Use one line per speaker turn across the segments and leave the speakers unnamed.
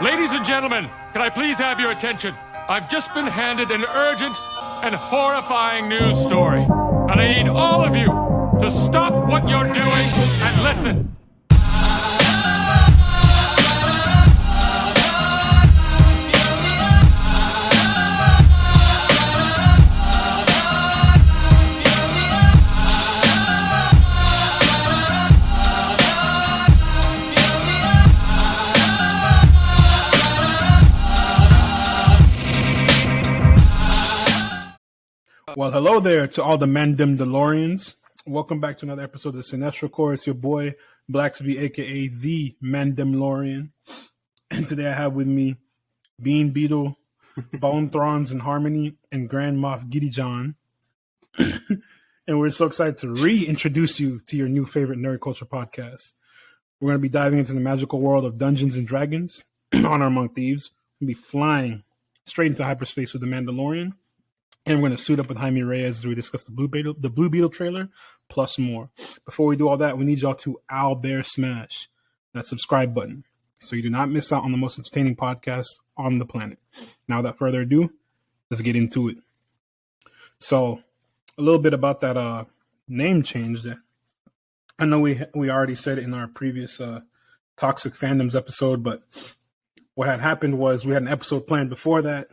Ladies and gentlemen, can I please have your attention? I've just been handed an urgent and horrifying news story. And I need all of you to stop what you're doing and listen.
Well, hello there to all the Mandalorians. Welcome back to another episode of the Cinestro. It's your boy, Blacksby, a.k.a. the Mandalorian. And today I have with me Bean, Beetle, Bone Thrones and Harmony, and Grand Moff Djarin. And we're so excited to reintroduce you to your new favorite nerd culture podcast. We're going to be diving into the magical world of Dungeons and Dragons on our Among Thieves. We'll be flying straight into hyperspace with the Mandalorian. And we're going to suit up with Jaime Reyes as we discuss the Blue Beetle trailer, plus more. Before we do all that, we need y'all to owlbear smash that subscribe button so you do not miss out on the most entertaining podcast on the planet. Now, without further ado, let's get into it. So, a little bit about that name change. That I know we already said it in our previous Toxic Fandoms episode, but what had happened was we had an episode planned before that.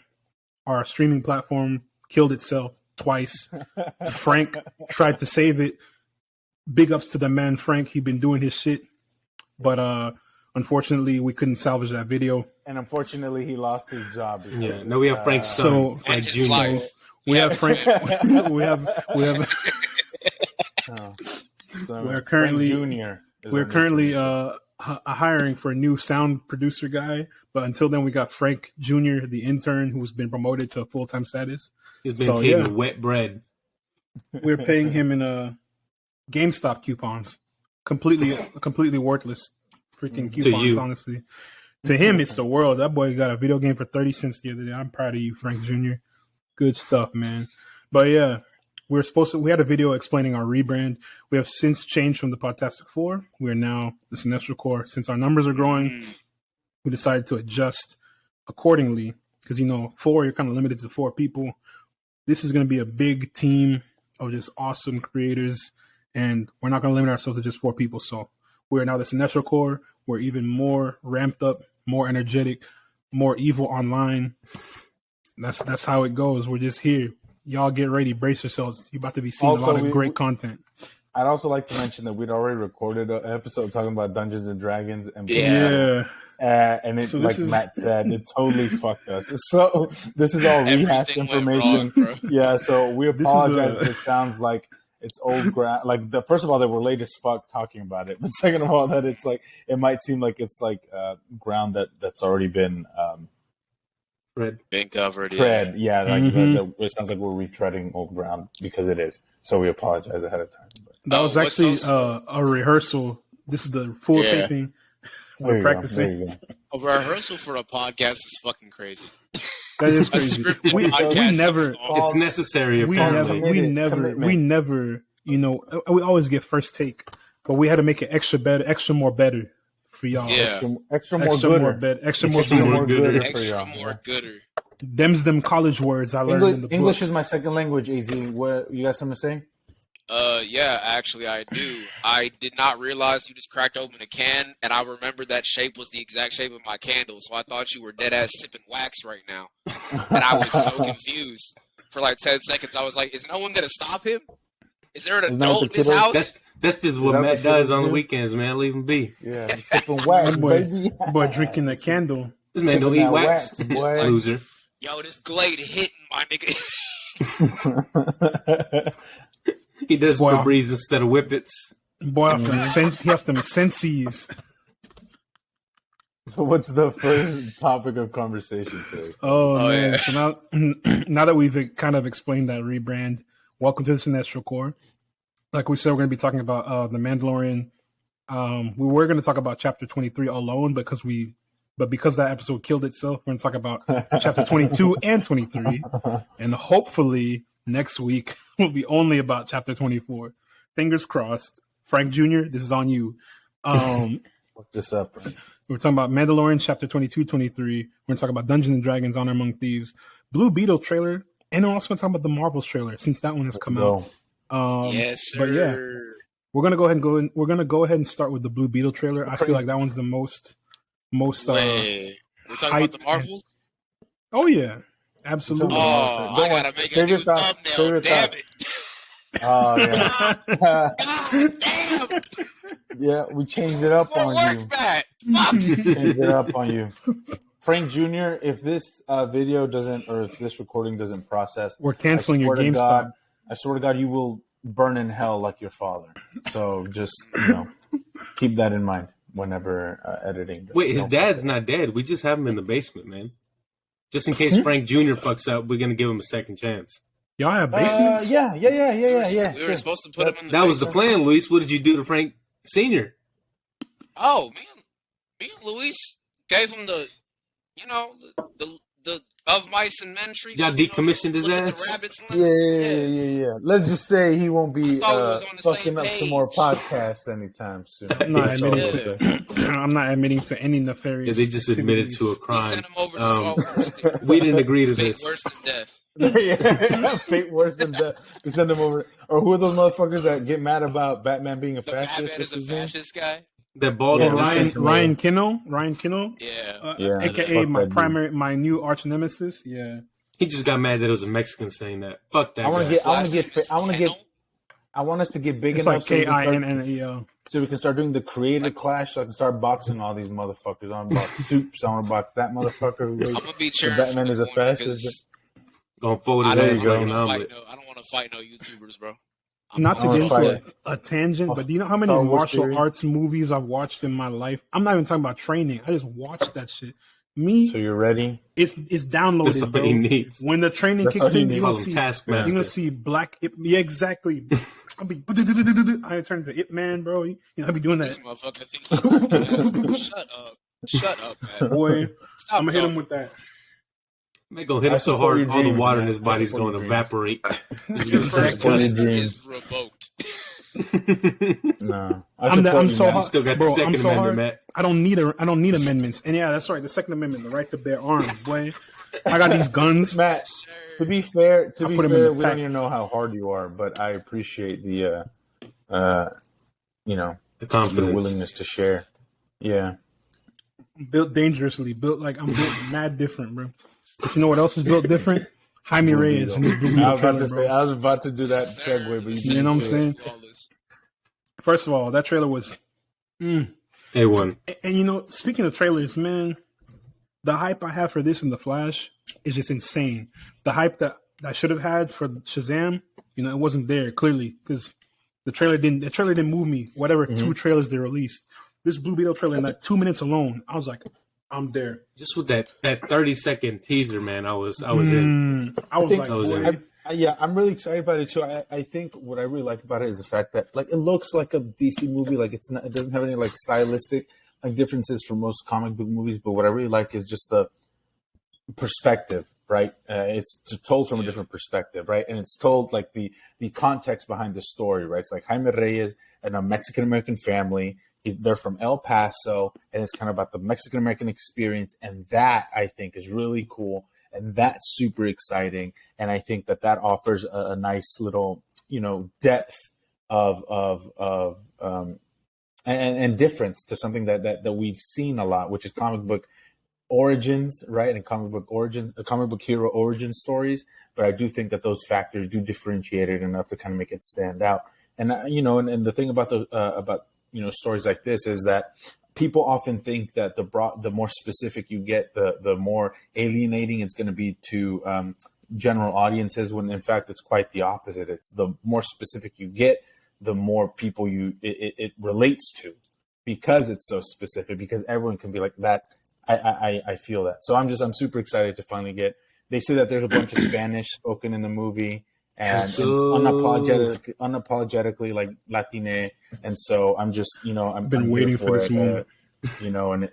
Our streaming platform killed itself twice. Frank tried to save it. Big ups to the man Frank. He'd been doing his shit. But unfortunately, we couldn't salvage that video.
And unfortunately, he lost his job.
Yeah, no, we have Frank's son, Frank Jr.
We have Frank. we have. We're currently
Junior.
We're currently hiring for a new sound producer guy, but until then, we got Frank Jr., the intern, who's been promoted to full-time status.
He's been paid in wet bread.
We're paying him in GameStop coupons, completely worthless freaking coupons. Honestly, to him, it's the world. That boy got a video game for 30 cents the other day. I'm proud of you, Frank Jr. Good stuff, man. But yeah. We had a video explaining our rebrand. We have since changed from the Podtastic 4. We are now the Cinestro Core. Since our numbers are growing, we decided to adjust accordingly. Because, 4, you're kind of limited to 4 people. This is going to be a big team of just awesome creators. And we're not going to limit ourselves to just 4 people. So we are now the Cinestro Core. We're even more ramped up, more energetic, more evil online. That's how it goes. We're just here. Y'all get ready, brace yourselves. You're about to be seeing a lot of great content.
I'd also like to mention that we'd already recorded an episode talking about Dungeons and Dragons. And and it, Matt said, it totally fucked us. So this is all rehashed information. Wrong, so we apologize if it sounds like it's old ground. Like, first of all, that we're late as fuck talking about it. But second of all, that it's like, it might seem like it's like ground that's already been...
been covered.
It sounds like we're retreading old ground because it is. So we apologize ahead of time. But.
That was actually a rehearsal. This is the full taping. We're practicing.
A rehearsal for a podcast is fucking crazy.
That is crazy. we never.
It's necessary.
We never. We always get first take, but we had to make it extra more better. For y'all.
Yeah.
Extra more gooder.
Extra more
gooder.
Them college words I learned in the book.
English is my second language, AZ. What, you got something to say?
Yeah, actually I do. I did not realize you just cracked open a can, and I remembered that shape was the exact shape of my candle, so I thought you were dead-ass sipping wax right now. And I was so confused. For like 10 seconds, I was like, is no one going to stop him? Is there an adult in his house?
That's just what Matt does on the weekends, man. Leave him be.
Yeah, sipping wax, baby.
Boy, drinking the candle.
This man don't eat wax. Loser.
Yo, this Glade hitting, my nigga.
He does Febreze instead of Whippets.
Boy, he have them senses.
So what's the first topic of conversation today?
Man. Yeah. So now that we've kind of explained that rebrand, welcome to the Cinestro Core. Like we said, we're going to be talking about the Mandalorian. We were going to talk about Chapter 23 alone because that episode killed itself, we're going to talk about Chapter 22 and 23. And hopefully next week will be only about Chapter 24. Fingers crossed. Frank Jr., this is on you.
Look this up.
We're talking about Mandalorian chapter 22, 23. We're going to talk about Dungeons and Dragons Honor Among Thieves, Blue Beetle trailer, and we're also going to talk about the Marvels trailer since that one has come out.
Yes, sir.
But yeah, we're going to go ahead and start with the Blue Beetle trailer. I feel like that one's the most
Wait, we're talking about the Marvels?
Oh yeah, absolutely.
Oh, I gotta make a new thumbnail. Damn it!
Oh yeah.
God damn!
Yeah, we changed it up on you. Changed it up on you. Frank Jr., if this video doesn't, or if this recording doesn't process,
we're canceling your GameStop.
I swear to God, you will burn in hell like your father. So just keep that in mind whenever editing.
Wait, his dad's not dead. We just have him in the basement, man. Just in case Frank Jr. fucks up, we're gonna give him a second chance.
Y'all have basements?
Yeah.
We were supposed to put him in the
That was the plan, Luis. What did you do to Frank Sr.?
Oh, me and Luis gave him the of mice and men treatment.
Y'all decommissioned his ass?
Yeah. Let's just say he won't be fucking up some more podcasts anytime soon.
I'm not admitting to any nefarious.
Yeah, they just admitted to a crime.
We sent him over to Star Wars.
We didn't agree to
Fate
this.
worse than death.
Fate worse than death. We send him over. Or who are those motherfuckers that get mad about Batman being a fascist?
Batman is a fascist guy.
That bald
Ryan Kinno.
Yeah.
AKA my new arch nemesis. Yeah.
He just got mad that it was a Mexican saying that. Fuck that.
I want us to get big
it's
enough.
Like KINNEL.
So we can start doing the creative clash. So I can start boxing all these motherfuckers. I want to box Soups. I want to box that motherfucker.
I'm gonna be cheering.
Batman is a fascist.
Going forward,
I don't
like
want to fight no YouTubers, bro.
Not to get into a tangent, but do you know how many martial arts movies I've watched in my life? I'm not even talking about training. I just watched that shit.
So you're ready?
It's downloaded,
That's
bro.
He needs.
When the training kicks in, you're gonna see black. Yeah, exactly. I'll be. I turn into Ip Man, bro. I'll be doing that.
This motherfucker think Shut up, man.
Boy, I'm gonna hit him with that.
They're gonna hit him so hard, all the water in his body's going to evaporate.
His first custody is revoked.
No,
I'm so hard.
Still got
bro,
the Second Amendment, Matt.
I don't need amendments. And yeah, that's right. The Second Amendment, the right to bear arms, boy. I got these guns.
Matt, to be fair, we don't even know how hard you are, but I appreciate the
the confidence,
the willingness to share. Yeah.
Built dangerously, I'm built mad different, bro. But you know what else is built different? Jaime Reyes in his Blue Beetle trailer,
I was about to do that segue, but
you know what I'm saying? First of all, that trailer was
A1.
And speaking of trailers, man, the hype I have for this and The Flash is just insane. The hype that I should have had for Shazam, it wasn't there clearly because the trailer didn't move me. Whatever 2 trailers they released, this Blue Beetle trailer in that 2 minutes alone, I was like, I'm there.
Just with that 30-second teaser, man, I was in.
I'm really excited about it too. I think what I really like about it is the fact that it looks like a DC movie. It doesn't have any stylistic differences from most comic book movies. But what I really like is just the perspective, right? It's told from a different perspective, right? And it's told the context behind the story, right? It's like Jaime Reyes and a Mexican American family. They're from El Paso, and it's kind of about the Mexican American experience, and that I think is really cool, and that's super exciting, and I think that offers a nice little depth and difference to something that we've seen a lot, which is comic book origins, right? And comic book hero origin stories. But I do think that those factors do differentiate it enough to kind of make it stand out. And and the thing about stories like this is that people often think that the more specific you get, the more alienating it's going to be to general audiences, when in fact it's quite the opposite. It's the more specific you get, the more people it relates to, because it's so specific, because everyone can be like that. I feel that. So I'm super excited to finally get. They say that there's a bunch of Spanish spoken in the movie. And it's unapologetically Latine, and so I'm just I'm
been waiting for this moment,
and I'm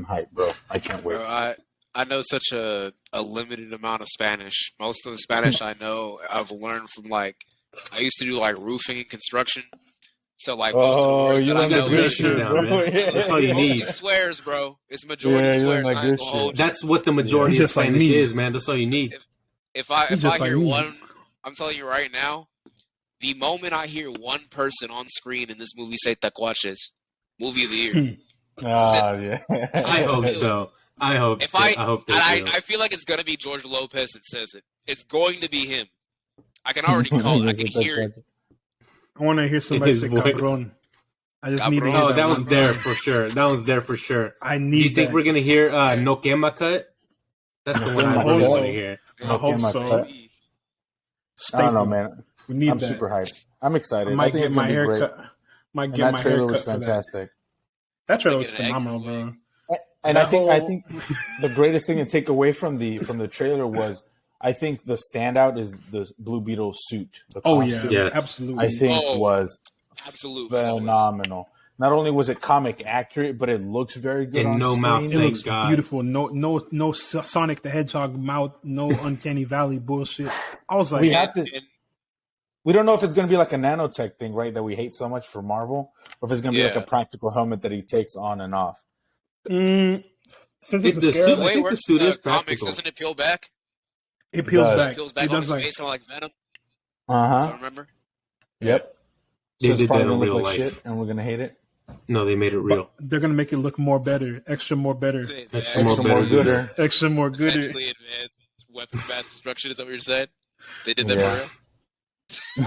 hyped, bro. I can't wait.
Bro, I know such a limited amount of Spanish. Most of the Spanish I know I've learned from I used to do roofing and construction, So like most of the words that I know
good shit down, man. That's all you need.
Mostly swears, bro. It's majority swears.
Like good shit.
That's what the majority of Spanish is, man. That's all you need.
If I hear one, I'm telling you right now, the moment I hear one person on screen in this movie say "tacuaches," movie of the year.
Yeah.
I hope so. I hope.
I feel like it's gonna be George Lopez that says it. It's going to be him. I can already call it. I can hear it.
I want to hear somebody say "cabron." I just need to hear
that one's there for sure. That one's there for sure.
I need.
Do you think we're gonna hear "No quema cut"? That's the one I really want to hear.
I hope so.
I don't know, man. I'm super hyped. I'm excited.
I might get my hair cut.
That trailer was fantastic.
That trailer was phenomenal, bro.
And I think the greatest thing to take away from the trailer was, I think the standout is the Blue Beetle suit.
Absolutely.
I think was phenomenal. Not only was it comic accurate, but it looks very good.
And no mouth,
it looks beautiful. No Sonic the Hedgehog mouth. No Uncanny Valley bullshit. I was like,
we don't know if it's going to be like a nanotech thing, right? That we hate so much for Marvel, or if it's going to be like a practical helmet that he takes on and off.
Since it's
the suit is practical. Doesn't it peel back?
It peels back.
It peels back on his face, kind of like Venom.
I
remember.
Yep. So it's probably going to look like shit, and we're going to hate it.
No, they made it real.
But they're going to make it look more better. Extra more gooder.
Extra more gooder.
Technically advanced weapon mass destruction, is that what you're saying? They did that for real?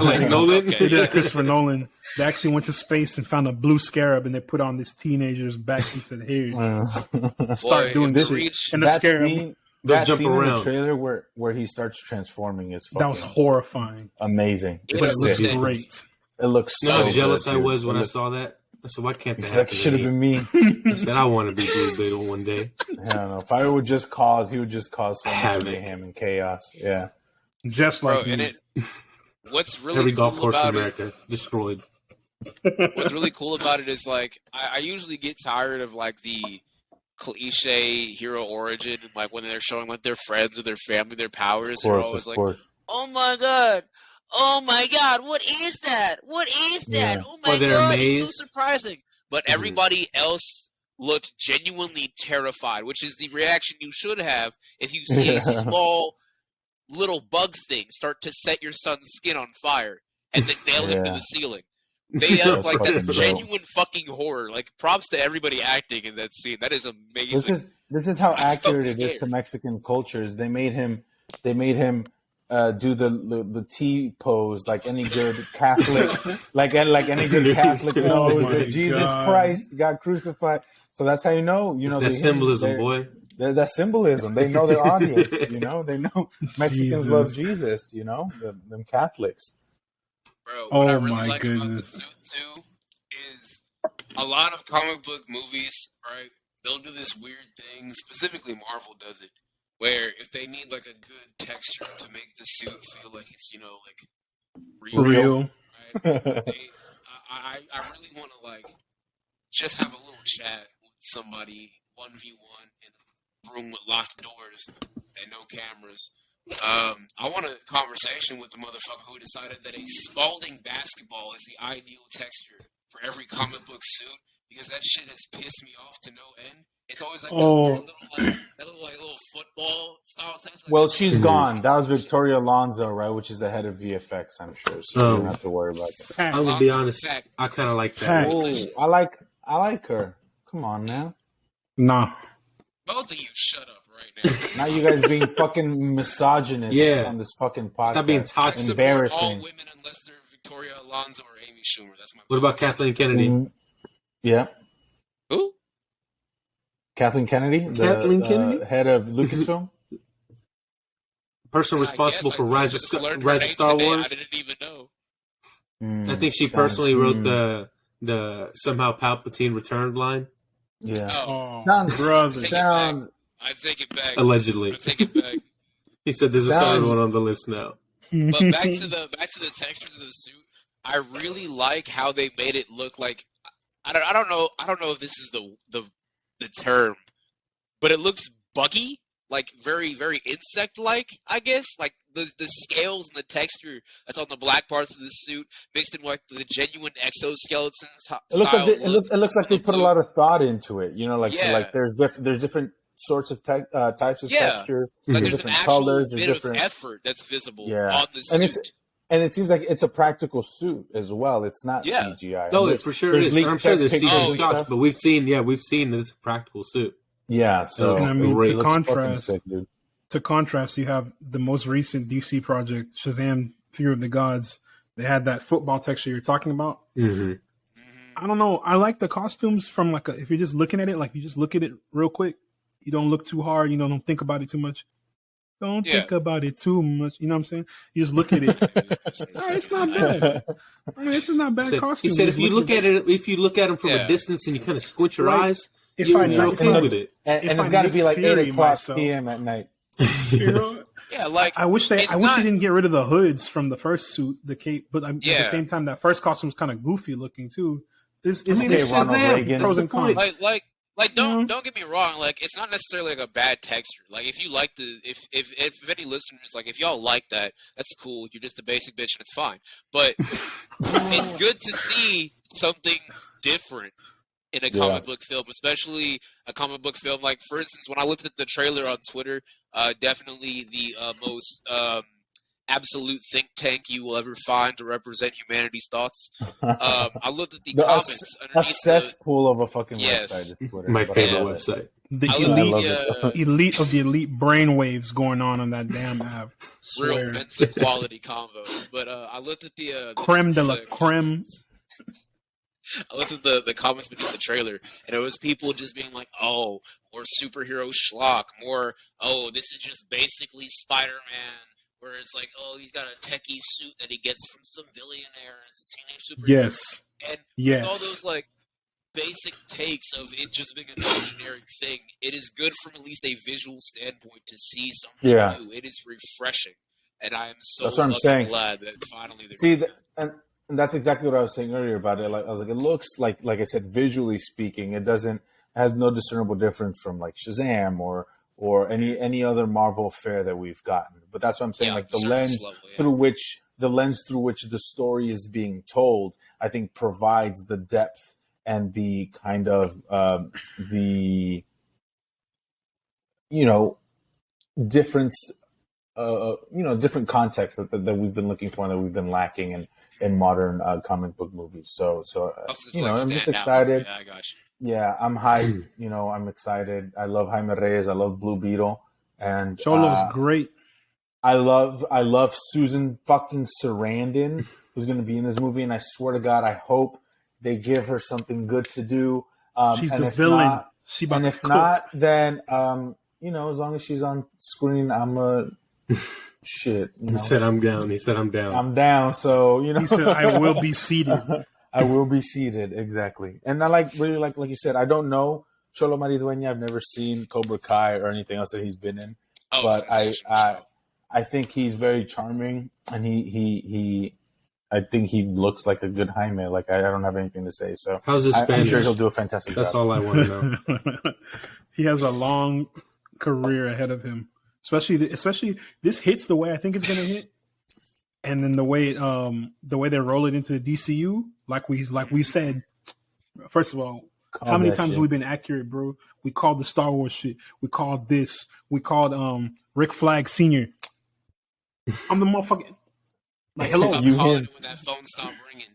Like Nolan?
They did Christopher Nolan. They actually went to space and found a blue scarab, and they put on this teenager's back and said, "Here, start doing this." And the scarab.
That scene in the trailer where he starts transforming is fucking
that was horrifying.
Amazing.
But it looks great.
It looks so
how jealous I was when I saw that. I said, why can't that happen?
Should have been me.
I said, I want to be Blue Beetle one day.
I don't know. If I would just cause, he would just cause so much mayhem and chaos. Yeah.
Just like me.
What's really
every
cool
golf course
about
in America destroyed.
What's really cool about it is like I usually get tired of like the cliche hero origin, and like when they're showing like their friends or their family their powers, they're always like, "Oh my god, what is that? What is that? Oh my god, amazed. It's so surprising." But everybody else looked genuinely terrified, which is the reaction you should have if you see a small little bug thing start to set your son's skin on fire and then nail him to the ceiling. They like that's genuine fucking horror. Like props to everybody acting in that scene. That is amazing.
This is how accurate it is to Mexican cultures. They made him do the T pose like any good Catholic, like any good Catholic knows that Jesus Christ got crucified. So that's how you know.
It's that symbolism, boy.
That symbolism. They know their audience. They know Mexicans love Jesus. Them Catholics.
Bro, what I really like about the suit too is a lot of comic book movies, right? They'll do this weird thing. Specifically, Marvel does it, where if they need like a good texture to make the suit feel like it's like real. Right? I really want to like just have a little chat with somebody 1v1 in a room with locked doors and no cameras. I want a conversation with the motherfucker who decided that a Spalding basketball is the ideal texture for every comic book suit, because that shit has pissed me off to no end. It's always like that little football style texture.
Well, she's gone. That was Victoria Alonso, right? Which is the head of VFX, I'm sure. So you don't have to worry about that.
I'm gonna be honest. I kind of like that.
I like her. Come on now.
Nah.
Both of you, shut up right now.
Now you guys being fucking misogynists on this fucking podcast.
Stop being toxic.
Embarrassing. All women unless they're Victoria Alonso or Amy Schumer. That's my.
What about Kathleen Kennedy?
Yeah.
Who?
Kathleen Kennedy, head of Lucasfilm.
Person responsible for Rise of Star Wars.
I didn't even know.
I think she personally wrote the somehow Palpatine returned line.
Yeah.
Sounds. I take it back.
Allegedly.
I take it back.
He said there's a third one on the list now.
But back to the textures of the suit. I really like how they made it look like. I don't know if this is the term, but it looks buggy, like very, very insect-like, I guess. Like the scales and the texture that's on the black parts of the suit mixed in with the genuine exoskeleton style.
It looks like they put a lot of thought into it. You know, like there's different sorts of types of textures.
Like there's
different
an actual
colors,
bit of effort that's visible on the suit.
And it seems like it's a practical suit as well. It's not CGI.
No, it for sure is. I'm sure there's CGI shots, but we've seen that it's a practical suit.
Yeah, so
and I mean, to contrast, you have the most recent DC project, Shazam: Fury of the Gods. They had that football texture you're talking about.
Mm-hmm.
I don't know. I like the costumes from if you're just looking at it, like you just look at it real quick. You don't look too hard. You don't think about it too much. Don't think about it too much. You know what I'm saying? You just look at it. It's not bad. I mean, it's not bad costume.
He said if you look at them from a distance and you kind of squint your eyes, you're okay with it.
And it's got to be like 8 o'clock p.m. at night.
You know?
Yeah, like
I wish they didn't get rid of the hoods from the first suit, the cape. But at the same time, that first costume was kind of goofy looking too.
It's Ronald Reagan.
Pros and cons.
Like don't get me wrong, like it's not necessarily like a bad texture. Like if you like if any listeners like if y'all like that, that's cool. You're just a basic bitch and it's fine. But it's good to see something different in a comic book film, especially a comic book film. Like for instance, when I looked at the trailer on Twitter, definitely the most absolute think tank you will ever find to represent humanity's thoughts. I looked at the comments underneath
a cesspool of a fucking website. Is Twitter,
my favorite website.
The elite of the elite brainwaves going on that damn app.
Real mental quality combos. But I looked at the
creme de la creme.
I looked at the comments beneath the trailer, and it was people just being like, "Oh, more superhero schlock, more. Oh, this is just basically Spider-Man." Where it's like, oh, he's got a techie suit that he gets from some billionaire, and it's a teenage superhero.
Yes.
And
yes.
all those like basic takes of it just being a generic thing, it is good from at least a visual standpoint to see something new. It is refreshing, and I am so glad that finally
and that's exactly what I was saying earlier about it. Like I was like, it looks like I said, visually speaking, it has no discernible difference from like Shazam or any other Marvel fare that we've gotten. But that's what I'm saying. Like the lens through which the story is being told, I think provides the depth and the kind of difference, different context that we've been looking for and that we've been lacking in modern comic book movies. So I'm just excited.
Yeah, I got you.
Yeah, I'm hyped. I'm excited. I love Jaime Reyes. I love Blue Beetle, and
Cholo's great.
I love Susan fucking Sarandon, who's going to be in this movie, and I swear to God, I hope they give her something good to do.
She's the villain.
If not, then as long as she's on screen, I'm a shit.
He said I'm down.
I'm down. So
he said I will be seated.
I will be seated, exactly. And I like you said, I don't know Cholo Maridueña. I've never seen Cobra Kai or anything else that he's been in. But I think he's very charming, and I think he looks like a good Jaime. Like I don't have anything to say. So
how's his Spanish?
I'm sure he'll do a fantastic job.
That's all I want to know.
He has a long career ahead of him. Especially this hits the way I think it's going to hit. And then the way they roll it into the DCU, like we said, first of all, how many times have we been accurate, bro? We called the Star Wars shit. We called this. We called Rick Flag Sr. I'm the motherfucker. Like, hello,
stop calling it when that phone stopped ringing.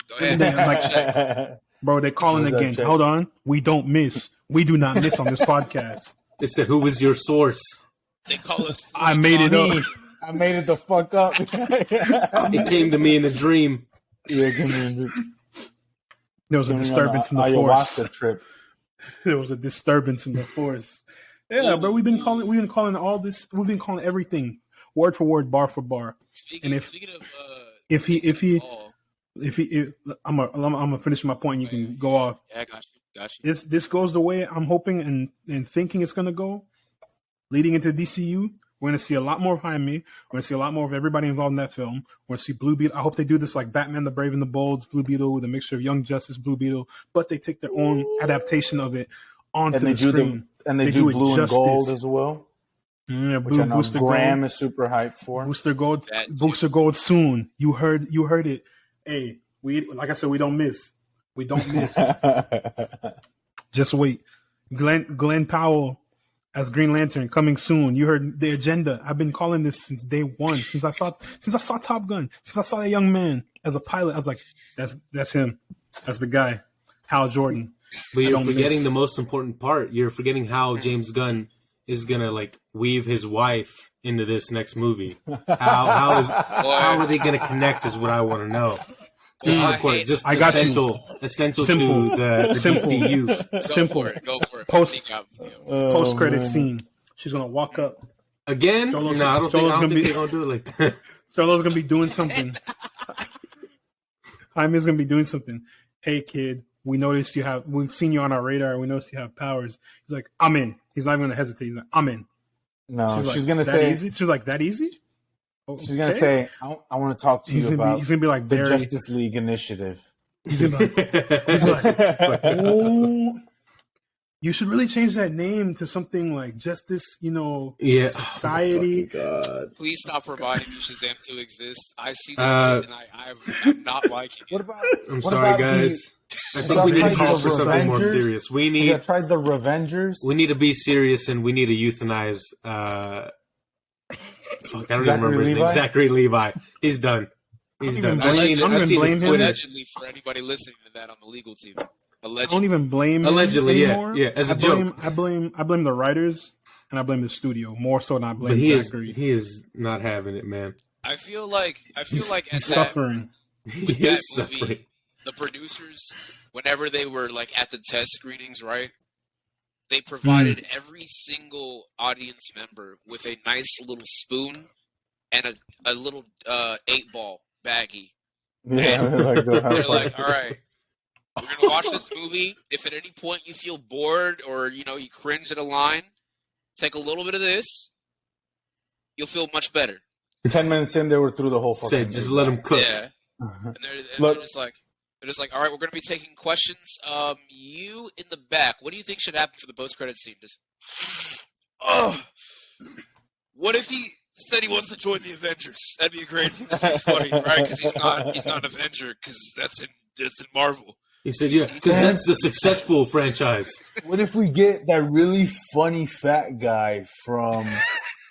Go ahead.
Bro, they're calling again. Check. Hold on. We don't miss. We do not miss on this podcast.
They said, "Who was your source?"
They call us.
I made it up.
I made it the fuck up.
It came to me in a dream.
Yeah,
there was a disturbance in the force.
Trip.
There was a disturbance in the force. Yeah, bro. We've been calling all this. We've been calling everything word for word, bar for bar.
Speaking of,
I'm gonna finish my point. You can go off.
Yeah, got you.
This goes the way I'm hoping and thinking it's gonna go. Leading into DCU, we're going to see a lot more of Jaime. We're going to see a lot more of everybody involved in that film. We're going to see Blue Beetle. I hope they do this like Batman, the Brave and the Bold, Blue Beetle with a mixture of Young Justice, Blue Beetle, but they take their own adaptation of it onto the screen.
And they do Blue and Gold as well.
Yeah,
which I know
Booster
Graham
Gold.
is super hyped for.
Booster Gold soon. You heard it. Hey, like I said, we don't miss. We don't miss. Just wait. Glenn Powell as Green Lantern coming soon. You heard the agenda. I've been calling this since day one. Since I saw Top Gun. Since I saw that young man as a pilot, I was like, that's him. That's the guy. Hal Jordan.
But you're forgetting the most important part. You're forgetting how James Gunn is gonna weave his wife into this next movie. How are they gonna connect? Is what I want to know.
I got
essential
Simple.
to the DCU.
Simple.
Go for it.
Post credit scene. She's gonna walk up
Again?
Jolo's
I don't think
gonna
they're gonna do it like that.
Jolo's gonna be doing something. Jaime's gonna be doing something. Hey kid, we've seen you on our radar. We noticed you have powers. He's like, I'm in. He's not even gonna hesitate. He's like, I'm in.
No, she's
like,
gonna say.
Easy? She's like, that easy? Okay.
She's gonna say, I want to talk to you about.
He's gonna be like
the
Barry.
Justice League initiative.
He's gonna be like, oh, you should really change that name to something like Justice, Society.
Oh, God.
Please stop reminding me Shazam 2 exists. I see that and I'm not liking it.
I'm sorry, guys. I think we need to call for something more serious. We
tried the Revengers.
We need to be serious, and we need to euthanize. Fuck, I don't even remember his name. Zachary Levi. He's done. He's done. I've seen his Twitter.
Allegedly, for anybody listening to that on the legal team. Allegedly.
I don't even blame him
allegedly.
Anymore.
Yeah. As a joke,
I blame the writers and I blame the studio more so than I blame Zachary.
He is not having it, man.
I feel like
he's suffering.
He is suffering.
The producers, whenever they were at the test screenings, right? They provided every single audience member with a nice little spoon and a little 8-ball baggie.
Yeah,
they're like, all right, we're going to watch this movie. If at any point you feel bored or, you cringe at a line, take a little bit of this. You'll feel much better.
10 minutes in, they were through the whole fucking movie.
Just let them cook.
Yeah. And they're just like, all right, we're going to be taking questions. You in the back, what do you think should happen for the post-credit scene? What if he said he wants to join the Avengers? That'd be great. That'd be funny, right? Because he's not an Avenger, because that's in Marvel.
He said, yeah, because that's the successful franchise.
What if we get that really funny fat guy from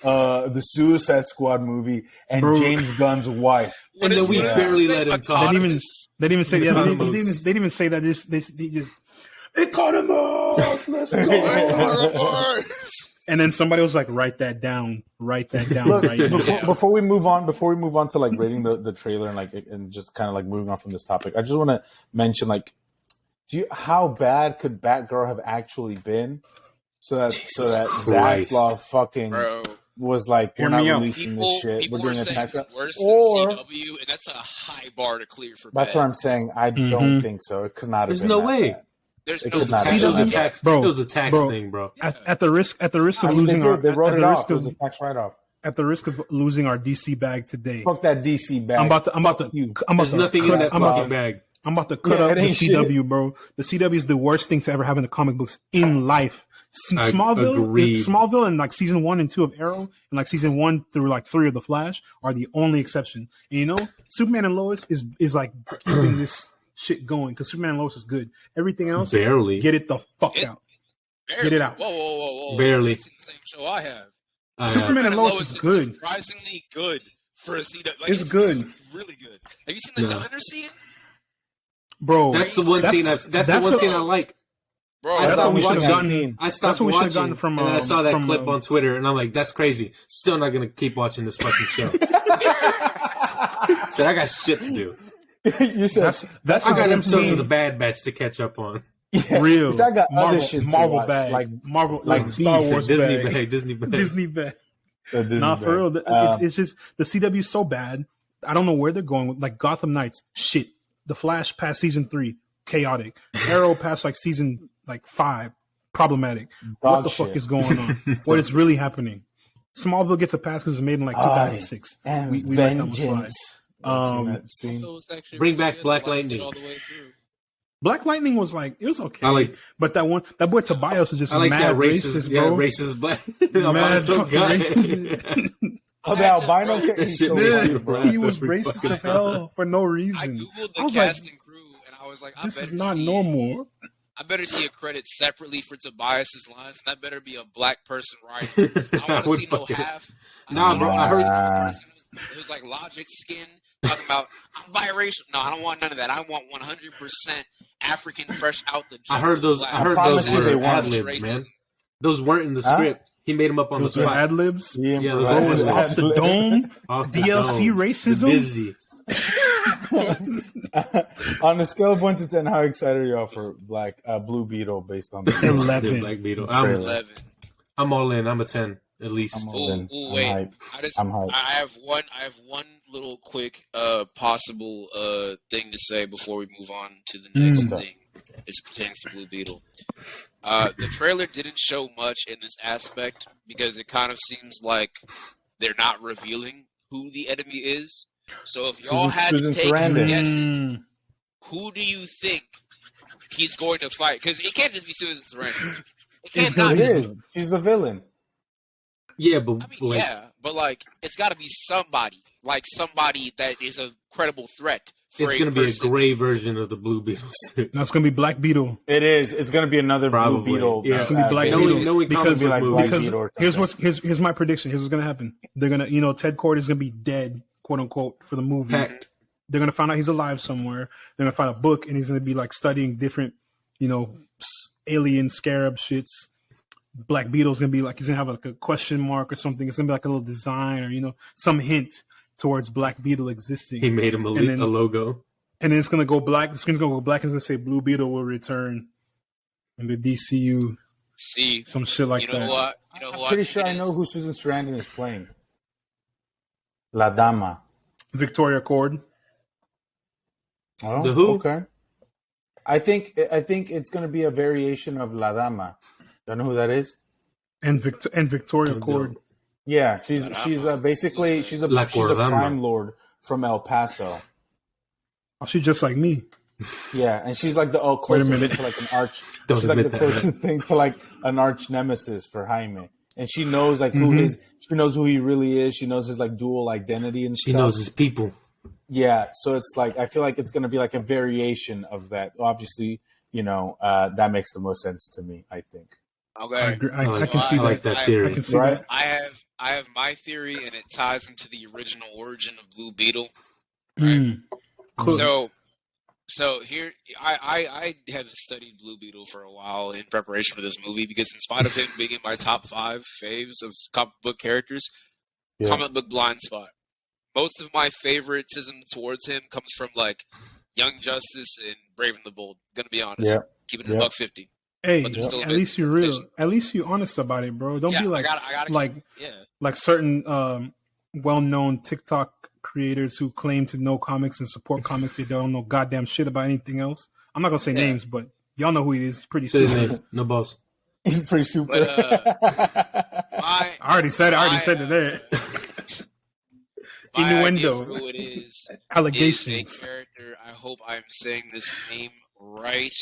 the Suicide Squad movie and James Gunn's wife?
And then we barely let him talk.
They didn't even say that. They didn't even say that. They just Economos, let's go. And then somebody was like, write that down. Look,
before we move on to rating the trailer and just kind of moving on from this topic, I just want to mention how bad could Batgirl have actually been so that Zaslav fucking was like, we're not releasing this shit. We're doing a tax
worse than CW, and that's a high bar to clear for.
That's what I'm saying. I don't think so. It could not have.
There's
been
no
that
way.
Bad.
There's
It
no
could not
tax.
have been that
tax.
Bro,
it was a tax thing, bro.
At the risk of losing
they wrote it off. It was a tax write-off.
At the risk of losing our DC bag today.
Fuck that DC bag.
I'm about to
There's nothing in that fucking bag.
I'm about to cut up the CW, bro. The CW is the worst thing to ever happen in the comic books in life. Smallville and season 1 and 2 of Arrow and season 1 through 3 of The Flash are the only exception. And Superman and Lois is keeping this shit going because Superman and Lois is good. Everything else,
barely.
Get it the fuck out. Get it out.
Whoa.
Barely.
That's the same show I have.
Superman and Lois is good.
Surprisingly good for a CW.
It's good.
It's really good. Have you seen the Diner scene?
Bro,
that's the one scene. That's the one scene I like.
Bro,
that's what we should have gotten.
I stopped watching from. And then I saw that clip on Twitter, and I'm like, "That's crazy." Still not gonna keep watching this fucking show. Said I got shit to do.
You said
that's
I got episodes of the Bad Batch to catch up on.
Yeah.
Real.
I got other shit
Marvel bag, like Star Wars
Disney bag.
Nah, for real. It's just the CW is so bad. I don't know where they're going with Gotham Knights. Shit. The Flash past season 3, chaotic. Arrow past season 5, problematic. What the fuck is going on? What is really happening? Smallville gets a pass because it was made in 2006.
We
let that one slide.
Vengeance.
Bring back Black Lightning.
All the way through.
Black Lightning was like, it was okay. But that boy Tobias is just mad that racist, bro.
Yeah, racist black.
Mad fucking racist.
The albino
he was racist as hell for no reason.
I googled the cast and crew, and I was like,
this is not normal.
I better see a credit separately for Tobias's lines, and that better be a black person writing. I want to see no half.
Nah, bro, I heard
it was like Logic Skin talking about I'm biracial. No, I don't want none of that. I want 100% African, fresh out the.
I heard those.
Black.
I heard those were ad libs, man. Those weren't in the script. He made them up on the spot.
Ad libs.
Yeah, those always
off the dome. DLC racism.
Busy.
On a scale of 1 to 10, how excited are you all for Blue Beetle based on the
11?
Black Beetle.
I'm 11.
I'm all in. I'm a 10 at least.
Wait.
I'm hyped.
I have one little quick possible thing to say before we move on to the next thing. It pertains to Blue Beetle. The trailer didn't show much in this aspect because it kind of seems like they're not revealing who the enemy is. So if y'all had to take guesses, who do you think he's going to fight? Because it can't just be Susan Sarandon. It can't not be.
She's the villain.
Yeah, but
but like it's got to be somebody that is a credible threat.
It's going to be a gray version of the Blue Beetle suit.
No, it's going to be Black Beetle.
It is. It's going to be another Blue Beetle.
Yeah, it's going to be Black Beetle. Because here's my prediction. Here's what's going to happen. They're going to, Ted Cord is going to be dead, quote unquote, for the movie.
Fact.
They're going to find out he's alive somewhere. They're going to find a book, and he's going to be like studying different, alien scarab shits. Black Beetle's going to be like, he's going to have like a question mark or something. It's going to be like a little design or, some hint towards Black Beetle existing.
He made him a logo.
And then it's going to go black. It's going to go black. It's going to say Blue Beetle will return in the DCU.
See,
some shit like that.
What?
I'm pretty sure I know who Susan Sarandon is playing. La Dama.
Victoria Cord.
Oh,
the who?
Okay. I think it's going to be a variation of La Dama. Don't know who that is.
And Victoria Cord.
Yeah, she's basically she's a crime lord from El Paso.
Oh, she's just like me.
Yeah, and she's like the closest thing to like an arch. She's like the closest thing to like an arch nemesis for Jaime, and she knows like she knows who he really is. She knows his like dual identity and stuff.
She knows his people.
Yeah, so it's like I feel like it's going to be like a variation of that. Obviously, that makes the most sense to me. I think.
Okay,
I can see
like that theory.
I can see that.
I have my theory, and it ties into the original origin of Blue Beetle. Right? Cool. So here, I have studied Blue Beetle for a while in preparation for this movie because in spite of him being in my top 5 faves of comic book characters, comic book blind spot. Most of my favoritism towards him comes from like Young Justice and Brave and the Bold. I'm gonna be honest. Keep it at $150.
Hey, at least you're real. At least you're honest about it, bro. Don't be like like certain well-known TikTok creators who claim to know comics and support comics. They don't know goddamn shit about anything else. I'm not gonna say names, but y'all know who he is. He's pretty super.
No boss.
He's pretty super.
But,
I already said it there. Innuendo.
Who it is?
Allegations.
Is a character. I hope I'm saying this name right.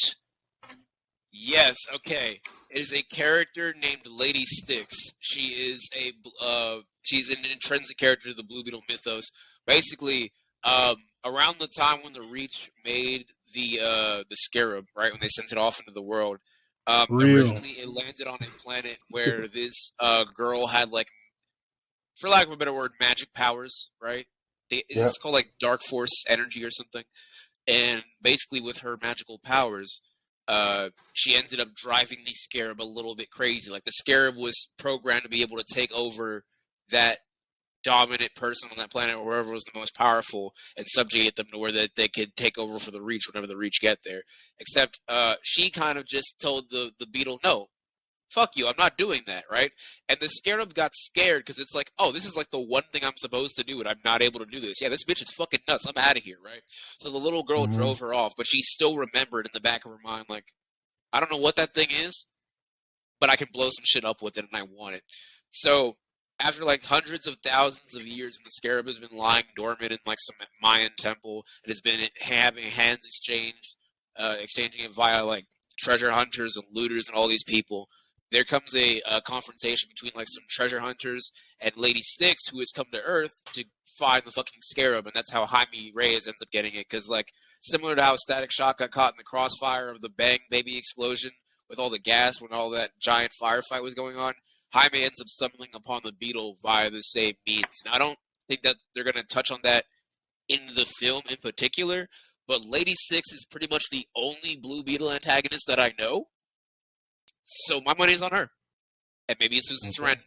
Yes, okay. It is a character named Lady Styx. She is she's an intrinsic character to the Blue Beetle mythos. Basically, around the time when the Reach made the Scarab, right, when they sent it off into the world, originally it landed on a planet where this girl had like, for lack of a better word, magic powers, right? It's called like Dark Force energy or something. And basically with her magical powers, she ended up driving the Scarab a little bit crazy. Like the Scarab was programmed to be able to take over that dominant person on that planet or wherever was the most powerful and subjugate them to where they could take over for the Reach whenever the Reach get there. Except she kind of just told the Beetle, no, fuck you, I'm not doing that, right? And the Scarab got scared because it's like, oh, this is like the one thing I'm supposed to do and I'm not able to do this. Yeah, this bitch is fucking nuts. I'm out of here, right? So the little girl drove her off, but she still remembered in the back of her mind, like, I don't know what that thing is, but I can blow some shit up with it and I want it. So after like hundreds of thousands of years, and the Scarab has been lying dormant in like some Mayan temple, it has been having hands exchanged exchanging it via like treasure hunters and looters and all these people. There comes a confrontation between like some treasure hunters and Lady Styx, who has come to Earth to find the fucking scarab, and that's how Jaime Reyes ends up getting it. Because like similar to how Static Shock got caught in the crossfire of the Bang Baby explosion with all the gas when all that giant firefight was going on, Jaime ends up stumbling upon the Beetle via the same means. Now, I don't think that they're going to touch on that in the film in particular, but Lady Styx is pretty much the only Blue Beetle antagonist that I know. So my money's on her. And maybe it's Susan Sarandon.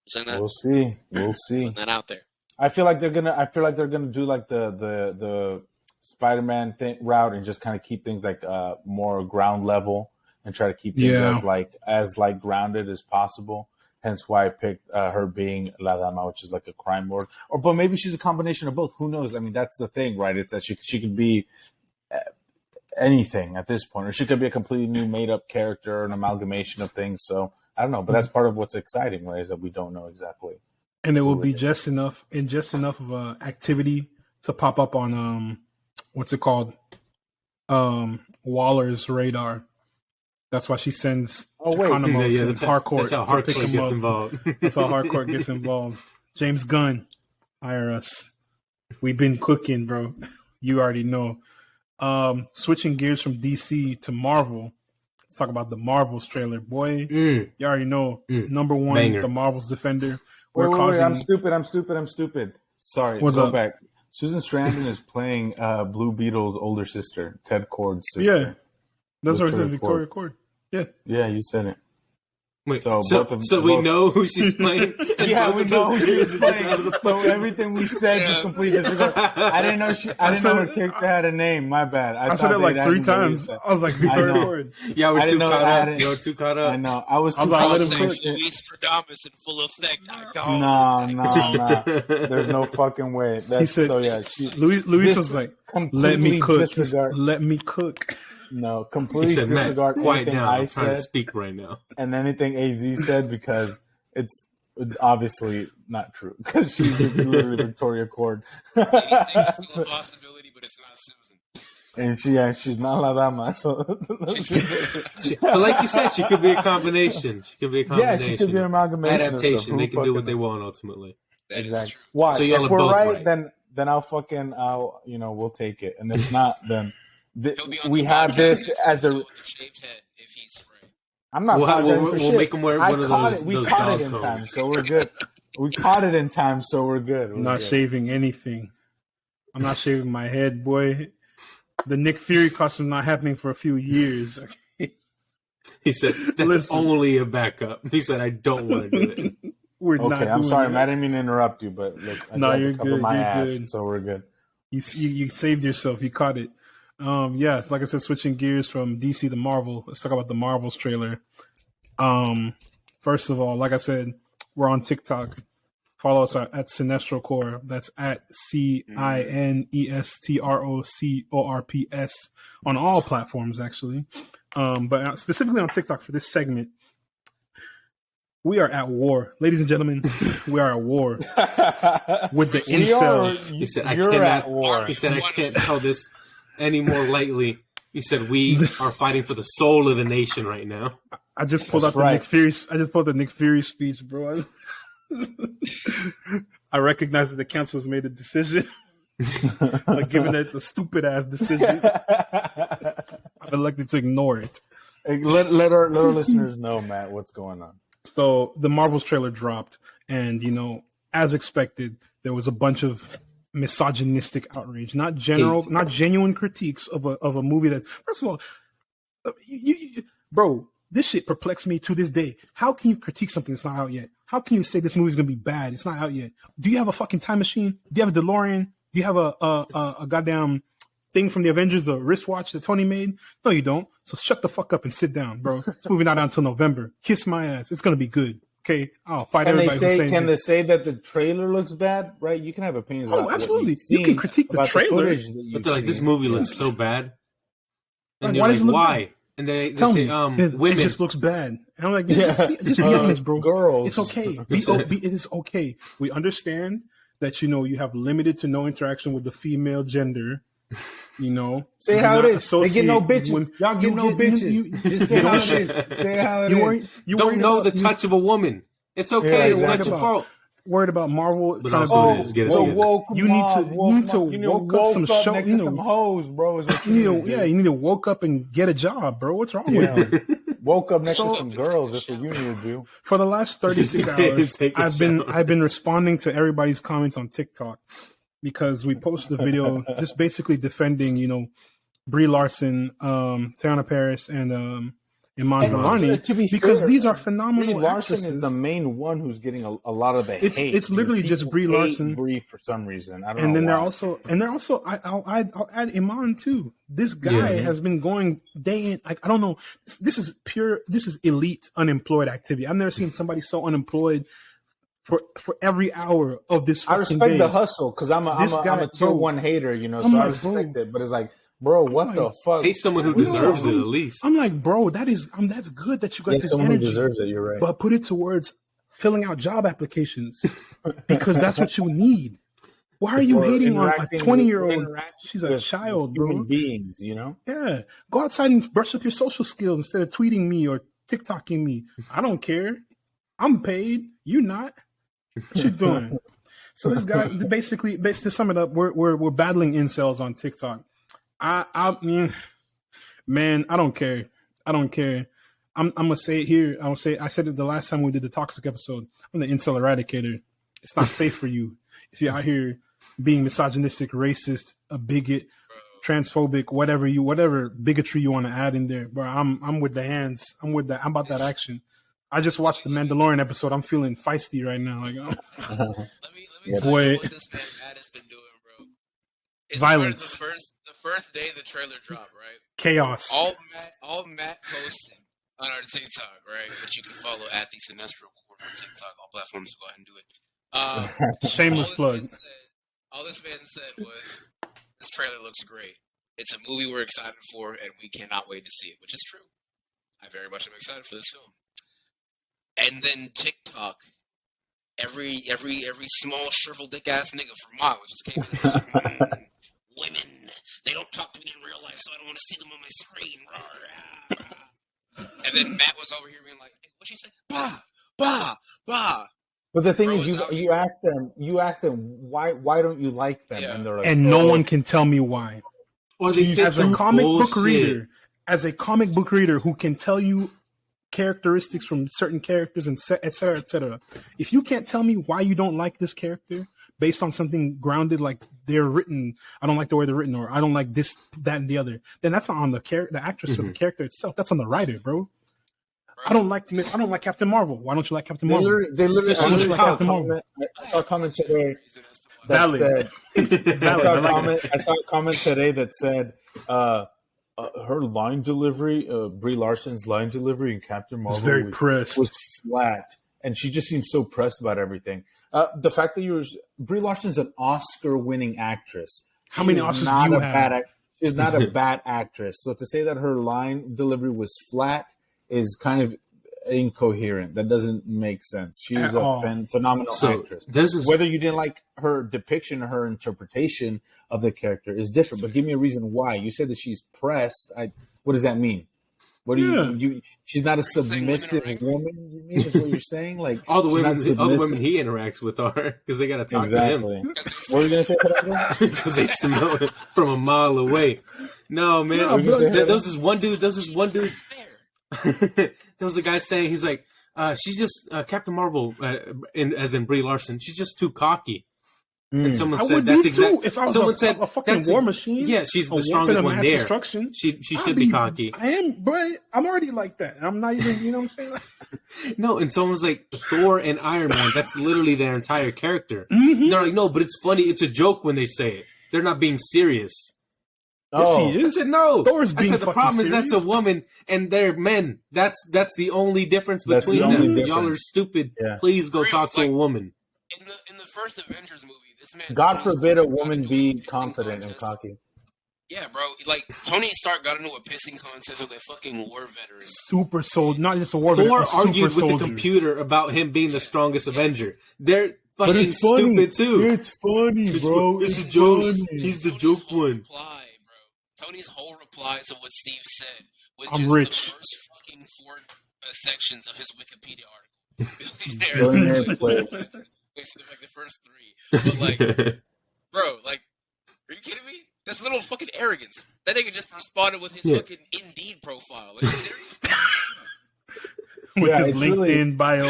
Saying that.
We'll see.
Putting that out there.
I feel like they're gonna do like the Spider-Man route and just kind of keep things like more ground level and try to keep things as grounded as possible. Hence why I picked her being La Dama, which is like a crime lord. But maybe she's a combination of both. Who knows? I mean, that's the thing, right? It's that she could be anything at this point, or she could be a completely new made-up character, an amalgamation of things. So I don't know, but that's part of what's exciting, right? Is that we don't know exactly.
And it will be just enough of a activity to pop up on what's it called? Waller's radar. That's why she sends Economos and Harcourt
to pick him up. Involved.
That's how Harcourt gets involved. James Gunn, hire us. We've been cooking, bro. You already know. Switching gears from DC to Marvel. Let's talk about the Marvels trailer, boy. You already know. Number one,
Banger.
the Marvels defender.
Wait, I'm stupid. Sorry,
What's
go
up?
back. Susan Sarandon is playing Blue Beetle's older sister, Ted Cord's sister.
Yeah. That's what I said, Victoria Cord. Yeah.
Yeah, you said it.
Wait,
so
we know who she's playing?
Yeah, we know who she's playing. So everything we said was complete disregard. I didn't know her character had a name. My bad.
I said it like 3 times. I was like, Victoria Cord.
Yeah, we're too caught up. You're too caught up.
I know. I was
like, Luis Stradamus in full effect.
No. There's no fucking way.
He said, Luis was like, let me cook. Let me cook.
No, completely disregard anything I said.
I'm trying to speak right now.
And anything AZ said, because it's obviously not true. Because she's literally Victoria Cord.
It's still a possibility, but it's not Susan.
And she's not La Dama. So.
But like you said, she could be a combination.
Yeah, she could be an amalgamation.
Adaptation. They can do what they want ultimately.
Exactly. Why? So if we're right, then we'll take it. And if not, then. We have this as a.
If he's right.
I'm not apologizing for shit.
We'll make him wear one of those.
We caught it in time, so we're good. We caught it in time, so we're good.
I'm not shaving anything. I'm not shaving my head, boy. The Nick Fury costume not happening for a few years.
He said that's only a backup. He said I don't want to do it.
We're not.
Okay, I'm sorry, man. I didn't mean to interrupt you, but look,
you're good. You're good.
So we're good.
You saved yourself. You caught it. Yes, like I said, switching gears from DC to Marvel. Let's talk about the Marvels trailer. First of all, like I said, we're on TikTok. Follow us at Cinestro Core. That's at CINESTROCORPS on all platforms, actually. But specifically on TikTok for this segment, we are at war. Ladies and gentlemen, we are at war with the incels.
He said, I can't tell this any more lightly. He said, we are fighting for the soul of the nation right now.
I just pulled the Nick Fury speech, bro. I recognize that the council's made a decision, but given that it's a stupid ass decision, I've elected to ignore it.
Let our listeners know, Matt, what's going on.
So the Marvels trailer dropped, and as expected, there was a bunch of misogynistic outrage, not genuine critiques of a movie that, first of all, bro, this shit perplexed me to this day. How can you critique something that's not out yet? How can you say this movie's gonna be bad? It's not out yet. Do you have a fucking time machine? Do you have a DeLorean? Do you have a goddamn thing from the Avengers, the wristwatch that Tony made? No, you don't. So shut the fuck up and sit down, bro. This movie not out until November. Kiss my ass. It's gonna be good. Okay, I'll fight everybody who's saying.
Can they say that the trailer looks bad? Right? You can have opinions.
Oh, absolutely. You can critique the trailer,
but they're like, this movie looks so bad. And
why does it look
why?
Bad?
And they
Tell
say,
me,
women.
It just looks bad. And I'm like, just be honest, bro.
Girls.
It's okay. It is okay. We understand that you have limited to no interaction with the female gender. You know,
say how it is. They get no bitches. Y'all get no bitches. Just say how it is. Say how it is.
You don't know the touch of a woman. It's okay. It's not your fault.
Worried about Marvel trying
to
you need to woke up some show. You know,
some hoes, bro.
You need to woke up and get a job, bro. What's wrong with you?
Woke up next to some girls. That's what you need to do.
For the last 36 hours, I've been responding to everybody's comments on TikTok because we posted a video just basically defending, you know, Brie Larson, Teyonah Parris, and Iman Vellani, because these are phenomenal
Brie Larson
actresses.
Is the main one who's getting a lot of the hate.
It's literally just Brie Larson.
Brie for some reason. I don't know.
And then they're also I'll add Iman too. This guy has been going day in. Like, I don't know. This is elite unemployed activity. I've never seen somebody so unemployed for every hour of this.
I respect
day.
The hustle because I'm a tier one hater, you know. So I respect it, but it's like. Bro, what the fuck?
Hey, someone who deserves it at least.
I'm like, bro, that's good that you got this
someone
energy.
Who deserves it, you're right.
But put it towards filling out job applications because that's what you need. Why are you hating on a 20-year-old? She's a child, bro.
Human beings, you know?
Yeah. Go outside and brush up your social skills instead of tweeting me or TikToking me. I don't care. I'm paid. You not. What you doing? So this guy, basically, to sum it up, we're battling incels on TikTok. I mean, man, I don't care. I'm gonna say it here. I said it the last time we did the toxic episode. I'm the incel eradicator. It's not safe for you if you're out here being misogynistic, racist, a bigot, transphobic, whatever bigotry you want to add in there. Bro, I'm with the hands. I'm about that action. I just watched the Mandalorian episode. I'm feeling feisty right now. Like,
let me tell you what this man Matt has been doing, bro. It's
violence.
The first day the trailer dropped, right?
Chaos.
All Matt posted on our TikTok, right? That you can follow at the Cinestro on TikTok. All platforms, go ahead and do it.
Shameless plug.
All this man said was, "This trailer looks great. It's a movie we're excited for, and we cannot wait to see it," which is true. I very much am excited for this film. And then TikTok, every small shriveled dick ass nigga from Miles just came to this. Women, they don't talk to me in real life, so I don't want to see them on my screen. And then Matt was over here being like, hey, what'd she say? Bah, bah, bah.
But the thing is, you ask them why don't you like them, and they're like,
and no one can tell me why.
Or they
as a comic book reader who can tell you characteristics from certain characters and et cetera, et cetera. If you can't tell me why you don't like this character based on something grounded, like they're written, I don't like the way they're written, or I don't like this, that, and the other, then that's not on the actress or the character itself. That's on the writer, bro. I don't like Captain Marvel. Why don't you like Captain Marvel?
They literally I saw a comment today that said, I saw a comment today that said, her line delivery, Brie Larson's line delivery in Captain Marvel was flat, and she just seems so pressed about everything. The fact that Brie Larson's an Oscar-winning actress.
How many Oscars do you have?
She's not a bad actress. So to say that her line delivery was flat is kind of incoherent. That doesn't make sense. She's a phenomenal actress. Whether you didn't like her depiction or her interpretation of the character is different, but give me a reason why. You said that she's pressed. What does that mean? What do you? She's not a submissive woman. You mean is what you're saying? Like
all the women he interacts with are because they got to talk to him.
What were you gonna say?
Because they smell it from a mile away. No, man. There was this one dude. There was a guy saying he's like, she's just Captain Marvel, as in Brie Larson. She's just too cocky. And someone said that's exactly.
If I was a fucking war machine,
yeah, she's the strongest one there. She should be cocky.
I am, but I'm already like that. I'm not even. You know what I'm saying?
No, and someone's like Thor and Iron Man. That's literally their entire character. Mm-hmm. They're like, no, but it's funny. It's a joke when they say it. They're not being serious.
Yes, he is.
I said no.
Thor's being
the problem
serious.
Is that's a woman and they're men. That's the only difference between them. Y'all are stupid. Yeah. Please go talk to a woman.
In the first Avengers movie, this man.
God forbid a woman be confident and cocky.
Yeah, bro. Like Tony Stark got into a pissing contest with a fucking war veteran.
Super soldier, not just a war veteran.
Thor argued with the computer about him being the strongest Avenger. fucking stupid too.
It's funny, bro.
It's a joke. He's the joke one.
Tony's whole reply to what Steve said was
I'm
just
rich.
the first fucking 4 sections of his Wikipedia article. Basically, like the first 3. But like, bro, like, are you kidding me? That's a little fucking arrogance. That nigga just responded with his fucking Indeed profile. Are you serious?
With his LinkedIn bio.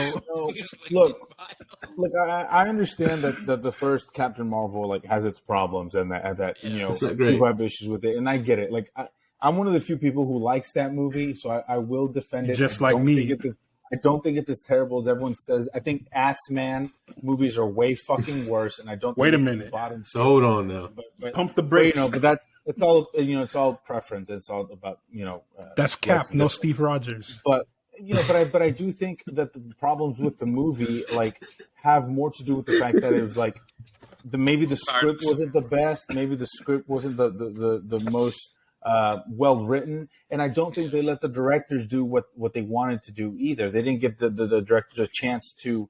Look, I understand that the first Captain Marvel like has its problems and that you know people have issues with it, and I get it. Like I'm one of the few people who likes that movie, so I will defend it.
Just like me.
I don't think it's as terrible as everyone says. I think Ass Man movies are way fucking worse, and I don't.
Wait a
think
minute.
So hold on now.
But pump the brakes.
But it's all it's all preference. It's all about
that's Cap, no Steve Rogers.
But but I do think that the problems with the movie like have more to do with the fact that it was like maybe the script wasn't the best, maybe the script wasn't the most well written, and I don't think they let the directors do what they wanted to do either. They didn't give the directors a chance to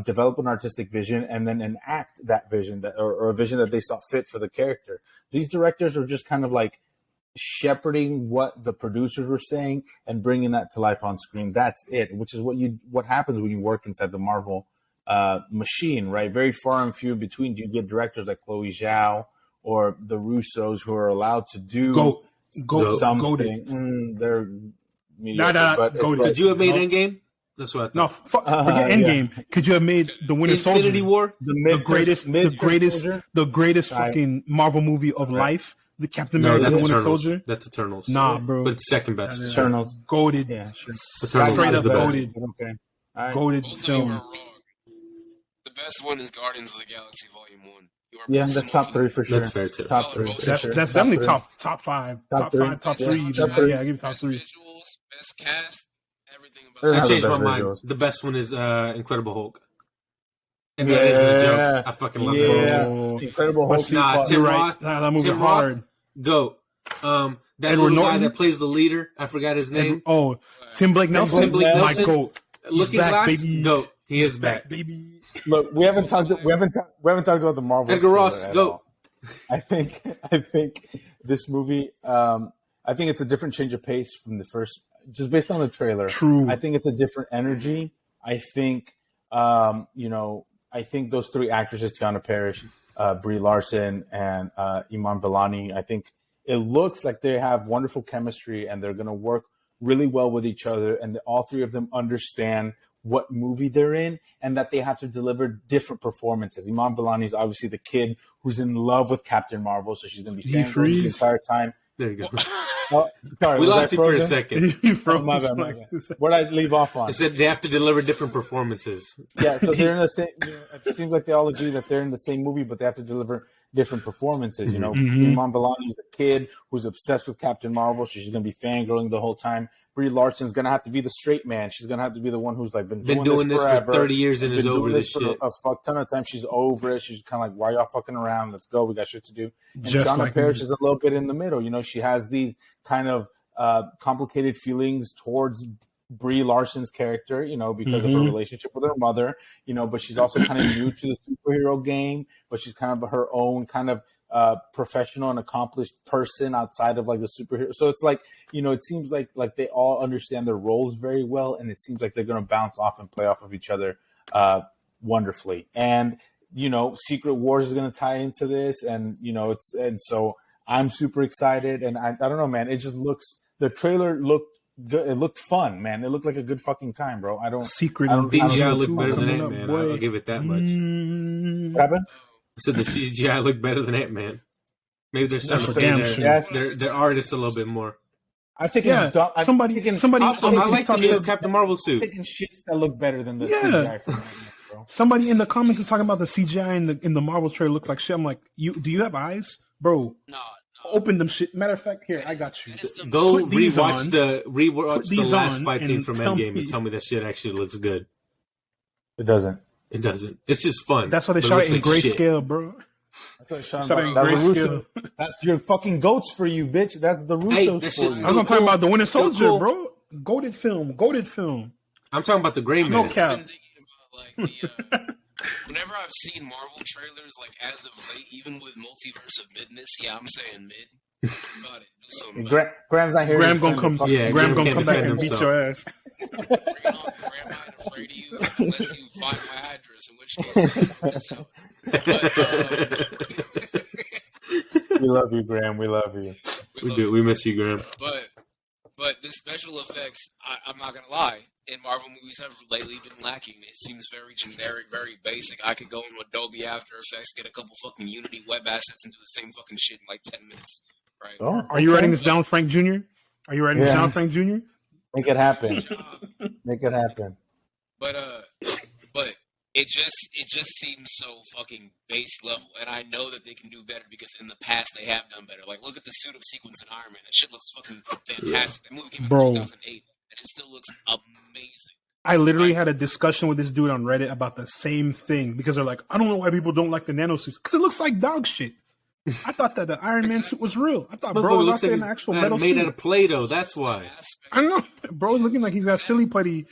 develop an artistic vision and then enact that vision or a vision that they saw fit for the character. These directors are just kind of like shepherding what the producers were saying and bringing that to life on screen. That's it, which is what happens when you work inside the Marvel machine, right? Very far and few in between do you get directors like Chloe Zhao or the Russos who are allowed to do something. They're mediocre,
Could you have made Endgame? That's what I thought.
No, forget Endgame. Yeah. Could you have made the Winter Soldier?
Infinity War?
The greatest fucking Marvel movie of life. The Captain America, the Winter Soldier.
That's Eternals.
Nah, bro.
But it's second best.
Eternals.
Goated.
Yeah, sure.
Straight up goated.
Okay. Right.
Goated
Both
film.
of you are wrong. The best one is Guardians of the Galaxy Volume 1.
Yeah, that's top 3 for sure.
That's fair too.
Top 3.
That's definitely top 5. Top 5, top 3. Yeah, give me top 3.
Visuals, best cast, everything about
I changed my mind. The best one is Incredible Hulk. And that isn't a joke. I fucking love that.
Incredible Hulk.
Nah, Tim Roth.
Nah, that movie hard.
Goat. That little guy that plays the leader, I forgot his name.
Tim Blake Nelson. My goat.
Looking
back,
Glass.
baby.
Goat. He is back,
baby.
Look, we haven't talked about the Marvel.
Edgar Ross. Goat.
I think this movie. I think it's a different change of pace from the first, just based on the trailer.
True.
I think it's a different energy. I think I think those 3 actresses, Tiana Parrish, Brie Larson, and Iman Vellani, I think it looks like they have wonderful chemistry and they're going to work really well with each other. And all 3 of them understand what movie they're in and that they have to deliver different performances. Iman Vellani is obviously the kid who's in love with Captain Marvel, so she's going to be fangirling the entire time.
There you go.
Sorry,
we lost you for a second.
My bad. What did I leave off on?
I said they have to deliver different performances.
Yeah, so they're in the same. It seems like they all agree that they're in the same movie, but they have to deliver different performances. You know, Iman Vellani is the kid who's obsessed with Captain Marvel. So she's going to be fangirling the whole time. Brie Larson's going to have to be the straight man. She's going to have to be the one who's like been doing this
for 30 years and is over this shit.
A fuck ton of time. She's over it. She's kind of like, why y'all fucking around? Let's go. We got shit to do. And Shauna Parrish is a little bit in the middle. You know, she has these kind of complicated feelings towards Brie Larson's character, you know, because of her relationship with her mother, you know, but she's also kind of new to the superhero game, but she's kind of her own kind of professional and accomplished person outside of like the superhero. So it's like, you know, it seems like they all understand their roles very well, and it seems like they're going to bounce off and play off of each other wonderfully. And, you know, Secret Wars is going to tie into this, and, you know, so I'm super excited, and I don't know, man, it just looks, the trailer looked good. It looked fun, man. It looked like a good fucking time, bro.
CGI looked better than Ant-Man. I'll give it that much.
What happened?
I said the CGI looked better than Ant-Man. Maybe they're starting to pay their artists a little bit more.
I think somebody.
Also, I like the new Captain Marvel suit.
Taking shits that look better than the CGI from Ant-Man, bro.
Somebody in the comments is talking about the CGI in the Marvel trailer looked like shit. I'm like, do you have eyes, bro? No. Open them shit. Matter of fact, here, I got you.
Go rewatch the last fight scene from Endgame and tell me that shit actually looks good.
It doesn't.
It doesn't. It's just fun.
That's why they shot it in grayscale, bro.
That's your fucking goats for you, bitch. That's the Russos for you.
I was talking about the Winter Soldier, bro. Goated film.
I'm talking about the gray man.
No cap.
whenever I've seen Marvel trailers, like as of late, even with Multiverse of Midness, yeah, I'm saying mid. Got it. Do something.
Graham's not here.
Graham gonna come.
Yeah,
Graham gonna
can't
come back and
defend
beat
himself.
your ass.
Bring it on, Graham. I ain't afraid of you unless you find my address, in which case it's out.
We love you, Graham. We love you.
We do. We miss you, Graham.
But the special effects, I'm not gonna lie, in Marvel movies have lately been lacking. It seems very generic, very basic. I could go into Adobe After Effects, get a couple fucking Unity web assets, and do the same fucking shit in like 10 minutes. Right?
Oh,
Are you writing this down, Frank Jr.? Are you writing this down, Frank Jr.?
Make it happen. Make it happen.
But it just seems so fucking base level, and I know that they can do better because in the past they have done better. Like, look at the suit up sequence in Iron Man. That shit looks fucking fantastic. That movie came out in 2008, and it still looks amazing.
I literally had a discussion with this dude on Reddit about the same thing because they're like, I don't know why people don't like the nanosuits because it looks like dog shit. I thought that the Iron Man suit was real. I thought bro was out there in an actual metal
made
suit.
out of Play-Doh. That's why.
I know. Bro's looking like he's got silly putty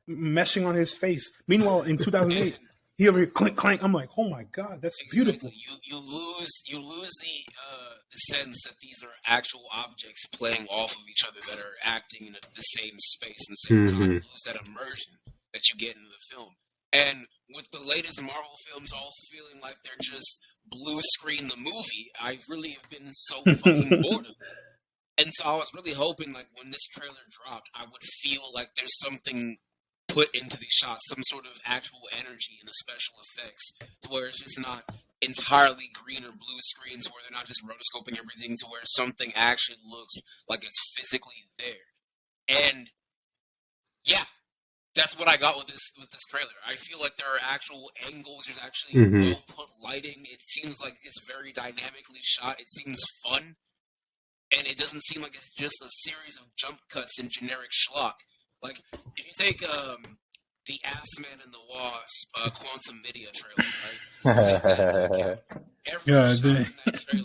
meshing on his face. Meanwhile, in 2008, he over here clink clank. I'm like, oh my god, that's beautiful.
You lose the sense that these are actual objects playing off of each other that are acting in the same space and the same time. You lose that immersion that you get into the film. And with the latest Marvel films all feeling like they're just blue screen the movie, I really have been so fucking bored of it. And so I was really hoping, like, when this trailer dropped, I would feel like there's something put into these shots, some sort of actual energy in the special effects, to where it's just not entirely green or blue screens, where they're not just rotoscoping everything, to where something actually looks like it's physically there. And yeah, that's what I got with this trailer. I feel like there are actual angles. There's actually well put lighting. It seems like it's very dynamically shot. It seems fun, and it doesn't seem like it's just a series of jump cuts and generic schlock. Like, if you take the Assman and the Wasp Quantum Media trailer, right?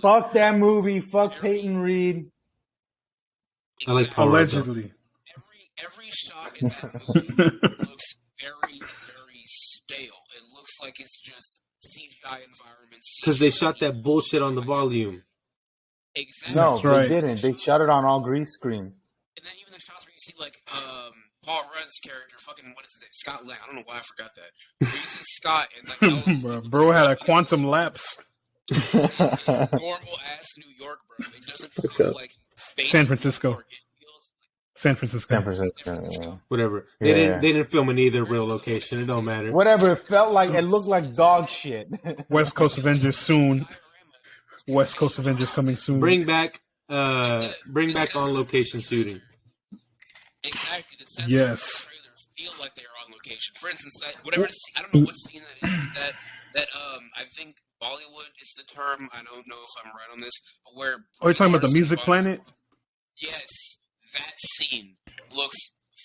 Fuck that movie. Fuck Peyton Reed.
I like
allegedly.
Every shot in that movie looks very, very stale. It looks like it's just CGI environments.
Because they shot that bullshit on the volume.
Exactly.
No, they didn't. They shot it on all green screen.
And then even the shots where you see, like, Paul Rudd's character, fucking, what is it? Scott Lang. I don't know why I forgot that. Where you see Scott and, like,
bro had a quantum lapse.
Normal ass New York, bro. It doesn't feel like
San Francisco. San Francisco.
Yeah.
Whatever. They didn't film in either real location. It don't matter.
Whatever. It felt like it looked like dog shit.
West Coast Avengers soon. West Coast Avengers coming soon.
Bring back on location shooting.
Exactly. The sets
yes.
of the trailer feel like they are on location. For instance, I don't know what scene that is. That I think Bollywood is the term. I don't know if I'm right on this. But where
you're talking about the Music Planet?
Yes. That scene looks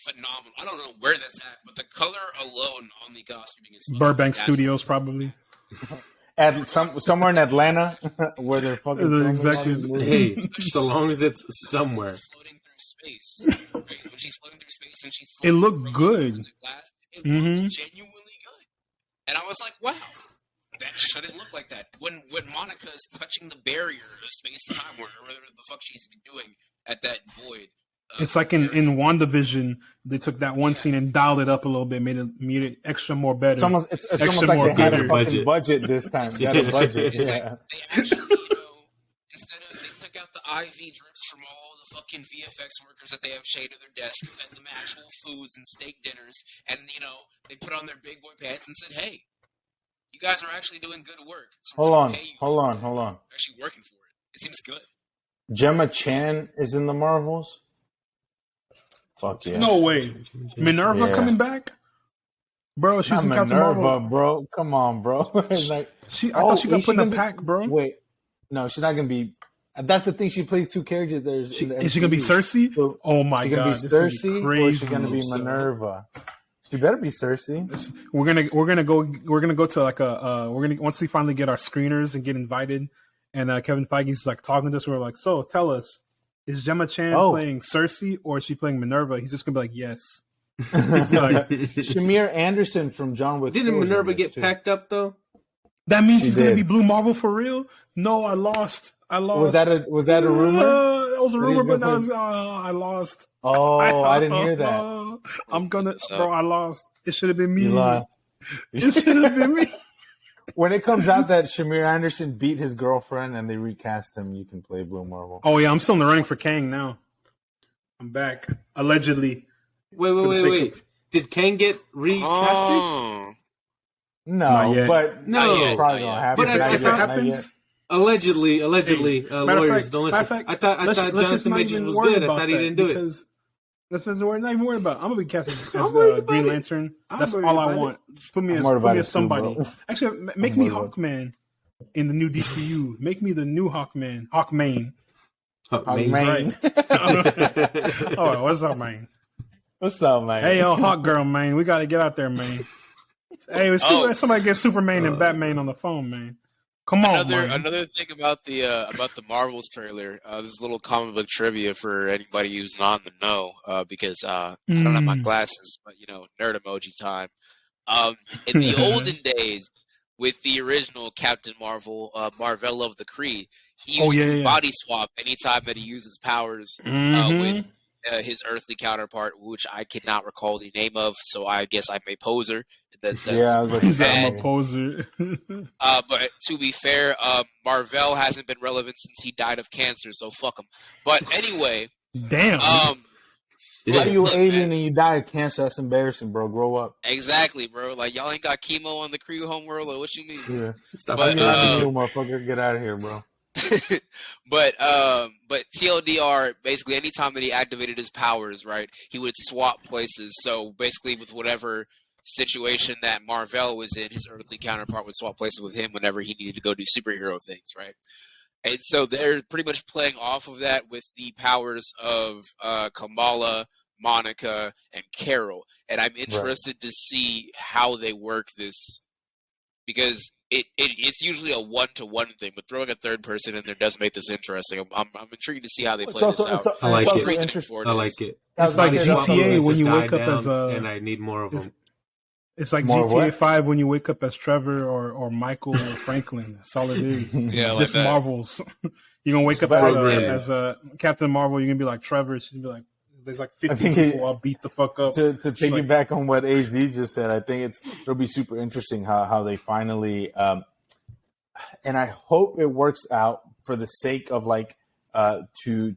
phenomenal. I don't know where that's at, but the color alone on the costuming is
Burbank Studios, probably.
At somewhere in Atlanta, where they're fucking
exactly.
Hey, so long as it's somewhere.
Floating through space, right? When she's floating through space and she's
it looked good.
It looked genuinely good, and I was like, wow. That shouldn't look like that. When Monica is touching the barrier of space-time, or whatever the fuck she's doing at that void.
It's like in WandaVision, they took that one scene and dialed it up a little bit, made it extra more better.
It's almost like they had a fucking budget this time. They had a budget. Yeah.
They actually, instead of they took out the IV drips from all the fucking VFX workers that they have chained to their desk, fed them actual foods and steak dinners, and they put on their big boy pants and said, "Hey, you guys are actually doing good work. So
hold on.
Actually working for it. It seems good."
Gemma Chan is in the Marvels. Fuck yeah!
No way, Minerva coming back, bro. She's in Captain Marvel,
bro. Come on, bro. Like,
I thought she got put in a pack, bro.
Wait, no, she's not gonna be. That's the thing. She plays two characters.
Is she gonna be Cersei?
So,
oh my god,
this is Cersei, or is she gonna be Minerva? She better be Cersei.
We're gonna go to like once we finally get our screeners and get invited, and Kevin Feige's like talking to us. We're like, so tell us. Is Gemma Chan playing Cersei or is she playing Minerva? He's just gonna be like, yes. Like,
Shamir Anderson from John Wick.
Didn't Minerva get packed up though?
That means he's going to be Blue Marvel for real? No, I lost.
Was that a rumor?
It was a rumor, but now I lost.
Oh, I didn't hear that.
I'm gonna, bro. I lost. It should have been me.
You lost.
It should have been me.
When it comes out that Shamir Anderson beat his girlfriend and they recast him, you can play Blue Marvel.
Oh yeah, I'm still in the running for Kang now. I'm back, allegedly.
Wait. Did Kang get recasted?
No, but
no,
probably gonna happen.
But if it happens,
allegedly, lawyers don't listen.
Fact,
I thought Jonathan Majors was good. I thought he didn't do it.
That's not even worried about. I'm gonna be cast as Green Lantern. That's all I want. Put me as somebody.
Too,
actually, make me Hawkman in the new DCU. Make me the new Hawkman. Hawkman. Right. Oh, what's up, man?
What's up, man?
Hey, yo, Hawk Girl, man. We got to get out there, man. Hey, somebody get Superman and Batman on the phone, man. Come on, man.
Another thing about the Marvels trailer. This is a little comic book trivia for anybody who's not in the know, because I don't have my glasses, but nerd emoji time. In the olden days, with the original Captain Marvel, Marvel of the Kree, he used to body swap anytime that he uses powers with his earthly counterpart, which I cannot recall the name of, so I guess I'm a poser in that sense.
Yeah,
I'm a poser.
But to be fair, Marvel hasn't been relevant since he died of cancer, so fuck him. But anyway,
damn.
How you an alien and you die of cancer? That's embarrassing, bro. Grow up.
Exactly, bro. Like, y'all ain't got chemo on the Kree homeworld, or what you mean?
Yeah.
But
motherfucker, get out of here, bro.
but TLDR, basically anytime that he activated his powers, right, he would swap places. So basically with whatever situation that Marvel was in, his earthly counterpart would swap places with him whenever he needed to go do superhero things, right? And so they're pretty much playing off of that with the powers of Kamala, Monica, and Carol. And I'm interested to see how they work this, because it's usually a one-to-one thing, but throwing a third person in there does make this interesting. I'm intrigued to see how they play this out.
I like it.
It's like GTA when you wake up as
and I need more of them.
It's like GTA 5 when you wake up as Trevor or Michael or Franklin. That's all it is.
Yeah,
just
like
Marvels. You're gonna wake up as Captain Marvel. You're gonna be like Trevor. She's gonna be like, there's like 50 people. I'll beat the fuck up.
To piggyback on what AZ just said, I think it'll be super interesting how they finally, and I hope it works out for the sake of to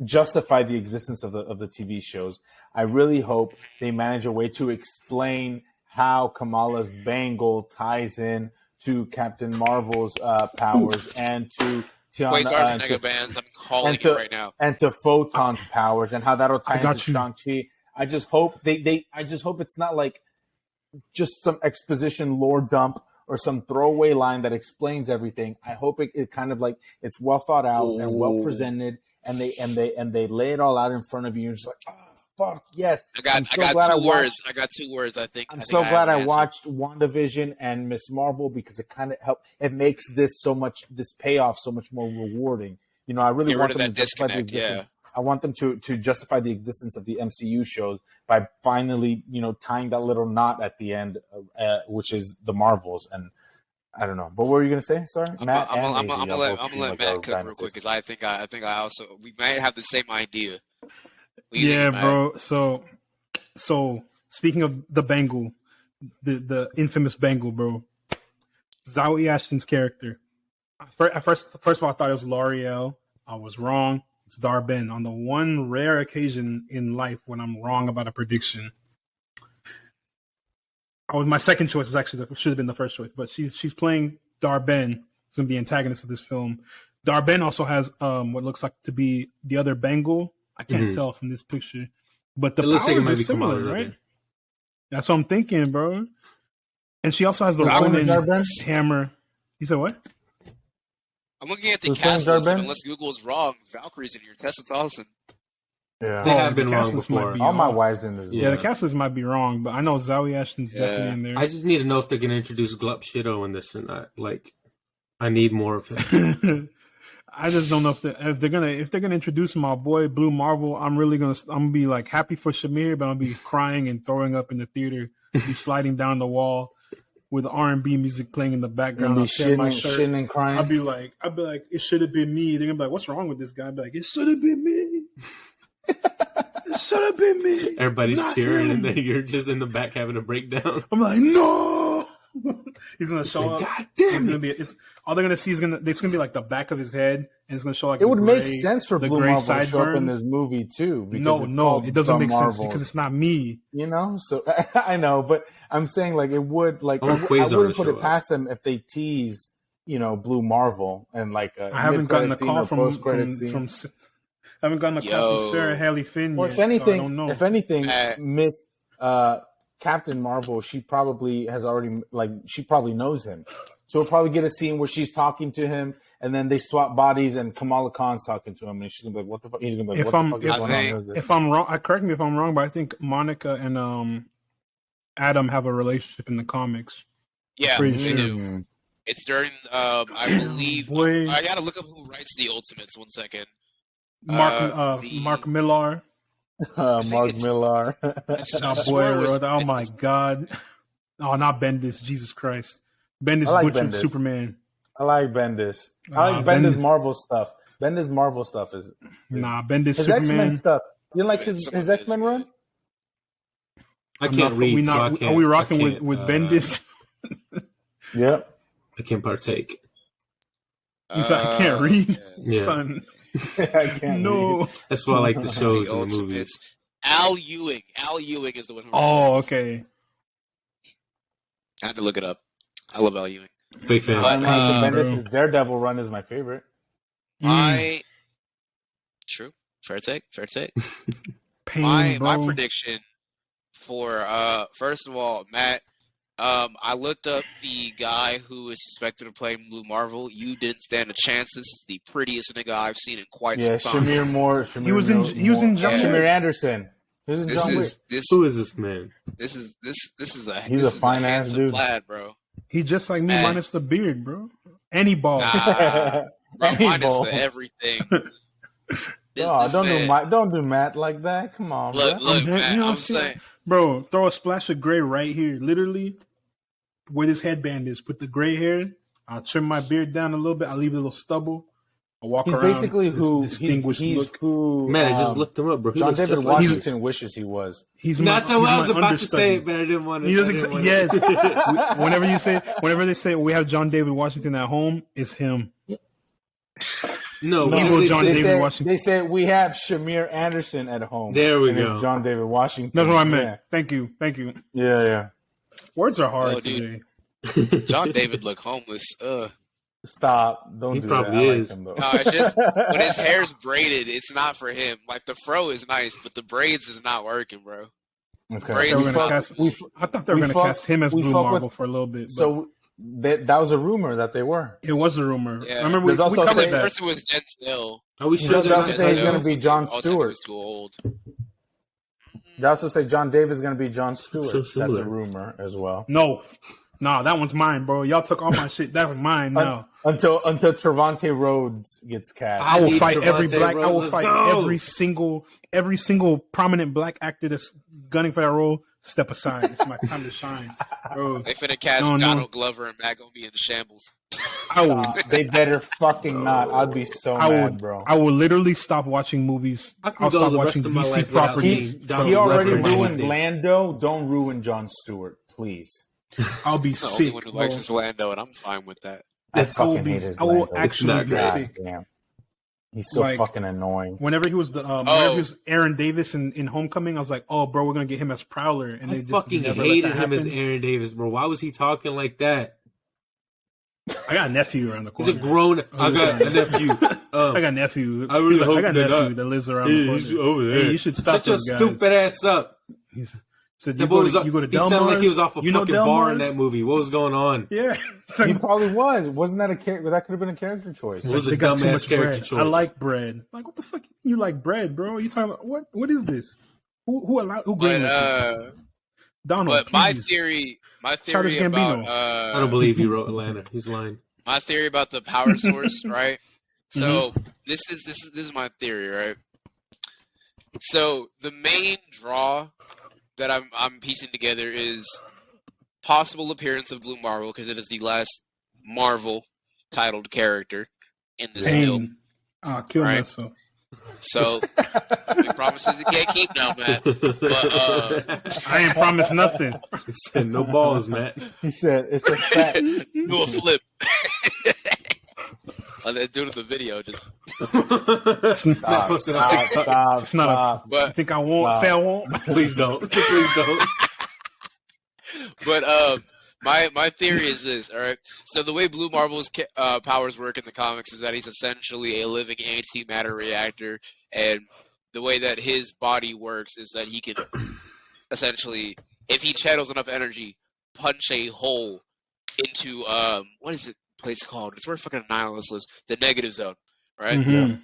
justify the existence of the TV shows. I really hope they manage a way to explain how Kamala's bangle ties in to Captain Marvel's powers and to
Quasar's mega bands. I'm calling it right now.
And to Photon's powers and how that'll tie into Shang-Chi. I just hope I just hope it's not like just some exposition lore dump or some throwaway line that explains everything. I hope it kind of like it's well thought out and well presented, and they lay it all out in front of you. You're just like, oh, fuck yes.
I got two words. I think.
I'm so glad I watched WandaVision and Miss Marvel, because it kind of helped. It makes this payoff so much more rewarding. I really want them to justify the existence. I want them to justify the existence of the MCU shows by finally, tying that little knot at the end, which is the Marvels. And I don't know. But what were you gonna say? Sorry, Matt.
I'm gonna let Matt cook real quick, because I think I also we might have the same idea.
Yeah, bro. So speaking of the Bangle, the infamous Bangle, bro. Zawe Ashton's character. First of all, I thought it was L'Oreal. I was wrong. It's Dar-Benn. On the one rare occasion in life when I'm wrong about a prediction, my second choice was actually should have been the first choice. But she's playing Dar-Benn. It's going to be antagonist of this film. Dar-Benn also has what looks like to be the other Bangle. I can't tell from this picture, but the powers are similar, right? That's what I'm thinking, bro. And she also has the Ronin hammer. You said what?
I'm looking at the cast list, unless Google's wrong. Valkyrie's in here. Tessa Thompson.
Yeah,
they have been wrong before.
All my wives in this.
Yeah, the cast list might be wrong, but I know Zawe Ashton's definitely in there.
I just need to know if they're going to introduce Glup Shido in this or not. Like, I need more of him.
I just don't know if they're gonna introduce my boy Blue Marvel. I'm gonna be like happy for Shamir, but I'll be crying and throwing up in the theater, be sliding down the wall with R&B music playing in the background. I'll tear my shirt.
Shitting and crying.
I'll be like, it should have been me. They're gonna be like, what's wrong with this guy? I'll be like, it should have been me. It should have been me.
Everybody's cheering, and then you're just in the back having a breakdown.
I'm like, no. He's gonna show up.
God damn
all they're gonna see is it's gonna be like the back of his head, and it's gonna show like
it would make sense for Blue Marvel to show up in
sideburns.
this movie too.
No, it doesn't make sense because it's not me.
You know, so I know, but I'm saying like it would like I wouldn't put it past them if they tease, Blue Marvel and like
I haven't gotten a call from I haven't gotten a call from Sarah Haley Finn yet.
If anything,
so I don't know.
Miss Captain Marvel, she probably knows him. So we'll probably get a scene where she's talking to him, and then they swap bodies, and Kamala Khan's talking to him, and she's gonna be like, "What the fuck?" He's gonna be like, "What the fuck is going on?"
If I'm wrong, correct me if I'm wrong, but I think Monica and Adam have a relationship in the comics.
Yeah, they do. It's during, I believe. I gotta look up who writes the Ultimates. 1 second.
Mark Millar.
Mark Millar.
Oh my God. Oh, not Bendis. Jesus Christ. Bendis butchered Bendis. Superman.
I like Bendis. I like Bendis Marvel stuff. Bendis Marvel stuff is
Bendis
his
Superman
X-Men stuff. You like his X-Men run?
I can't read.
Are we rocking with Bendis?
Yep.
I can't partake.
You said I can't read, son.
I can't read.
That's why I like the shows and the movies.
Al Ewing. Al Ewing is the one who.
Oh, okay.
I had to look it up. I love Al Ewing.
Big fan.
Bendis' Daredevil run is my favorite.
True. Fair take.
Pain,
my prediction for first of all, Matt. I looked up the guy who is suspected of playing Blue Marvel. You didn't stand a chance. This is the prettiest nigga I've seen in quite some time.
Shamir Moore.
He was in John Wick.
Shamir Anderson. He was in John Wick.
Who is this man?
He's
a fine ass dude,
lad, bro.
He just like me, minus the beard, bro. Any ball.
Bro, minus the everything.
Don't do Matt like that. Come on,
look, Matt, I'm
saying, bro, throw a splash of gray right here, literally, where this headband is. Put the gray hair. I'll trim my beard down a little bit. I'll leave a little stubble. I'll walk around.
He's basically
distinguished look.
Man, I just looked him up, bro.
John David Washington wishes he was.
That's what I was about to say, but I didn't want to.
Yes. Whenever they say we have John David Washington at home, it's him.
No,
David Washington.
They say we have Shamir Anderson at home.
There we go.
It's John David Washington.
That's what I meant. Thank you.
Yeah.
Words are hard today.
John David look homeless.
Stop! Don't do that. He
probably is.
Like him,
no, it's just when his hair's braided, it's not for him. Like the fro is nice, but the braids is not working, bro.
Okay.
I thought they were going to cast him as Blue Marvel for a little bit.
So that was a rumor that they were.
It was a rumor.
Yeah.
Remember we covered that.
First it was Denzel.
Are we sure
he's going to be John Stewart?
Was too old.
They also say John David's going to be John Stewart. That's a rumor as well.
No, that one's mine, bro. Y'all took all my shit. That was mine now.
Until Trevante Rhodes gets cast.
I will fight every single prominent black actor that's gunning for that role. Step aside. It's my time to shine, bro.
They finna cast Donald Glover and Matt gonna be in shambles.
They better fucking not. I'd be so mad, bro.
I will literally stop watching movies. I'll stop watching DC properties.
He already ruined Lando. Don't ruin Jon Stewart, please.
I'll be sick.
The only one who likes is Lando, and I'm fine with that.
I will
actually be sick.
Damn. He's so fucking annoying.
Whenever he was whenever he was Aaron Davis in Homecoming, I was like, "Oh, bro, we're gonna get him as Prowler." And
I fucking hated him as Aaron Davis, bro. Why was he talking like that?
I got a nephew around the corner.
He's a grown. I got a nephew.
I got a nephew.
I really hope
I got a nephew that lives around the corner.
Over there.
Hey, you should stop.
Shut your stupid ass up.
Said you go to Del
sounded like he was off a fucking bar
Mars?
in that movie. What was going on?
Yeah,
he probably was. Wasn't that a character? That could have been a character choice.
It was a dumbass character choice.
I like bread. Like, what the fuck? You like bread, bro? You talking about what? What is this? Who greenlit this? Donald.
But my theory about
I don't believe he wrote Atlanta. He's lying.
My theory about the power source, right? So this is my theory, right? So the main draw that I'm piecing together is possible appearance of Blue Marvel, because it is the last Marvel titled character in this film.
I'll kill
right?
myself.
So promises you can't keep now, Matt. But
I ain't promised nothing.
He said no balls, Matt.
He said it's a fact.
do a flip. That dude in the video just
Stop.
It's not a.
But
You think I won't? Say I won't.
Please don't. Please don't.
But my theory is this, all right? So the way Blue Marvel's powers work in the comics is that he's essentially a living antimatter reactor, and the way that his body works is that he can essentially, if he channels enough energy, punch a hole into what is it place called? It's where fucking Nihilus lives, the negative zone, right?
Mm-hmm.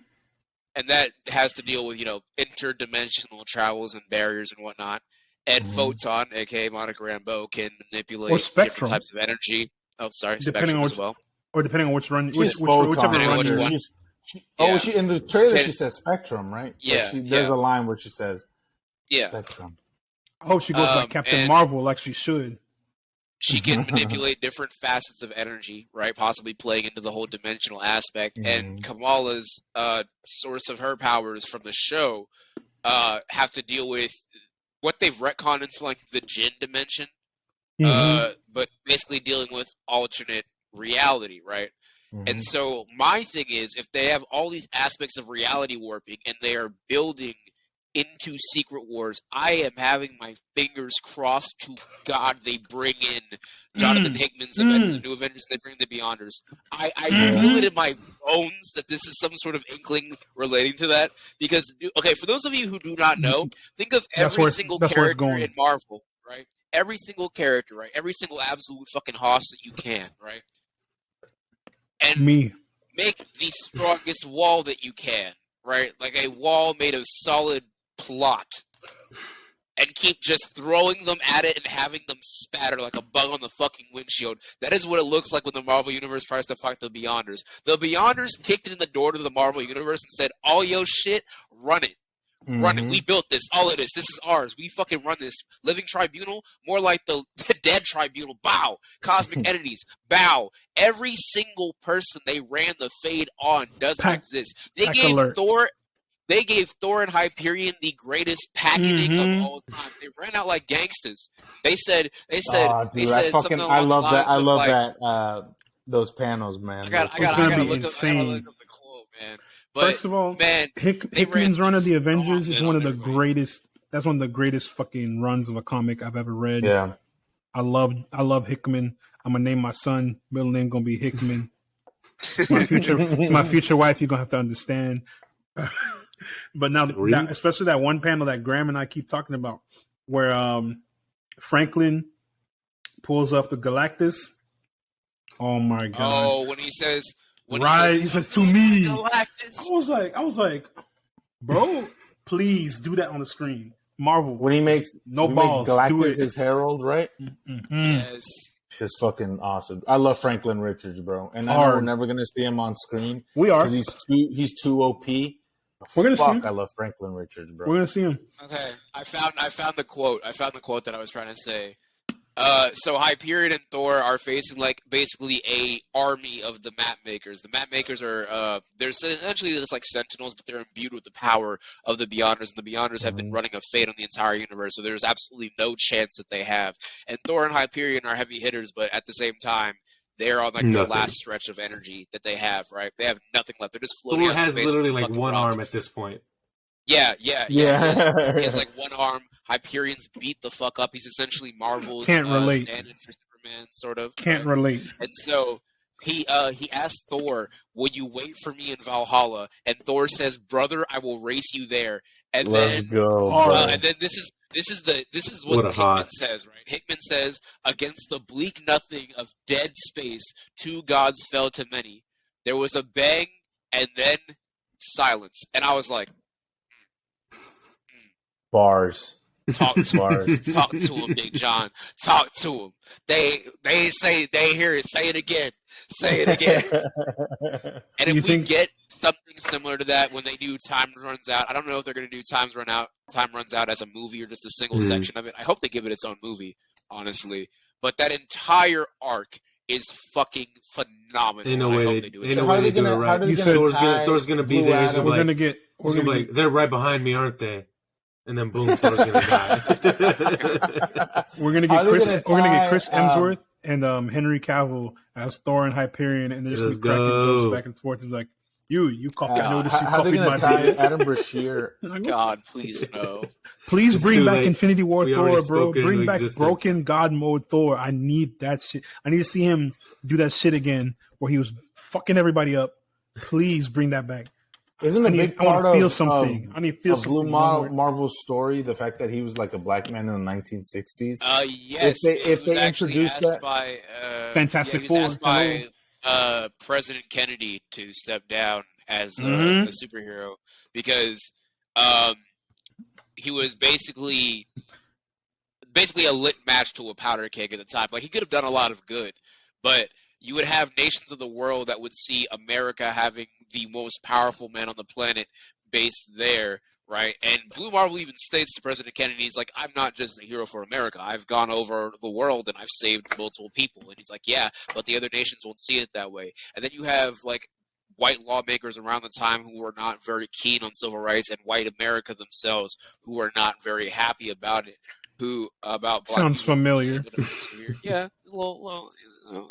And that has to deal with, interdimensional travels and barriers and whatnot. And Photon, aka Monica Rambeau, can manipulate different types of energy. Oh, sorry,
depending
Spectrum
on
as well.
Or depending on whichever run.
She in the trailer she says Spectrum, right?
Yeah.
There's a line where she says Spectrum.
I hope she goes like Captain Marvel, like she should.
She can manipulate different facets of energy, right? Possibly playing into the whole dimensional aspect. And Kamala's source of her powers from the show have to deal with what they've retconned into like the Jinn dimension, but basically dealing with alternate reality, right? And so my thing is, if they have all these aspects of reality warping and they are building into Secret Wars, I am having my fingers crossed to God they bring in Jonathan Hickman's Avengers, the new Avengers, and they bring the Beyonders. I feel it in my bones that this is some sort of inkling relating to that. Because, okay, for those of you who do not know, think of every single character in Marvel, right? Every single character, right? Every single absolute fucking hoss that you can, right? And make the strongest wall that you can, right? Like a wall made of solid plot, and keep just throwing them at it and having them spatter like a bug on the fucking windshield. That is what it looks like when the Marvel Universe tries to fight the Beyonders. The Beyonders kicked it in the door to the Marvel Universe and said, all yo shit, run it. Run it. We built this. All it is. This is ours. We fucking run this. Living Tribunal, more like the Dead Tribunal. Bow. Cosmic Entities. Bow. Every single person they ran the fade on doesn't exist. They gave Thor and Hyperion the greatest packeting of all time. They ran out like gangsters. They said something along
I love
the lines
that. I
of
love
like,
that. Those panels, man.
I gotta look up the quote, man. But,
first of all,
man,
Hickman's run of the Avengers is one of the greatest. That's one of the greatest fucking runs of a comic I've ever read.
Yeah,
I love Hickman. I'm gonna name my son. Middle name gonna be Hickman. It's my future wife. You're gonna have to understand. But now, especially that one panel that Graham and I keep talking about, where Franklin pulls up the Galactus. Oh my god!
Oh, when he says.
He says to me.
Galactus.
I was like, bro, please do that on the screen. Marvel.
When he makes
balls,
Galactus
do it.
his herald, right?
Yes.
Just fucking awesome. I love Franklin Richards, bro, and I know we're never gonna see him on screen.
We are
because he's too OP.
We're gonna see him.
I love Franklin Richards, bro.
We're gonna see him.
Okay, I found the quote. I found the quote that I was trying to say. So Hyperion and Thor are facing like basically a army of the map makers. The map makers are they're essentially just like Sentinels, but they're imbued with the power of the Beyonders, and the Beyonders have been running a fate on the entire universe. So there's absolutely no chance that they have. And Thor and Hyperion are heavy hitters, but at the same time, they're on like the last stretch of energy that they have. Right? They have nothing left. They're just floating.
Thor has literally like one arm at this point.
Yeah. He has like one arm. Hyperion's beat the fuck up. He's essentially Marvel's stand-in for Superman, sort of.
Can't relate.
And so he asked Thor, "Will you wait for me in Valhalla?" And Thor says, "Brother, I will race you there." And
Let's go.
And then this is what Hickman says, right? Hickman says, "Against the bleak nothing of dead space, two gods fell to many. There was a bang, and then silence." And I was like,
bars.
Talk to him, Big John. Talk to him. They say they hear it. Say it again. Say it again. And if we get something similar to that when they do Time Runs Out, I don't know if they're going to do Time Runs Out as a movie or just a single section of it. I hope they give it its own movie, honestly. But that entire arc is fucking phenomenal.
Ain't no way they
do it.
How are they gonna write? You said Thor's gonna be there.
We're gonna get.
They're right behind me, aren't they? And then boom, Thor's gonna die.
We're gonna get Chris Hemsworth and Henry Cavill as Thor and Hyperion, and they're just cracking jokes back and forth. It's like, you copied. I noticed you copied my
tie Adam Brashear.
God, please no.
Please bring back Infinity War Thor, bro. Bring back Broken God Mode Thor. I need that shit. I need to see him do that shit again where he was fucking everybody up. Please bring that back.
Isn't a big part of
I need to feel something.
Blue Marvel's story the fact that he was like a black man in the 1960s?
Yes.
If they introduce that,
by,
Fantastic Four.
He was asked by President Kennedy to step down as a superhero because he was basically a lit match to a powder keg at the time. Like, he could have done a lot of good, but you would have nations of the world that would see America having the most powerful man on the planet based there, right? And Blue Marvel even states to President Kennedy, he's like, I'm not just a hero for America. I've gone over the world and I've saved multiple people. And he's like, yeah, but the other nations won't see it that way. And then you have, like, white lawmakers around the time who were not very keen on civil rights, and white America themselves who are not very happy about it. Black
sounds familiar.
Yeah, well,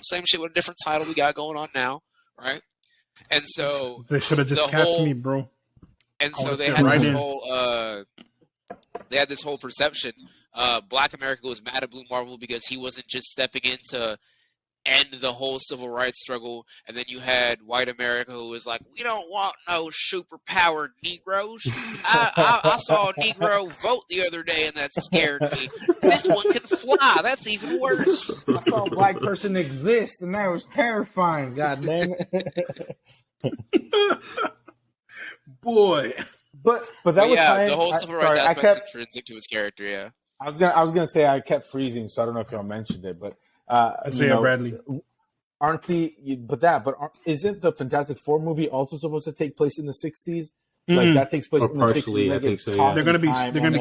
same shit with a different title we got going on now, right? And so
they should have just cast me, bro.
And so they had this whole perception. Black America was mad at Blue Marvel because he wasn't just stepping in to end the whole civil rights struggle, and then you had white America who was like, we don't want no super-powered Negroes. I saw a Negro vote the other day, and that scared me. This one can fly. That's even worse.
I saw a black person exist, and that was terrifying. God damn it.
Boy.
But that was
the whole civil rights aspect is intrinsic to his character, yeah.
I was gonna say I kept freezing, so I don't know if y'all mentioned it, but
Bradley.
Isn't the Fantastic Four movie also supposed to take place in the 60s? Like that takes place in the 60s.
I think so. Yeah.
They're gonna be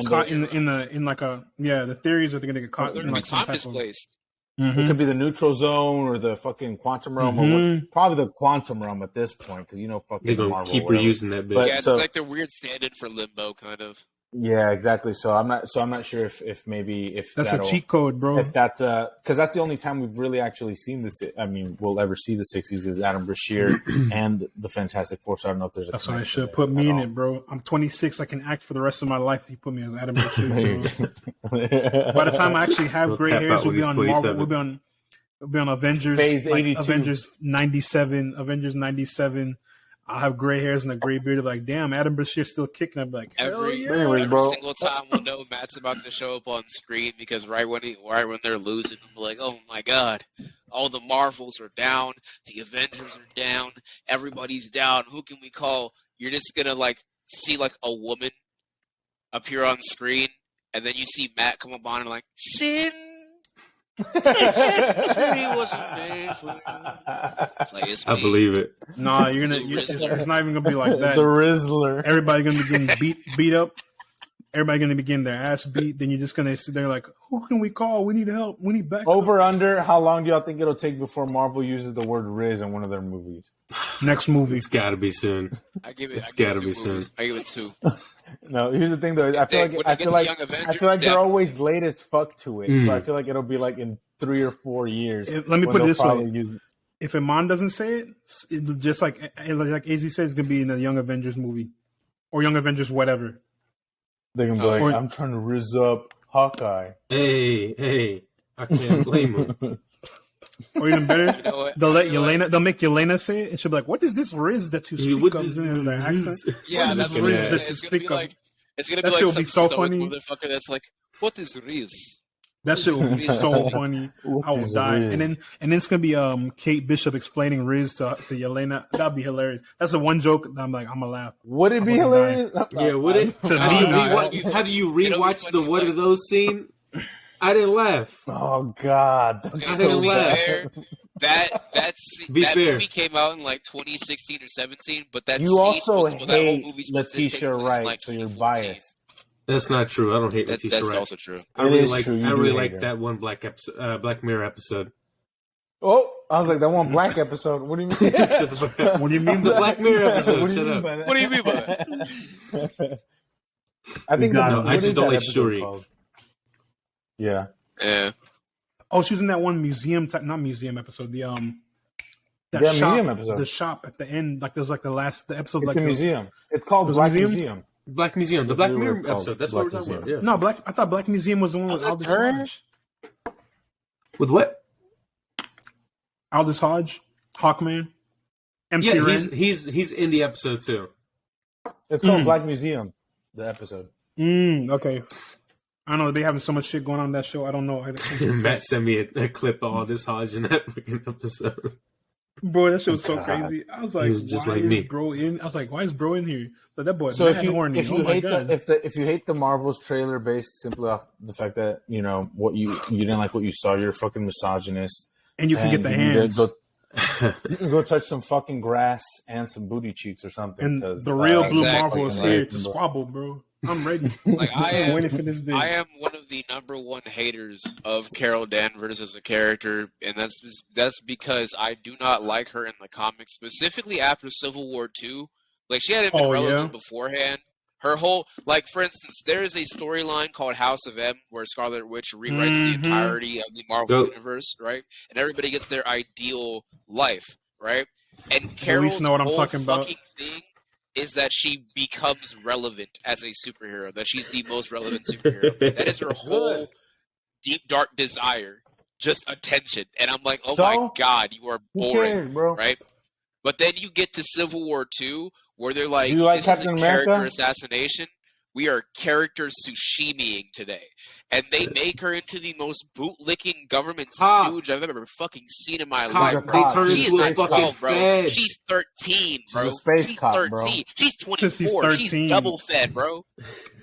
caught in like a the theories are they're gonna get caught in like
time displaced.
It could be the neutral zone or the fucking quantum realm, or probably the quantum realm at this point, because fucking
they're gonna
Marvel
keep reusing that bit.
Yeah, it's like the weird stand-in for Limbo, kind of.
Yeah, exactly. So I'm not sure if
that's a cheat code, bro.
If that's because that's the only time we've really actually seen this. I mean, we'll ever see the 60s is Adam Brashear and the Fantastic Four. So I don't know if there's.
That's why I should put me in it, bro. I'm 26. I can act for the rest of my life if you put me as Adam Brashear. By the time I actually have gray hairs, we'll be on Marvel. We'll be on Avengers.
Phase 82.
Avengers 97. Avengers 97. I'll have gray hairs and a gray beard. Like, damn, Adam Brashear's still kicking. I'm like,
every single time we'll know Matt's about to show up on screen because right when they're losing, we're like, oh my god, all the Marvels are down, the Avengers are down, everybody's down. Who can we call? You're just gonna like see like a woman appear on screen, and then you see Matt come up on and like, Sin.
I believe it.
Nah, it's not even gonna be like that.
The Rizzler.
Everybody gonna be getting beat up. Everybody gonna be getting their ass beat. Then you're just gonna sit there like, who can we call? We need help. We need backup.
Over under. How long do y'all think it'll take before Marvel uses the word Riz in one of their movies?
Next movie.
It's got to be soon.
I give it 2.
No, here's the thing though. I feel like they're always late as fuck to it. So I feel like it'll be like in 3 or 4 years.
Let me put it this way: if Iman doesn't say it, just like AZ said, it's gonna be in the Young Avengers movie or Young Avengers whatever.
They're gonna be like, I'm trying to rizz up Hawkeye.
Hey, I can't blame him.
Or even better, they'll make Yelena say it, and she'll be like, "What is this Riz that you speak of?" Doing their accent.
Yeah, that's what
Riz that you speak of.
It's gonna be like some so funny motherfucker that's like, "What is Riz?"
That shit would be so funny. I will die. And then it's gonna be Kate Bishop explaining Riz to Yelena. That'd be hilarious. That's the one joke that I'm like, I'm gonna laugh.
Would it be hilarious?
Yeah, would it?
To me,
how do you rewatch the "What Are Those" scene? I didn't laugh.
Oh God!
I didn't laugh.
That movie came out in like 2016 or 17, but that
you
scene
also
was,
hate
that whole movie's
Letitia Wright,
like
so you're biased.
That's not true. I don't hate Letitia Wright.
That's also true.
I really like that one Black Mirror episode.
Oh, I was like, that one Black episode. What do you mean?
What do you mean?
The Black Mirror episode.
What do you
Shut
mean
up.
by that?
What do you mean by that?
I think
I just don't like Shuri.
Yeah.
Yeah.
Oh, she was in that one museum type, not museum episode. The
museum episode.
The shop at the end, like there's like the episode.
It's
like
a museum. It's called Black Museum.
Black Museum, the Black Mirror episode. That's what we're talking about. Yeah.
No, I thought Black Museum was the one with Aldous Hodge.
With what?
Aldous Hodge, Hawkman, MC Ren.
He's in the episode too.
It's called Black Museum. The episode.
Okay. I don't know. They having so much shit going on in that show. I don't know.
Matt sent me a clip of Aldous Hodge in that fucking episode.
Bro, that shit was so crazy. I was like,
just
why
like
is
me.
Bro in? I was like, why is Bro in here? Like, that boy.
So if you hate if you hate the Marvels trailer based simply off the fact that you know what you didn't like what you saw, you're a fucking misogynist,
and you can get the hands.
You can go touch some fucking grass and some booty cheeks or something.
And the real Blue
exactly.
Marvel is here to squabble, bro. I'm ready.
Like I'm
waiting for this day.
I am one of the number one haters of Carol Danvers as a character, and that's because I do not like her in the comics, specifically after Civil War II. Like she hadn't been relevant beforehand. Her whole, like for instance, there is a storyline called House of M where Scarlet Witch rewrites the entirety of the Marvel universe, right? And everybody gets their ideal life, right? And Carol's
know what I'm
whole
talking about.
fucking thing is that she becomes relevant as a superhero, that she's the most relevant superhero. That is her whole deep, dark desire, just attention. And I'm like, oh my God, you are boring,
bro.
right? But then you get to Civil War II, where they're like,
like
this
Captain
is a
America?
character assassination. We are character sushimiing today. And they make her into the most bootlicking government stooge I've ever fucking seen in my life, bro.
They turn
She's
into a
not
fucking
12, bro.
fed.
She's 13, bro.
She's a space
She's
cop,
13.
bro.
She's 24.
She's
She's double fed, bro.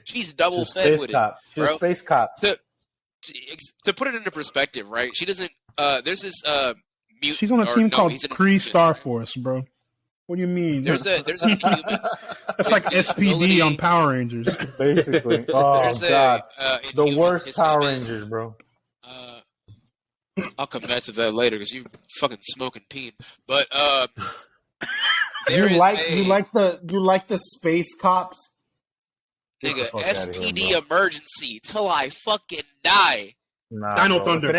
She's double
She's a
fed
space
with
cop.
it,
She's
bro.
a space cop.
To put it into perspective, right? She doesn't. There's this mutant.
She's on a team called
he's an
Kree
inhuman,
Star
right?
Force, bro. What do you mean?
There's an inhuman.
That's like SPD on Power Rangers.
Basically. Oh
There's
God. The
inhuman.
worst
His
Power
name is,
Rangers, bro.
I'll come back to that later because you fucking smoking peen. But
You like the space cops?
nigga,
fuck outta here,
SPD
bro.
emergency till I fucking die.
Nah,
Dino
bro.
Thunder.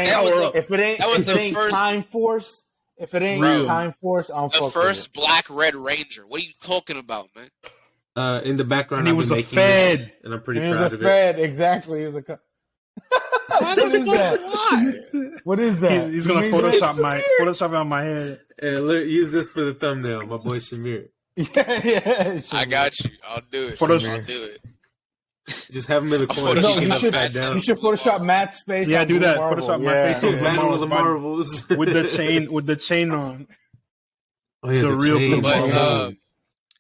If it ain't
first
Time Force, if it ain't
Bro,
Time Force, I'm
the
fucking
first Black Red Ranger. What are you talking about, man?
In the background,
And he
I've
was
been
a
making
Fed.
this, and I'm pretty
He was
proud
a
of it.
Fed, exactly. He was a. What is that?
Why?
What is that?
He's gonna
You mean
Photoshop it on my head.
Look, use this for the thumbnail, my boy Shamir.
Yeah.
I got you. I'll do it.
Photoshop.
I'll do it.
Just have him in the corner.
No,
you
should-
upside down.
You should Photoshop Matt's face.
Yeah,
on
do
Blue
that.
Marvel.
Photoshop my
Yeah.
face on
Battle of the
Marvels
Marvels.
with the chain on.
Oh yeah,
The real
chain.
Blue
But
Marvel.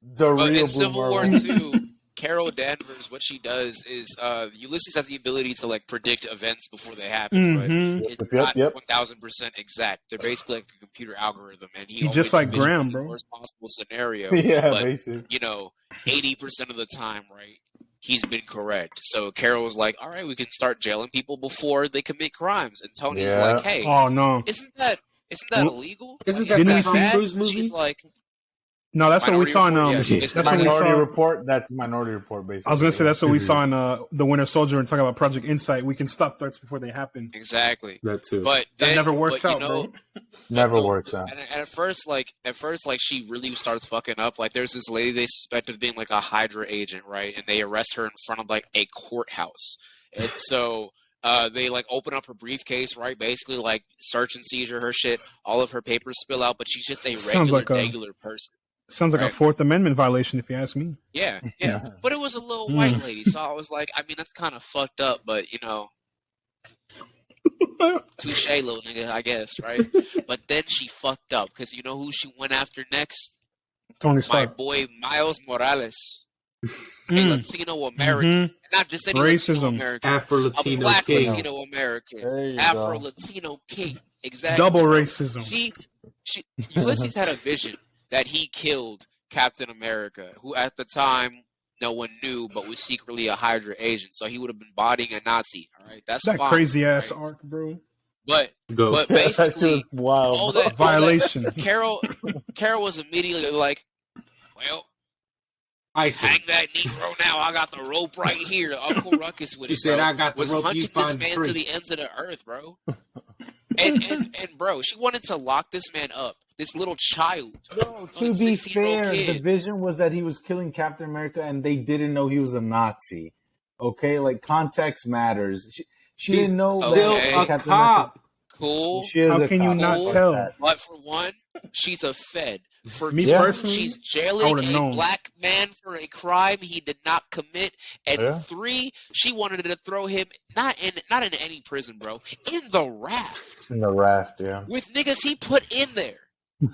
The
But
real
in
Blue
Civil War
Marvel.
II, Carol Danvers, what she does is Ulysses has the ability to like predict events before they happen,
Mhm.
but it's
Yep,
not
yep.
1000% exact. They're basically like a computer algorithm, and he
He's just
always
like
envisions
Graham,
the
bro.
worst possible scenario.
Yeah,
but,
basically.
80% of the time, right? He's been correct. So Carol was like, "All right, we can start jailing people before they commit crimes." And Tony's
Yeah.
like, "Hey,
Oh no,
isn't that illegal?
Isn't
Like,
that
Didn't
the
we
Tom
see-
bad?"
Cruise movie?
She's like,
no, that's what we saw in
Minority Report, yeah.
that's what we
Minority
saw.
Report. That's Minority Report, basically.
I was gonna say that's what we saw in the Winter Soldier and talking about Project Insight. We can stop threats before they happen.
exactly.
That too.
But
That
then,
never works
but,
out, bro.
Never works out.
And at first, she really starts fucking up. Like, there's this lady they suspect of being like a Hydra agent, right? And they arrest her in front of like a courthouse. And so they like open up her briefcase, right? Basically, like search and seizure her shit. All of her papers spill out, but she's just a
Sounds
regular person.
Sounds like a
Right.
Fourth Amendment violation, if you ask me.
Yeah. But it was a little white lady, so I was like, I mean, that's kind of fucked up, but Touche, little nigga, I guess, right? But then she fucked up because you know who she went after next?
Tony
My
Stark.
boy Miles Morales, a Latino American, not just any Latino American,
Afro-Latino
a black
king.
Latino American, Afro-Latino king. Exactly.
Double racism.
Ulysses had a vision that he killed Captain America, who at the time no one knew, but was secretly a Hydra agent. So he would have been bodying a Nazi. All right, that's
that
fine,
crazy ass arc, bro.
But basically,
all
that
violation.
Carol was immediately like, "Well, hang that Negro now. I got the rope right here." Uncle Ruckus with it.
Said, "I got the
was
rope.
hunting
You
this
find
man
free."
to the ends of the earth, bro. and bro, she wanted to lock this man up. This little child.
No, to be fair, the vision was that he was killing Captain America, and they didn't know he was a Nazi. Okay, like context matters. She didn't know.
Okay.
A cop.
Cool.
How can you not tell?
But for one, she's a Fed. For
Me
two,
personally,
she's jailing a
known.
black man for a crime he did not commit. And three, she wanted to throw him not in any prison, bro, in the raft.
In the raft, yeah.
With niggas he put in there.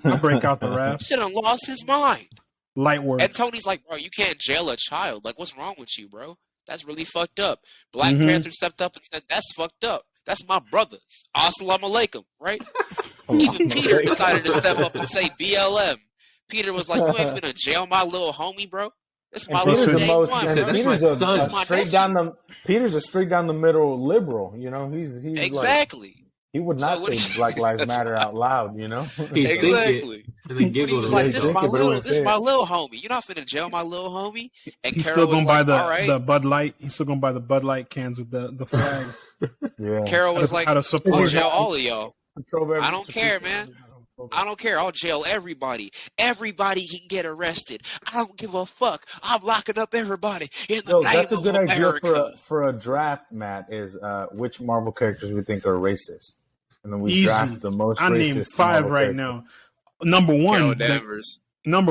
I'll break out the raft.
Should have lost his mind.
Light work.
And Tony's like, bro, you can't jail a child. Like, what's wrong with you, bro? That's really fucked up. Black Panther stepped up and said, that's fucked up. That's my brothers. Assalamu alaikum, right? Even Peter decided to step up and say BLM. Peter was like, you ain't finna jail my little homie, bro. That's my little day one, bro.
Peter's a straight down the middle liberal, you know? He's
exactly.
Like, he would not say Black Lives Matter out loud, you know?
Exactly.
And then
he was like, this is my little homie. You're not finna jail my little homie. And
he's
Carol
still gonna buy
like,
the Bud Light. He's still gonna buy the Bud Light cans with the flag.
Yeah. Carol was like, I'll jail all of y'all. I don't care, man. I don't care. I'll jail everybody. Everybody can get arrested. I don't give a fuck. I'm locking up everybody in the name
that's a
of
good
America.
idea for a draft, Matt, is which Marvel characters we think are racist. And then we draft the most racist.
I named 5
Marvel
right now. Number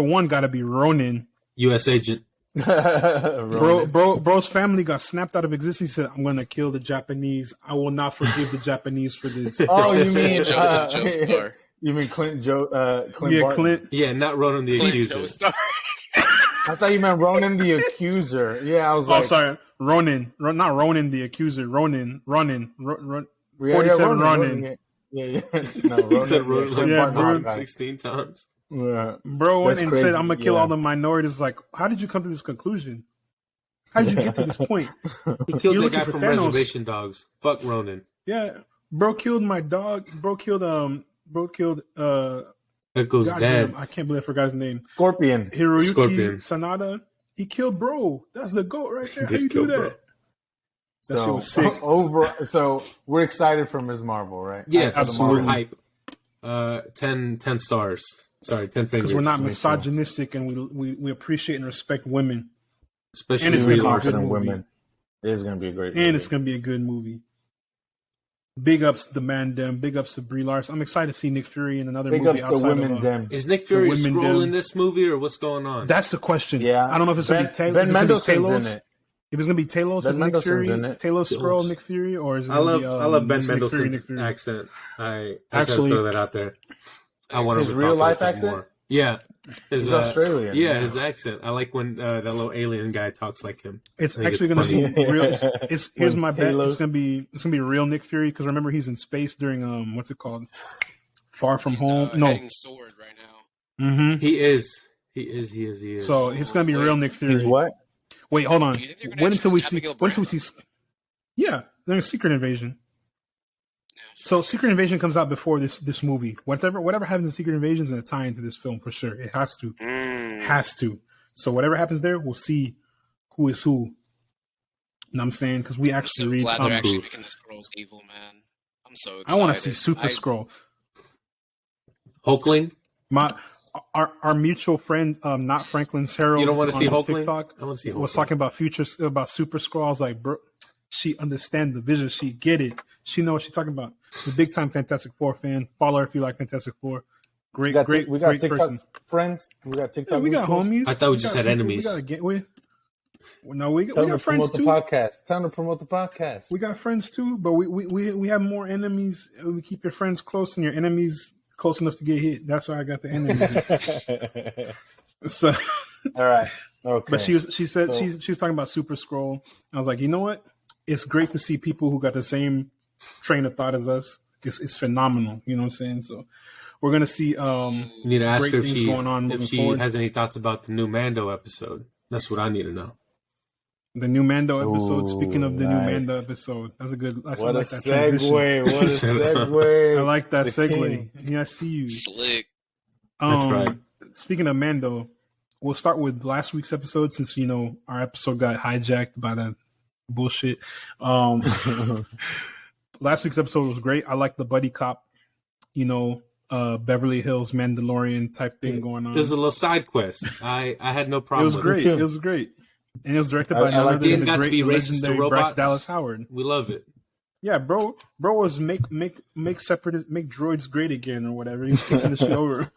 one got to be Ronin.
U.S. agent.
Bro's family got snapped out of existence. He said, I'm going to kill the Japanese. I will not forgive the Japanese for this.
Oh, you mean
Joseph
you mean Clint Clint
yeah,
Barton?
Clint.
Yeah, not Ronan the Accuser.
I thought you meant Ronan the Accuser. Yeah, I was like...
Oh, sorry. Ronin. Not Ronan the Accuser. Ronin. 47 Ronin.
Yeah. No, Ronan,
he said Ronan
16
16 times.
Yeah.
Bro went and said, I'm going to kill all the minorities. Like, how did you come to this conclusion? How did you get to this point?
He killed the guy from Reservation Dogs. Fuck Ronan.
Yeah. Bro killed my dog. Bro killed
Echo's dad.
I can't believe I forgot his name.
Scorpion.
Hiroyuki Sanada. He killed Bro. That's the GOAT right there. How you do that?
Bro.
That shit was sick.
So we're excited for Ms. Marvel, right?
Yes,
absolutely.
We're hype. 10 stars. Sorry, 10 fingers.
Because we're not misogynistic and we appreciate and respect women.
Especially
and it's
really
going to be a good movie.
women. It is going to be a great movie.
And it's going to be a good movie. Big ups to Mandem. Big ups to Brie Larson. I'm excited to see Nick Fury in another movie outside of...
Is Nick Fury a Skrull in this movie, or what's going on?
That's the question.
Yeah.
I don't know if it's going to be Taylor.
Ben Mendelsohn's in it.
If it's going to be Talos as Nick Fury, Talos Skrull Nick Fury, or is it going to be...
I love Ben Mendelsohn's accent. I actually throw that out there. I want
his real life accent?
More. Yeah.
He's Australian.
Yeah, his accent. I like when that little alien guy talks like him.
It's actually going to be real. Here's my bet. It's going to be real Nick Fury, because remember he's in space during what's it called? Far From Home. No,
sword right now.
Mm-hmm.
He is.
So it's going to be real Nick Fury.
He's what?
Wait, hold on. When until we see? Yeah, there's a Secret Invasion. So Secret Invasion comes out before this movie. Whatever happens in Secret Invasion is going to tie into this film for sure. It has to. Has to. So whatever happens there, we'll see who is who. You know what I'm saying? Because we actually read
comics. They're actually making the Skrulls evil, man. I'm so excited.
I want to see Super Skrull.
Hulkling?
Our mutual friend, not Franklin's Herald.
You don't want to see Hulkling?
TikTok,
I want to see Hulkling.
Was talking about Super Skrull. I was like, bro, she understands the vision. She get it. She know what she's talking about. The big time Fantastic Four fan. Follow her if you like Fantastic Four. Great
TikTok
person.
friends. We got TikTok.
Yeah, we got homies.
I thought we just had enemies.
We got to get with. No, we got friends too.
Time to promote the podcast.
We got friends too, but we have more enemies. We keep your friends close and your enemies close enough to get hit. That's why I got the enemies. So,
all right, okay.
But she was talking about Super Scroll. I was like, you know what? It's great to see people who got the same train of thought as us. It's phenomenal. You know what I'm saying? So we're gonna see.
You need to ask her if she
forward.
has any thoughts about the new Mando episode. That's what I need to know.
The new Mando episode. Speaking of the new Mando episode, that's a good.
What a segue! What a segue!
I like that segue. Yeah, I see you.
Slick.
That's right.
Speaking of Mando, we'll start with last week's episode since our episode got hijacked by that bullshit. Last week's episode was great. I like the buddy cop, Beverly Hills Mandalorian type thing going on.
It was a little side quest. I had no problem.
It was great. It was great. And it was directed by none other than the great legendary Bryce Dallas Howard.
We love it.
Yeah, bro was make droids great again or whatever. He's taking the shit over.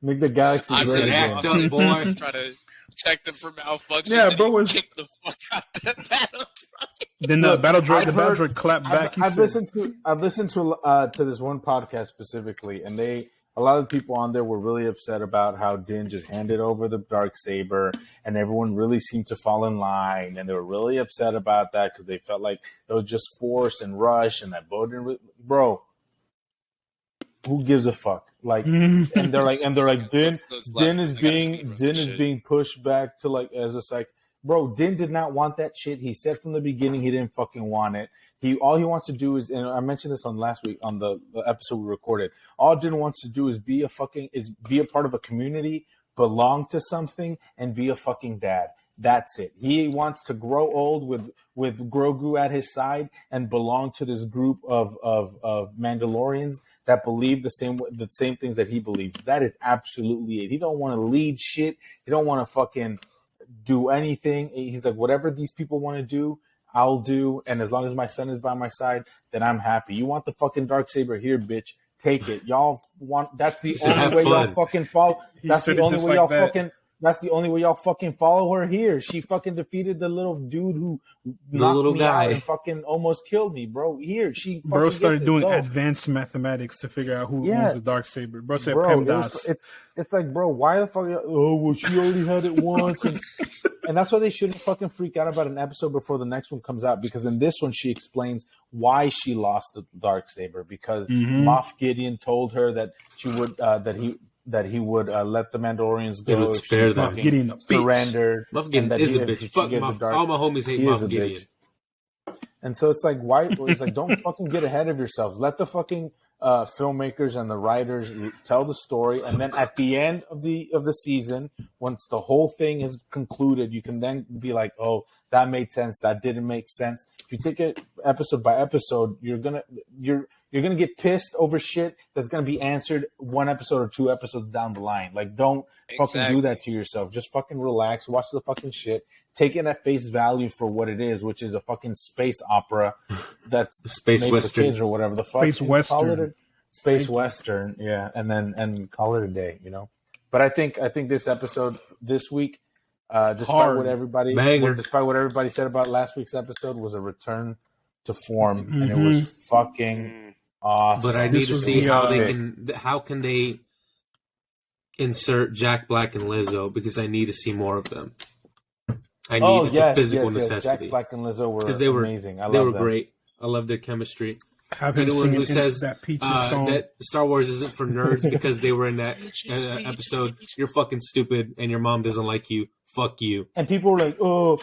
Make the galaxy great again.
Act up, boy.
Try to check them for malfunction.
Yeah, bro was
kick the fuck out of the battle droid.
Then the battle droid clapped back.
I've listened to this one podcast specifically, and a lot of the people on there were really upset about how Din just handed over the Darksaber, and everyone really seemed to fall in line, and they were really upset about that because they felt like it was just force and rush, and that Bo didn't. Bro, who gives a fuck? Like, and they're like, Din is being pushed back to bro, Din did not want that shit. He said from the beginning he didn't fucking want it. All he wants to do is, and I mentioned this on last week on the episode we recorded. All Din wants to do is be a part of a community, belong to something, and be a fucking dad. That's it. He wants to grow old with Grogu at his side and belong to this group of Mandalorians that believe the same things that he believes. That is absolutely it. He don't want to lead shit. He don't want to fucking do anything. He's like, whatever these people want to do, I'll do, and as long as my son is by my side, then I'm happy. You want the fucking Darksaber here, bitch? Take it. Y'all want? That's the only way y'all fucking follow. That's the only way y'all fucking. That's the only way y'all fucking follow her here. She fucking defeated the little dude who knocked me out and fucking almost killed me, bro. Here, she
bro started doing advanced mathematics to figure out who owns the Darksaber. Bro said PEMDAS.
It's like, bro, why the fuck? Oh, well, she already had it once, and that's why they shouldn't fucking freak out about an episode before the next one comes out. Because in this one, she explains why she lost the Darksaber because Moff Gideon told her that she would that he would let the Mandalorians go.
He would spare them.
Moff Gideon
surrendered.
Moff Gideon is a bitch. Fuck all my homies hate Moff Gideon.
And so it's like, why? It's like, don't fucking get ahead of yourselves. Let the fucking filmmakers and the writers tell the story, and then at the end of the season, once the whole thing is concluded, you can then be like, oh, that made sense. That didn't make sense. If you take it episode by episode, you're gonna get pissed over shit that's gonna be answered one episode or two episodes down the line. Like, don't fucking do that to yourself. Just fucking relax, watch the fucking shit, take it at face value for what it is, which is a fucking space opera that's
space
made
western
for kids or whatever the fuck.
Space western,
space western, yeah, and call it a day, But I think this episode this week, despite what everybody said about last week's episode, was a return to form, and it was fucking awesome.
But I need to see how can they insert Jack Black and Lizzo, because I need to see more of them. It's a physical necessity.
Jack Black and Lizzo were amazing.
They were great. I love their chemistry.
Anyone who says that Peaches song
that Star Wars isn't for nerds because they were in that episode, you're fucking stupid and your mom doesn't like you. Fuck you.
And people were like, "Oh,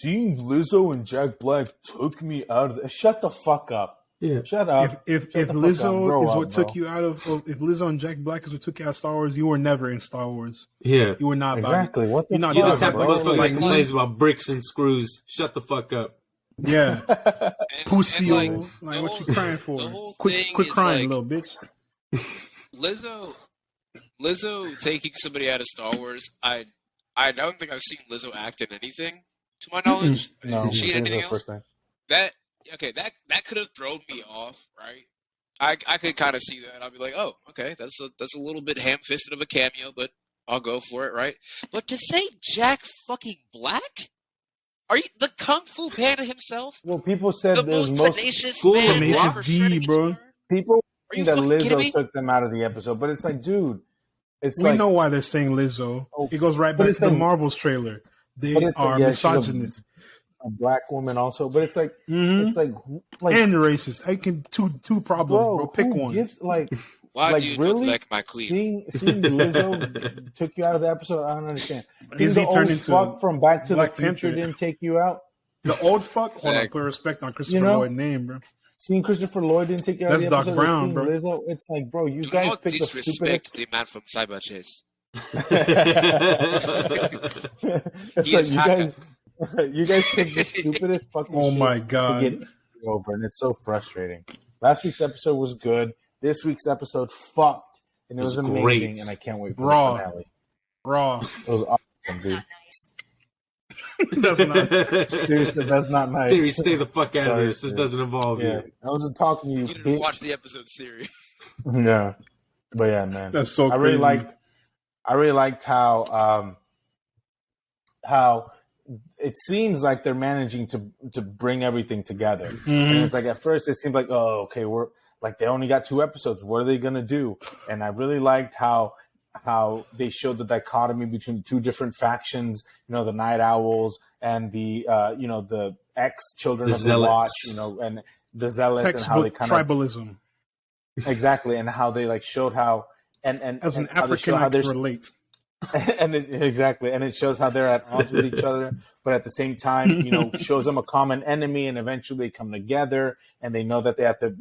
seeing Lizzo and Jack Black took me out of the." Shut the fuck up.
Yeah.
Shut up.
If Lizzo is what took you out of, if Lizzo and Jack Black is what took you out of Star Wars, you were never in Star Wars.
Yeah,
you were not.
Exactly. What the fuck?
You're the type of motherfucker that complains about bricks and screws. Shut the fuck up.
Yeah. Pussy. Like what you crying for? Quit crying, little bitch.
Lizzo taking somebody out of Star Wars. I don't think I've seen Lizzo act in anything, to my knowledge.
No,
she in anything else? That could have thrown me off, right? I could kind of see that. I'll be like, oh, okay, that's a little bit ham-fisted of a cameo, but I'll go for it, right? But to say Jack fucking Black? Are you the Kung Fu Panda himself?
Well, people said
the
there's
most tenacious man
Tenacious
ever
D, bro.
People think that
kidding
Lizzo
me?
took them out of the episode, but it's like, dude, it's
We
like
know why they're saying Lizzo.
Oh,
It goes right
but
back
it's
to the
like-
Marvels trailer. They
but it's like,
are
yeah, she's
misogynists
a black woman also, but it's like
Mhm.
it's like
and racist. I can two problems, bro. Pick
who
one.
gives, like
Why
like
do you
really
look like my queen?
seeing Lizzo took you out of the episode? I don't understand.
Is
Seeing
he
the
turned
old
into
fuck from Back to
Black
the Future
Panther?
didn't take you out?
The old fuck. Hold on,
Exactly.
put respect on Christopher
You know?
Lloyd's name, bro.
Seeing Christopher Lloyd didn't take you out
That's
of the
Doc
episode.
Brown,
Seeing
bro.
Lizzo, it's like, bro, you
Do
guys
not
picked the
disrespect
stupidest.
the man from Cyber Chase.
It's
He
like
is
you guys picked the stupidest fucking
Oh
shit
my
to
god.
get over, and it's so frustrating. Last week's episode was good. This week's episode fucked, and it was amazing,
great.
and I can't wait for
Raw.
the finale.
Raw.
It was awesome, dude.
That's not.
Seriously, that's not nice.
Siri, stay the fuck out
Sorry,
of this. This
Siri.
doesn't involve
Yeah,
you.
I wasn't talking to you,
You didn't
bitch.
watch the episode series.
Yeah, but yeah, man.
That's so
I really
crazy.
liked how it seems like they're managing to bring everything together. And it's like at first it seemed like, oh, okay, we're like they only got 2 episodes. What are they gonna do? And I really liked how they showed the dichotomy between the 2 different factions. You know, the Night Owls and the the ex-children
The
of
Zealots.
the Watch. And the Zealots and how they
Textbook
kind of
tribalism.
exactly, and how they like showed how and
As an
how they show
African,
how
I
they're
can relate.
exactly, and it shows how they're at odds with each other, but at the same time, shows them a common enemy, and eventually they come together, and they know that they have to,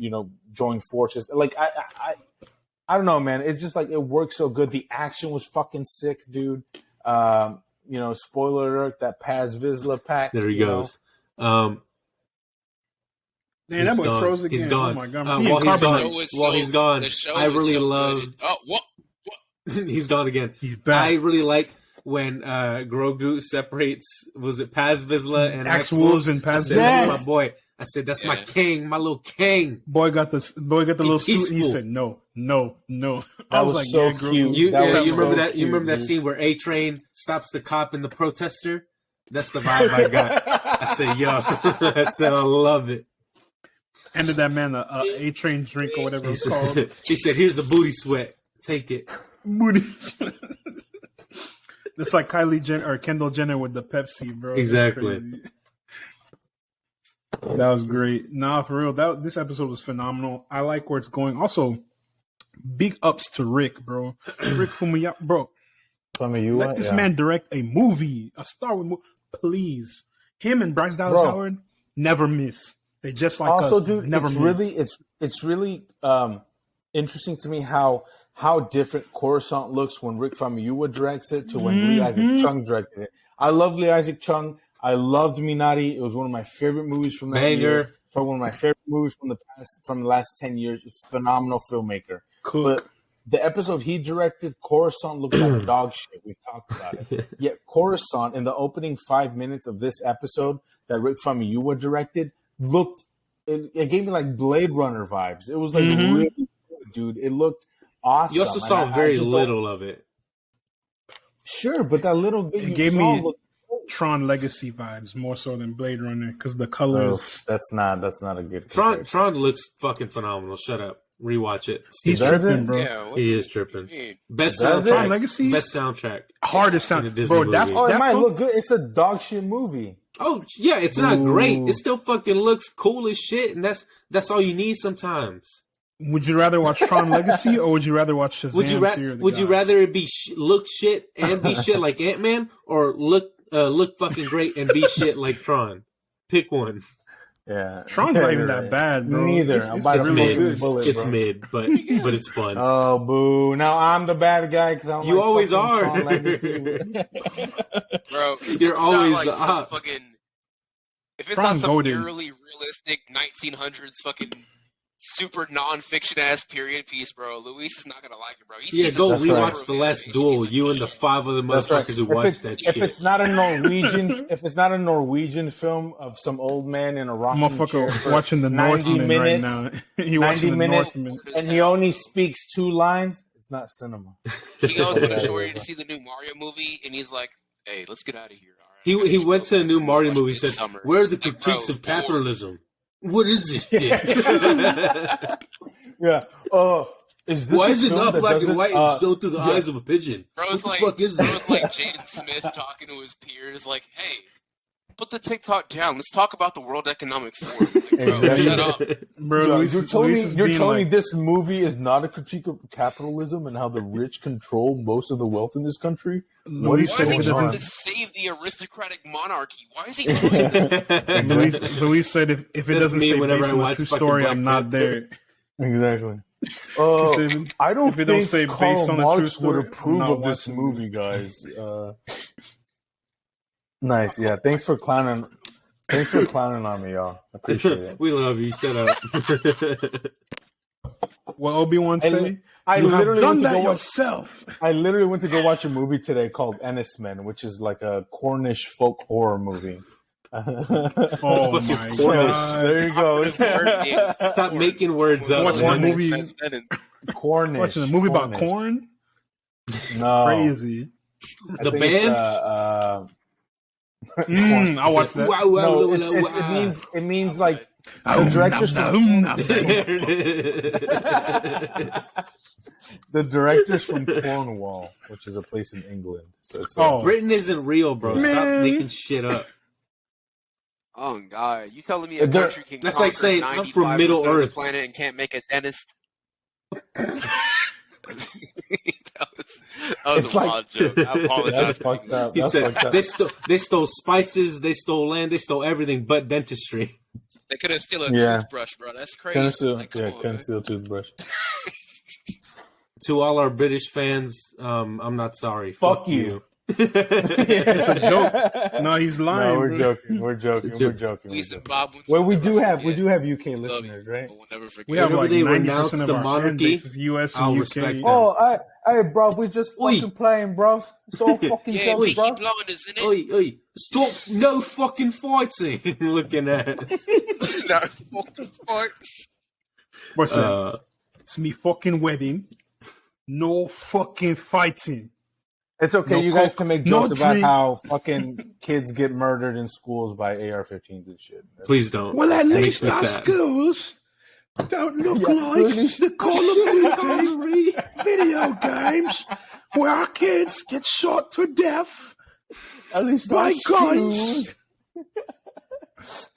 join forces. Like I don't know, man. It's just like it works so good. The action was fucking sick, dude. Spoiler alert: that Paz Vizsla pack.
There he
you
goes.
Man, that
He's
boy
gone.
froze again.
He's gone.
Oh my god.
While
He
he's
carbonate.
gone, while he's gone,
The show
I
is
really
so
love.
good. Oh, what?
He's gone again.
He's back.
I really like when Grogu separates. Was it Paz Vizsla and
Axe Wolves and
I
Paz
said,
Vizsla.
that's my boy. I said, that's my king, my little king.
Boy got the little suit. And he
peaceful.
said, "No." I
That
was
was
like,
so
"Yeah, Grogu."
cute.
You
That was
remember
so
that? You
cute,
remember that
dude.
scene where A-Train stops the cop and the protester? That's the vibe I got. I said, yo, I said, I love it.
Handed that man a A-Train drink or whatever it's called.
He said, here's the booty sweat. Take it.
Booty. It's like Kylie Jenner or Kendall Jenner with the Pepsi, bro. That's
Exactly.
crazy. That was great. Nah, for real. This episode was phenomenal. I like where it's going. Also, big ups to Rick, bro. Rick Fumiyama, bro. Let this man direct a movie, a Star Wars movie, please. Him and Bryce Dallas Howard never miss. They just like
also,
us.
dude,
never miss.
it's really interesting to me how different Coruscant looks when Rick Famuyiwa directs it to when Lee Isaac Chung directed it. I love Lee Isaac Chung. I loved Minari. It was one of my favorite movies from that year. Probably one of my favorite movies from the last 10 years. It's a phenomenal filmmaker.
Cool.
But the episode he directed, Coruscant, looked like dog shit. We've talked about it. Yet Coruscant, in the opening 5 minutes of this episode that Rick Famuyiwa directed, it gave me like Blade Runner vibes. It was like really good, dude. It looked awesome.
You also saw very little of it.
Sure, but that little bit
It
you
gave
saw
me
looked
Tron Legacy vibes more so than Blade Runner because the colors.
that's not a good
Tron looks fucking phenomenal. Shut up. Rewatch it.
He's
Does
tripping,
it?
bro.
Yeah, what
He is
do you
tripping.
mean?
Best
Does it?
soundtrack.
Tron Legacy?
Best soundtrack.
Hardest
In a
sound,
Disney
bro.
movie.
Oh, it
that
might
film-
look good. It's a dog shit movie.
Oh yeah, it's not great.
Ooh.
It still fucking looks cool as shit, and that's all you need sometimes.
Would you rather watch Tron Legacy or would you rather watch Shazam?
Would you
Fear of the
Would you
Gods?
rather it be look shit and be shit like Ant-Man, or look fucking great and be shit like Tron? Pick one.
Yeah,
Tron's not even that bad, bro.
Neither. I'm about
It's
to
mid.
really bullet,
It's
bro.
mid, but it's fun.
Oh, boo! Now I'm the bad guy because I'm.
You
like
always
fucking
are.
Tron Legacy.
Bro,
You're
it's
always
not like some
up.
fucking. If it's
Tron
not some
goated.
eerily realistic 1900s fucking super non-fiction ass period piece, bro, Luis is not gonna like it, bro. He
Yeah,
sees
go
a
That's
rewatch
right.
super
The Last
animation.
Duel.
He's
You
like,
and the 5 other
That's right.
motherfuckers who watched that shit.
If it's not a Norwegian film of some old man in a rocking chair
Motherfucker
for
watching the
90
Northman right
minutes,
now. He
90
watching the
minutes,
Northman.
and he only speaks 2 lines. It's It's not cinema.
He goes with a shorty to see the new Mario movie, and he's like, "Hey, let's get out of here." All right,
he went to a new Mario movie. Said,
Summer.
"Where are the critiques of capitalism? What is this shit?"
Yeah. Is this
Why is it not black and white and shown through the eyes of a pigeon?
Bro's
What
like,
the fuck is this?
Bro's like Jaden Smith talking to his peers, like, "Hey, put the TikTok down. Let's talk about the World Economic Forum." Like, bro, shut up.
Bro,
you're telling me this movie is not a critique of capitalism and how the rich control most of the wealth in this country?
Why is he trying to save the aristocratic monarchy? Why is he doing that?
Luis said if it doesn't say based on a true story, I'm not there.
Exactly. I don't think
don't say
Karl
based on a
Marx
true story,
would approve
I'm
of
not
this
watching
movie, guys. Nice, yeah. Thanks for clowning on me, y'all. I appreciate it.
We love you. Shut up.
What Obi-Wan say?
I
You have
literally
done
went to
that
go
yourself.
I literally went to go watch a movie today called Ennismen, which is like a Cornish folk horror movie.
Oh
What the fuck
my
is Cornish?
god!
There you go.
Stop making words up.
Watching a movie,
Cornish.
watching a movie about
Cornish.
corn.
No.
Crazy.
The band?
I watched that.
Wow, wow,
No,
wow, wow.
it means like the director's the director's from Cornwall, which is a place in England. So it's
Britain isn't real, bro.
Man.
Stop making shit up.
Oh God! You telling me a country can
That's like saying I'm from
95%
Middle
of the
Earth.
planet and can't make a dentist? that was
It's
a
like-
wild joke. I apologize.
that's fucked up.
He
That's
said
fucked up.
they stole spices, they stole land, they stole everything but dentistry.
They could have stolen a
Yeah.
toothbrush, bro. That's crazy.
Conceal,
Like, come on, man.
conceal toothbrush.
To all our British fans, I'm not sorry.
Fuck you.
It's a joke. No, he's lying.
No, we're
bro.
joking. We're joking. We're joking.
We and Bob Woods
Well,
will
we
never
do have
forget.
UK
We love
listeners,
you,
right?
but we'll never forget.
We have
Whenever
like
they
90%
renounce
of
the
our fan
monarchy,
base is US and
I'll
UK.
respect
Oh, hey, bro, we just
Oi.
fucking playing, bro. It's all fucking
Yeah,
jokes,
Peaky
bro.
Blinders, isn't it?
Oi, oi, stop! No fucking fighting! Looking at us.
Not fucking fight.
What's that? It's me fucking wedding. No fucking fighting.
It's okay.
No
You guys
coke,
can make
no
jokes about
drink.
how fucking kids get murdered in schools by AR-15s and shit.
Please don't.
Well, at
That
least
makes me
our
sad.
schools don't look
Yeah,
like
really.
the Call of Duty video games where our kids get shot to death
At least
by
not
guns.
schools.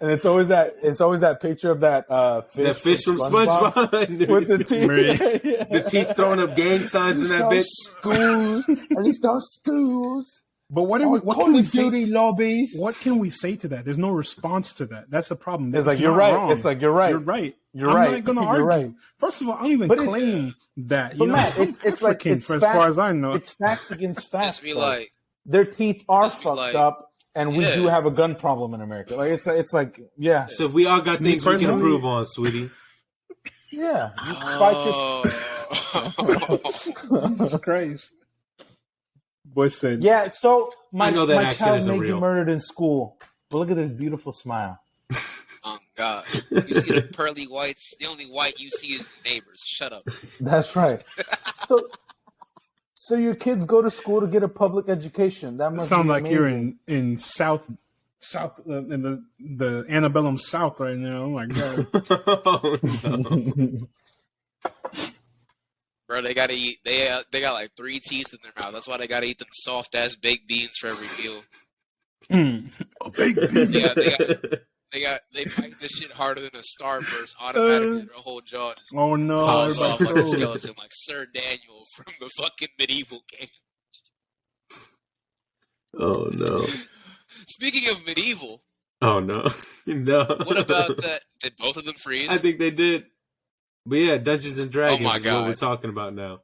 And it's always that picture of that
That fish from SpongeBob.
with the teeth.
Right.
The teeth throwing up gang signs in that bitch.
Schools. At least not schools.
But what
Call
can we
of
say?
Duty lobbies.
What can we say to that? There's no response to that. That's the problem.
It's like you're
not
right.
wrong.
It's like you're right.
You're right.
You're
I'm
right.
not going to
You're
argue.
right.
First of all, I don't even
But it's-
claim that.
But
You know,
Matt, it's like
African,
it's
as
facts,
far as I know.
it's facts against facts.
Just be
though.
like,
Their teeth are
Just be
fucked
like-
up, and we
Yeah.
do have a gun problem in America. Like it's like yeah,
So we all got
Me
things we can
personally-
improve on, sweetie.
yeah. You fight your
Jesus Christ. Boy said,
yeah. So
I know that
my
accent
child
isn't
may
real.
get murdered in school, but look at this beautiful smile.
oh God, you see the pearly whites. The only white you see is your neighbors. Shut up.
That's right. So your kids go to school to get a public education. That must
sound
be
like you're
amazing.
in South, in the antebellum South right now. Oh my God.
Oh, no.
Bro, they gotta eat. They got like 3 teeth in their mouth. That's why they gotta eat them soft ass baked beans for every meal.
A baked bean.
Yeah, they bite this shit harder than a starburst. Automatically, their whole jaw just
Oh no.
pops off like a
everybody-
skeleton, like Sir Daniel from the fucking medieval game.
Oh no.
Speaking of medieval,
Oh no. No.
what about that? Did both of them freeze?
I think they did. But yeah, Dungeons and Dragons
my
is
God.
what we're talking about now.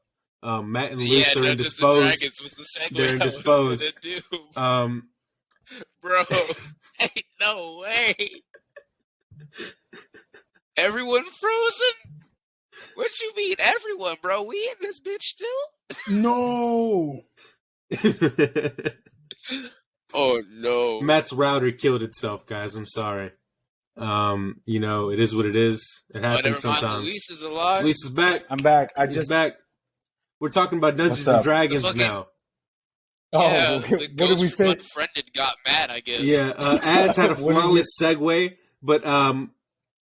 Matt and
yeah,
Luce are
Dungeons and
indisposed.
Dragons was the segue
They're
I was
indisposed.
gonna do. Bro, ain't no way. Everyone frozen? What you mean, everyone, bro? We in this bitch still?
No.
Oh no.
Matt's router killed itself, guys. I'm sorry. You know, it is what it is. It
Oh, never
happens
mind.
sometimes.
Luis is alive.
Luis is back.
I'm back. I
He's
just
back. We're talking about Dungeons and Dragons now.
Yeah,
okay.
the ghost from Unfriended got mad, I guess.
Yeah, Az had a flawless segue, but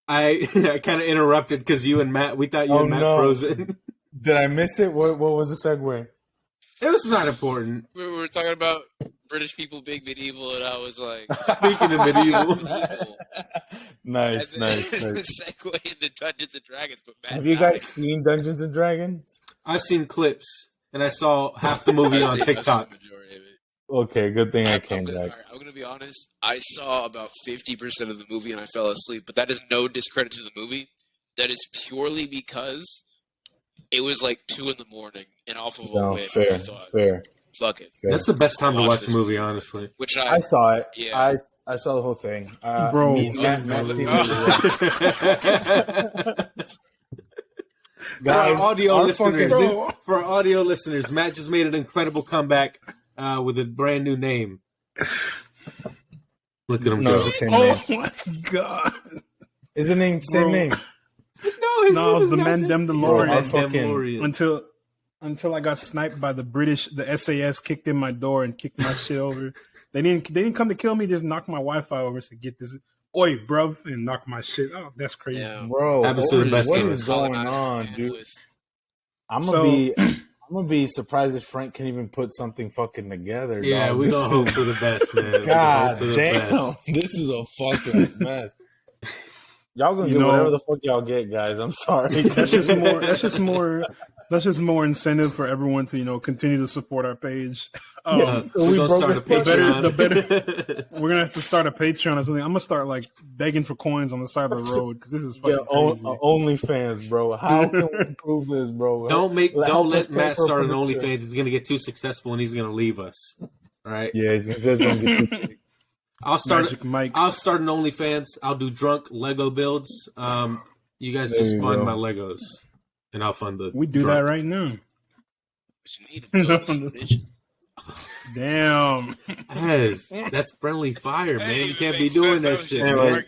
I kind of interrupted because you and Matt, we thought you and Matt froze it.
Did I miss it? What was the segue?
It was not important.
We were talking about British people being medieval, and I was like,
speaking of medieval.
Nice.
Segue into Dungeons and Dragons, but Matt
have you guys seen Dungeons and Dragons?
I've seen clips, and I saw half the movie on TikTok.
The majority of it.
Okay, good thing I came back.
I'm going to be honest. I saw about 50% of the movie and I fell asleep, but that is no discredit to the movie. That is purely because it was like 2 a.m. and off of a whim.
Fair.
Fuck it.
Fair.
That's the best time to watch the movie, honestly.
Which
I saw it.
Yeah.
I saw the whole thing.
Bro.
Matt seen
Guys, for our audio listeners, Matt just made an incredible comeback with a brand new name. Look at him go.
It's the same name.
Oh my god!
Is the name same name?
No, it was the
Mandalorian.
Until I got sniped by the SAS kicked in my door and kicked my shit over. They didn't come to kill me, just knocked my Wi-Fi over to get this. Oi, bruv, and knock my shit. Oh, that's crazy,
bro.
What
is going on, dude? I'm gonna be surprised if Frank can even put something fucking together.
Yeah,
dog.
we gonna hope for the best, man.
God damn, this is a fucking mess. Y'all gonna get whatever the fuck y'all get, guys. I'm sorry.
That's just more incentive for everyone to continue to support our page.
We're gonna start a Patreon.
We're gonna have to start a Patreon or something. I'm gonna start like begging for coins on the side of the road because this is fucking crazy.
OnlyFans, bro. How can we improve this, bro?
Don't let Matt start an OnlyFans. He's gonna get too successful and he's gonna leave us. All right?
Yeah, he's gonna get too.
I'll start an OnlyFans. I'll do drunk Lego builds. You guys just fund my Legos, and I'll fund the.
We do
drunk.
that right now. Damn.
That's
friendly fire, man. You can't be doing that shit.
Anyway,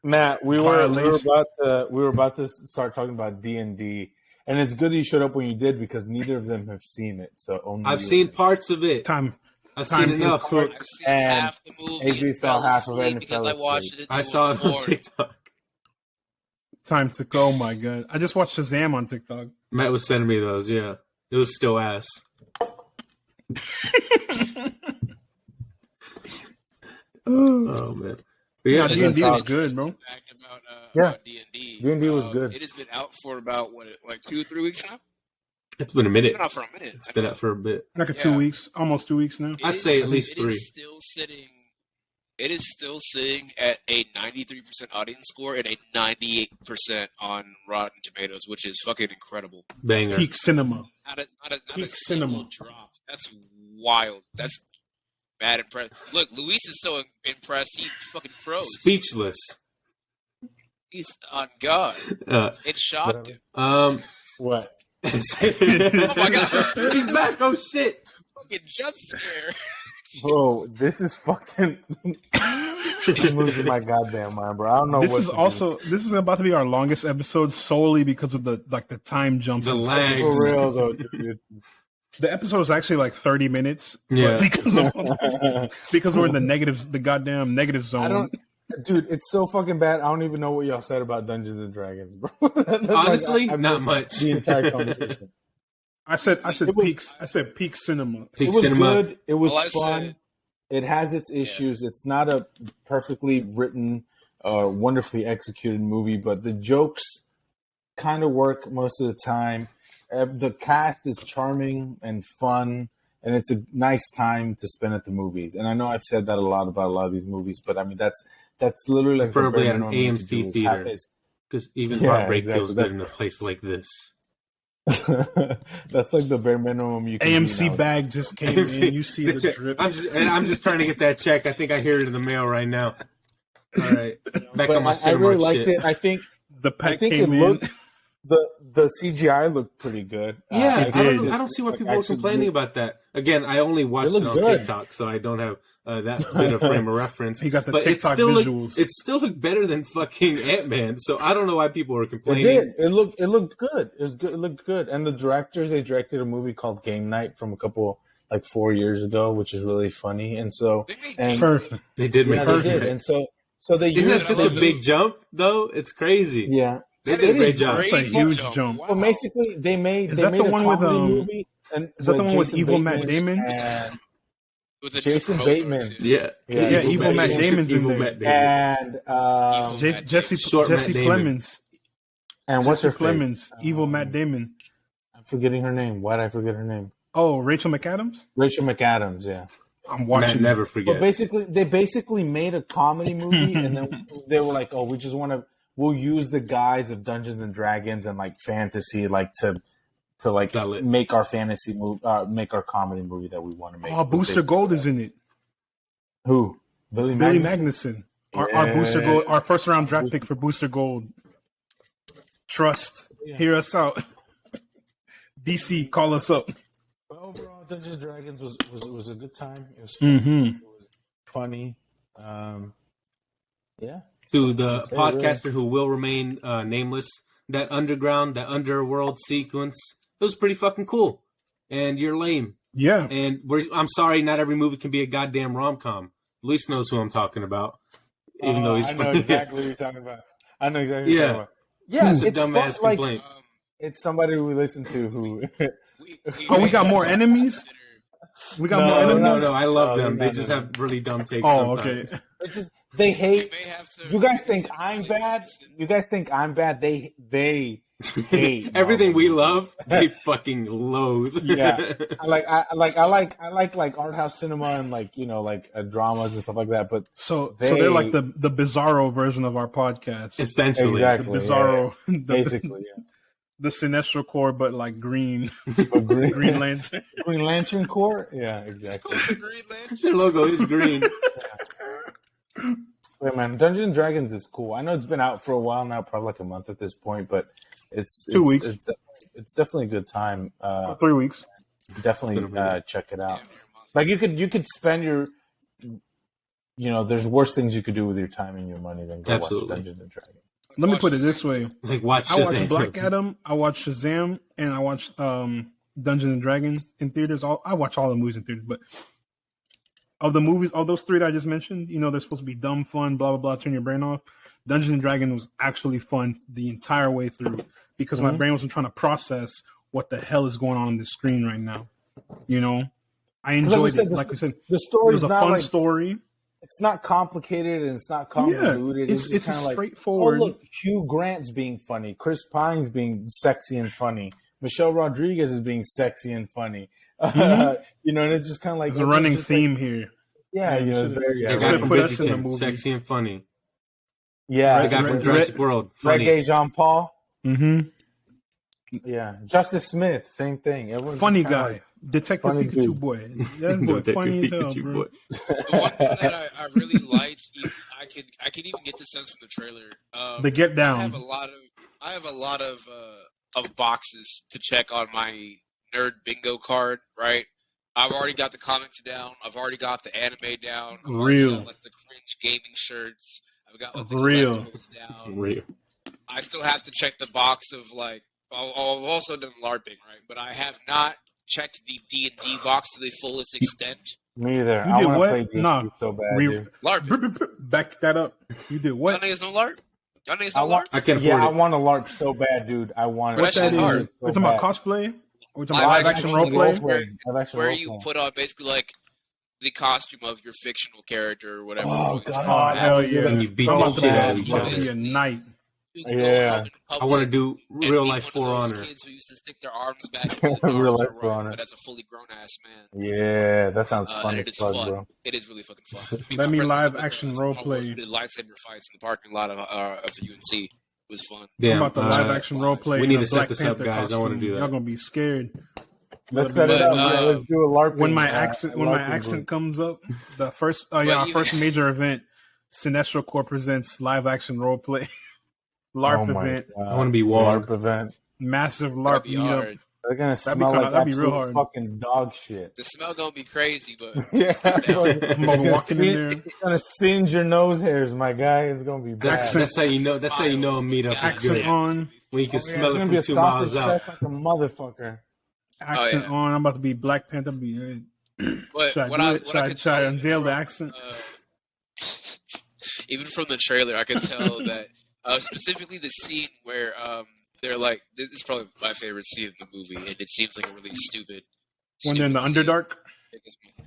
Matt, we were about to start talking about D&D, and it's good that you showed up when you did because neither of them have seen it. So only
I've seen parts of it. I've seen enough.
I've seen half the movie.
AJ saw half of it and fell asleep.
I saw it on TikTok.
Time to go. Oh my god! I just watched Shazam on TikTok.
Matt was sending me those. Yeah, it was still ass. Oh man, but yeah,
D&D was good, bro.
About D&D.
D&D was good.
It has been out for about 2-3 weeks now.
It's been a minute.
It's been out for a minute.
It's been out for a bit.
Like 2 weeks, almost 2 weeks now.
I'd say at least 3.
It is still sitting at a 93% audience score and a 98% on Rotten Tomatoes, which is fucking incredible.
Banger.
Peak cinema.
Not a
Peak cinema
drop. That's wild. That's bad impressed. Look, Luis is so impressed he fucking froze.
Speechless.
He's on God. It shocked him.
What?
Oh my god.
He's back. Oh shit.
Fucking jump scare.
Bro, this is fucking losing my goddamn mind, bro. I don't know.
This is about to be our longest episode solely because of the time jumps.
The lag.
For real though, dude.
The episode is actually like 30 minutes.
Yeah.
Because we're in the goddamn negative zone.
Dude, it's so fucking bad. I don't even know what y'all said about Dungeons and Dragons, bro.
Honestly, not much.
The entire conversation.
I said peak cinema.
It was good. It was fun. It has its issues. Yeah. It's not a perfectly written, wonderfully executed movie, but the jokes kind of work most of the time. The cast is charming and fun, and it's a nice time to spend at the movies. And I know I've said that a lot about a lot of these movies, but I mean that's literally like
preferably at an AMC theater, because even Heartbreak feels good in a place like this.
That's like the bare minimum you can
AMC bag just came in. You see the drip.
I'm just trying to get that check. I think I hear it in the mail right now. All right, back on my
I really liked it. I think
the pack came in.
The CGI looked pretty good.
Yeah, I don't see why people are complaining about that. Again, I only watched it on TikTok, so I don't have that bit of frame of reference.
He got the
but
TikTok visuals.
It still looked better than fucking Ant-Man. So I don't know why people are complaining.
It did. It looked good. It was good. It looked good. And the they directed a movie called Game Night from 4 years ago, which is really funny. And so
perfect.
They did make
they did. And so they
isn't that
used
such a big jump though? It's crazy.
Yeah.
They did a great job.
That's a huge jump.
Wow. Well, basically, they made.
Is that the one with
movie? And
is that the one with
Jason
evil
Bateman
Matt Damon?
And
With
Jason Bateman.
Yeah,
evil Matt Damon's in there.
And
Jesse Plemons.
And what's her
Plemons? Evil Matt Damon.
I'm forgetting her name. Why did I forget her name?
Oh, Rachel McAdams.
Rachel McAdams. Yeah.
I'm watching.
Never forget.
But they basically made a comedy movie, and then they were like, "Oh, we just want to. We'll use the guise of Dungeons and Dragons and fantasy, to make our fantasy movie, make our comedy movie that we want to make."
Oh, Booster Gold is in it.
Who? Billy
Magnuson. Our Booster Gold, our first round draft pick for Booster Gold. Trust, hear us out. DC, call us up.
But overall, Dungeons and Dragons was a good time. It was fun.
Mm-hmm.
It was funny. Yeah.
To the podcaster who will remain nameless, that underworld sequence, it was pretty fucking cool. And you're lame.
Yeah.
And I'm sorry, not every movie can be a goddamn rom-com. Luis knows who I'm talking about. Even though he's
I know exactly what you're talking about. I know exactly what you're talking about. Yeah,
it's a dumbass complaint.
It's somebody we listen to who.
We got more enemies? We got more enemies?
No, I love them. They just have really dumb takes sometimes.
Okay.
It's just, they hate. You guys think I'm bad? They hate
everything we love. They fucking loathe.
Yeah, I like art house cinema and dramas and stuff like that. But
so they're like the Bizarro version of our podcast.
Essentially,
The
exactly.
Bizarro,
basically, yeah.
The Cinestro Corps, but like green. Green Lantern.
Green Lantern Corps? Yeah, exactly.
Green Lantern.
Their logo is green.
Yeah, man, Dungeons and Dragons is cool. I know it's been out for a while now, probably like a month at this point, but it's
2 weeks.
It's definitely a good time.
3 weeks.
Definitely check it out. Like you could spend your, there's worse things you could do with your time and your money than go watch Dungeons and Dragons.
Let me put it this way:
I watched
Black Adam, I watched Shazam, and I watched Dungeons and Dragons in theaters. I watch all the movies in theaters, but of the movies, all those three that I just mentioned, they're supposed to be dumb, fun, blah blah blah, turn your brain off. Dungeons and Dragons was actually fun the entire way through because my brain wasn't trying to process what the hell is going on the screen right now. I enjoyed it. Like we said,
the story
was a fun story.
It's not complicated and it's not convoluted.
Yeah, it's straightforward.
Oh, look, Hugh Grant's being funny. Chris Pine's being sexy and funny. Michelle Rodriguez is being sexy and funny. And it's just kind of like
there's a running theme here.
Yeah,
the guy from Bridgerton, sexy and funny.
Yeah,
the guy from Jurassic World, funny.
Reggae Jean Paul.
Mm-hmm.
Yeah, Justice Smith, same thing. Everyone's
funny guy. Detective
funny
Pikachu
dude.
boy. That boy funny as hell, bro.
The one thing that I really liked, I could even get the sense from the trailer.
The Get Down.
I have a lot of boxes to check on my nerd bingo card. Right, I've already got the comics down. I've already got the anime down. I've got, the cringe gaming shirts. I've got the collectibles down.
Real.
I still have to check the box of I've also done LARPing, right? But I have not checked the D&D box to the fullest extent.
Me either.
You did what? No.
So bad, dude.
LARP.
Back that up. You did what?
Y'all niggas no LARP? Y'all niggas no LARP?
I can't afford it.
I want a LARP so bad, dude. I want it.
What that is?
We're talking about cosplay? We're talking about live action role play?
Where you put on basically the costume of your fictional character or whatever.
Oh, God.
Oh, hell yeah.
You beat the shit out of each
It's
other.
be a night.
Yeah.
I want to do real life For Honor.
Kids who used to stick their arms back
Real life For Honor.
but as a fully grown ass man.
Yeah, that sounds fun as fuck,
fun.
bro.
It is really fucking fun.
Let me live action role play.
Did lightsaber fights in the parking lot of the UNC. It was fun.
Damn,
I'm about the live action role play.
We need
in
to
a
set
Black
this up,
Panther
guys. I want to
costume.
do that.
Y'all gonna be scared.
Let's set it up. Let's do a LARP.
When my accent comes up, the first our first major event, Cinestro Corps presents live action role play. LARP event.
God.
I want to be Wong.
LARP event.
Massive LARP meetup.
They're gonna smell like absolute fucking dog shit.
The smell gonna be crazy, but
yeah,
I'm walking in there.
It's gonna singe your nose hairs, my guy. It's gonna be bad.
That's how you know. That's how you know a meetup is good.
On.
When you can smell it
from
from 2 miles out.
Like a motherfucker.
Accent on. I'm about to be Black Panther.
But
should I unveil the accent?
Even from the trailer, I could tell that specifically the scene where they're like, this is probably my favorite scene in the movie, and it seems like a really stupid.
When they're in the Underdark.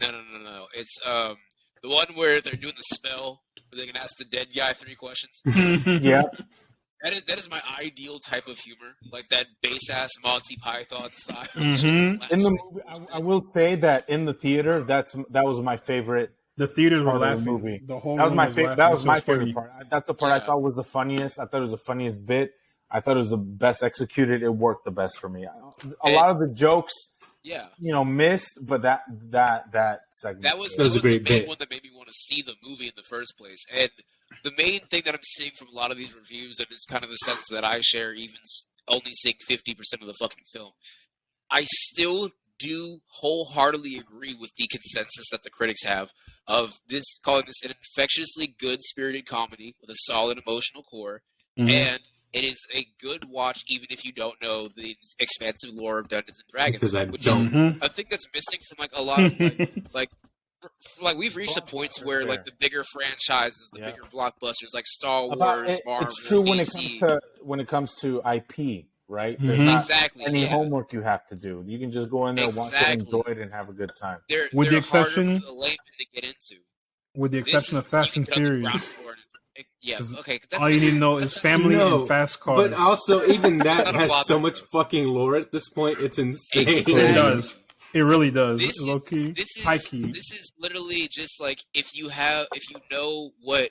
No. It's the one where they're doing the spell where they can ask the dead guy 3 questions.
Yeah.
That is my ideal type of humor, like that base ass Monty Python style.
Mm-hmm. In the movie, I will say that in the theater, that was my favorite.
The theaters were laughing.
The movie.
The whole
that was my favorite. That was my favorite
funny.
part. That's the part I thought was the funniest. I thought it was the funniest bit. I thought it was the best executed. It worked the best for me. A lot of the jokes, missed, but that segment.
That was a great bit. One that made me want to see the movie in the first place. And the main thing that I'm seeing from a lot of these reviews, and it's kind of the sense that I share, even only seeing 50% of the fucking film, I still do wholeheartedly agree with the consensus that the critics have of this, calling this an infectiously good-spirited comedy with a solid emotional core, and it is a good watch even if you don't know the expansive lore of Dungeons and Dragons,
because I
think that's missing from like a lot of like we've reached the points where like the bigger franchises, the bigger blockbusters like Star Wars, Marvel,
it's true
DC.
when it comes to IP, right?
Mm-hmm.
There's not
exactly
any homework you have to do. You can just go in there, watch it, enjoy it, and have a good time.
With the exception,
for the layman to get into.
With the exception of Fast and Furious.
Yeah, okay.
All you need to know is family and fast cars.
But also, even that has so much fucking lore at this point. It's insane.
Exactly.
It does. It really does. Low key, high key.
This is literally just like if you know what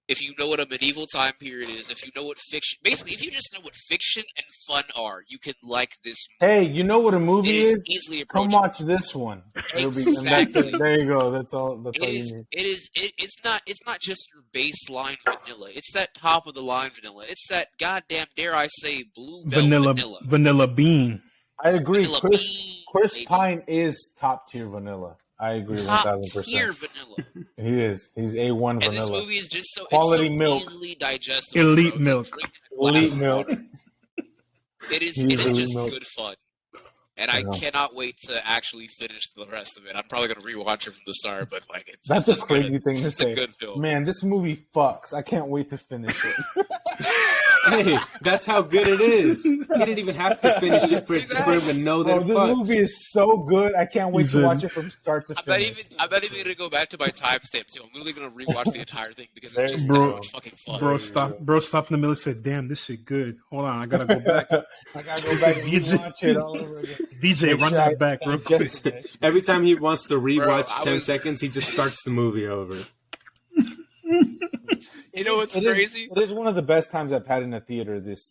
a medieval time period is, if you know what fiction, basically, if you just know what fiction and fun are, you can like this movie.
Hey, you know what a movie is?
Easily
Come
approachable.
watch this one.
Exactly.
There you go. That's all you need.
It's not just your baseline vanilla. It's that top of the line vanilla. It's that goddamn, dare I say, blue bell
vanilla bean.
I agree. Chris Pine is top tier vanilla. I agree 1,000%.
Top tier vanilla.
He is. He's A1
and
vanilla.
This movie is just so
quality milk,
easily digestible.
Elite milk.
Elite milk.
It is just good fun. And I cannot wait to actually finish the rest of it. I'm probably going to rewatch it from the start, but like
that's a crazy thing to say.
It's a good film.
Man, this movie fucks. I can't wait to finish it.
Hey, that's how good it is. He didn't even have to finish it for him to know that it
this
fucks.
movie is so good. I can't wait to watch it from start to finish.
I'm not even going to go back to my timestamp too. I'm literally going to rewatch the entire thing because it's just so much fucking fun.
Bro, stopped in the middle and said, "Damn, this shit good. Hold on, I gotta go back.
I gotta go back and watch it all over again."
DJ, run that back real quick.
Every time he wants to rewatch 10 seconds, he just starts the movie over.
You know what's crazy?
It is one of the best times I've had in a theater this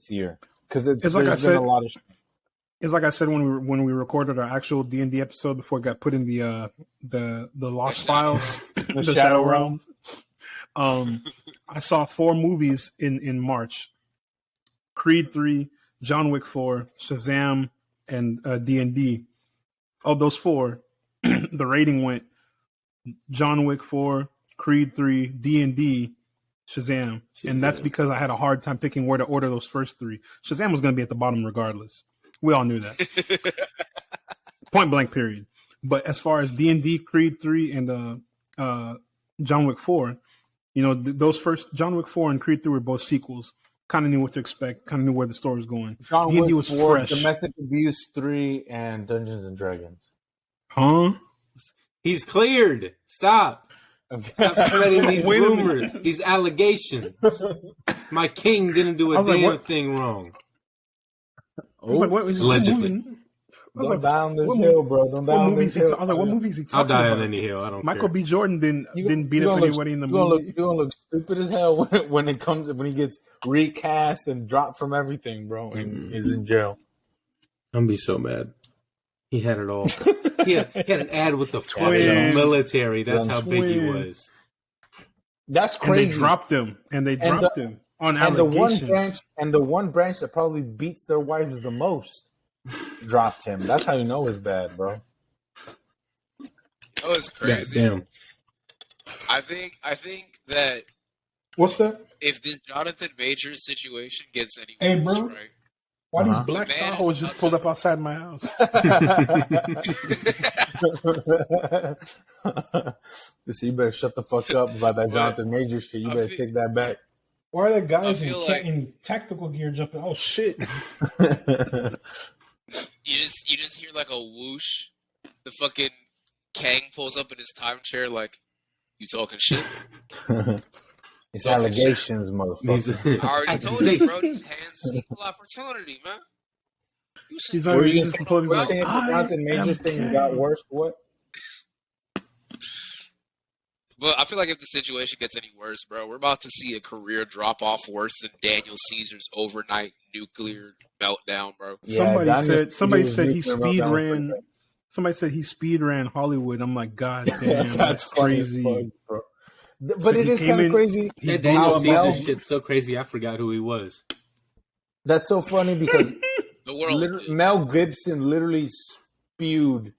year because
it's like been a lot of. It's like I said when we recorded our actual D&D episode before it got put in the Lost Files, the Shadow Realms. I saw 4 movies in March: Creed 3, John Wick 4, Shazam, and D&D. Of those 4, the rating went John Wick 4, Creed 3, D&D, Shazam. And that's because I had a hard time picking where to order those first 3. Shazam was going to be at the bottom regardless. We all knew that. Point blank, period. But as far as D&D, Creed 3, and John Wick 4, those first John Wick 4 and Creed 3 were both sequels. Kind of knew what to expect. Kind of knew where the story was going.
John
D&D
Wick
was
4,
fresh.
Domestic Abuse 3, and Dungeons and Dragons.
Huh?
He's cleared. Stop. Stop spreading these rumors, these allegations. My king didn't do a damn thing wrong.
I was like, what was
allegedly.
Don't down this hill, bro. Don't down this hill.
I was like, what movie is he talking
about? I'll die
about?
on any hill. I don't
Michael
care.
B. Jordan didn't beat up anybody in the movie.
You're gonna look stupid as hell when he gets recast and dropped from everything, bro, and is in jail.
I'm gonna be so mad. He had it all. he had an ad with the fucking military. That's how big he was.
That's crazy.
And they dropped him. On allegations.
And the one branch that probably beats their wives the most dropped him. That's how you know it's bad, bro.
Oh, it's crazy.
Damn.
I think that
What's that?
if this Jonathan Majors situation gets any worse,
bro.
right?
Why these black
Man,
Tahoes just pulled up outside my house?
So you better shut the fuck up about that Jonathan Major shit. You better take that back.
Why are there guys
like,
in tactical gear jumping? Oh shit!
You just hear like a whoosh. The fucking Kang pulls up in his timeshare like, "You talking shit?"
It's allegations, motherfucker.
I already told you, bro. These hands is equal opportunity, man.
He's already just completely like,
saying the Jonathan Major thing got worse. What?
But I feel like if the situation gets any worse, bro, we're about to see a career drop off worse than Daniel Caesar's overnight nuclear meltdown, bro.
Somebody said he speed ran. Somebody said he speed ran Hollywood. I'm like, God damn, that's crazy,
bro. But it is kind of crazy.
Daniel Caesar shit's so crazy. I forgot who he was.
That's so funny because
the world,
Mel Gibson literally spewed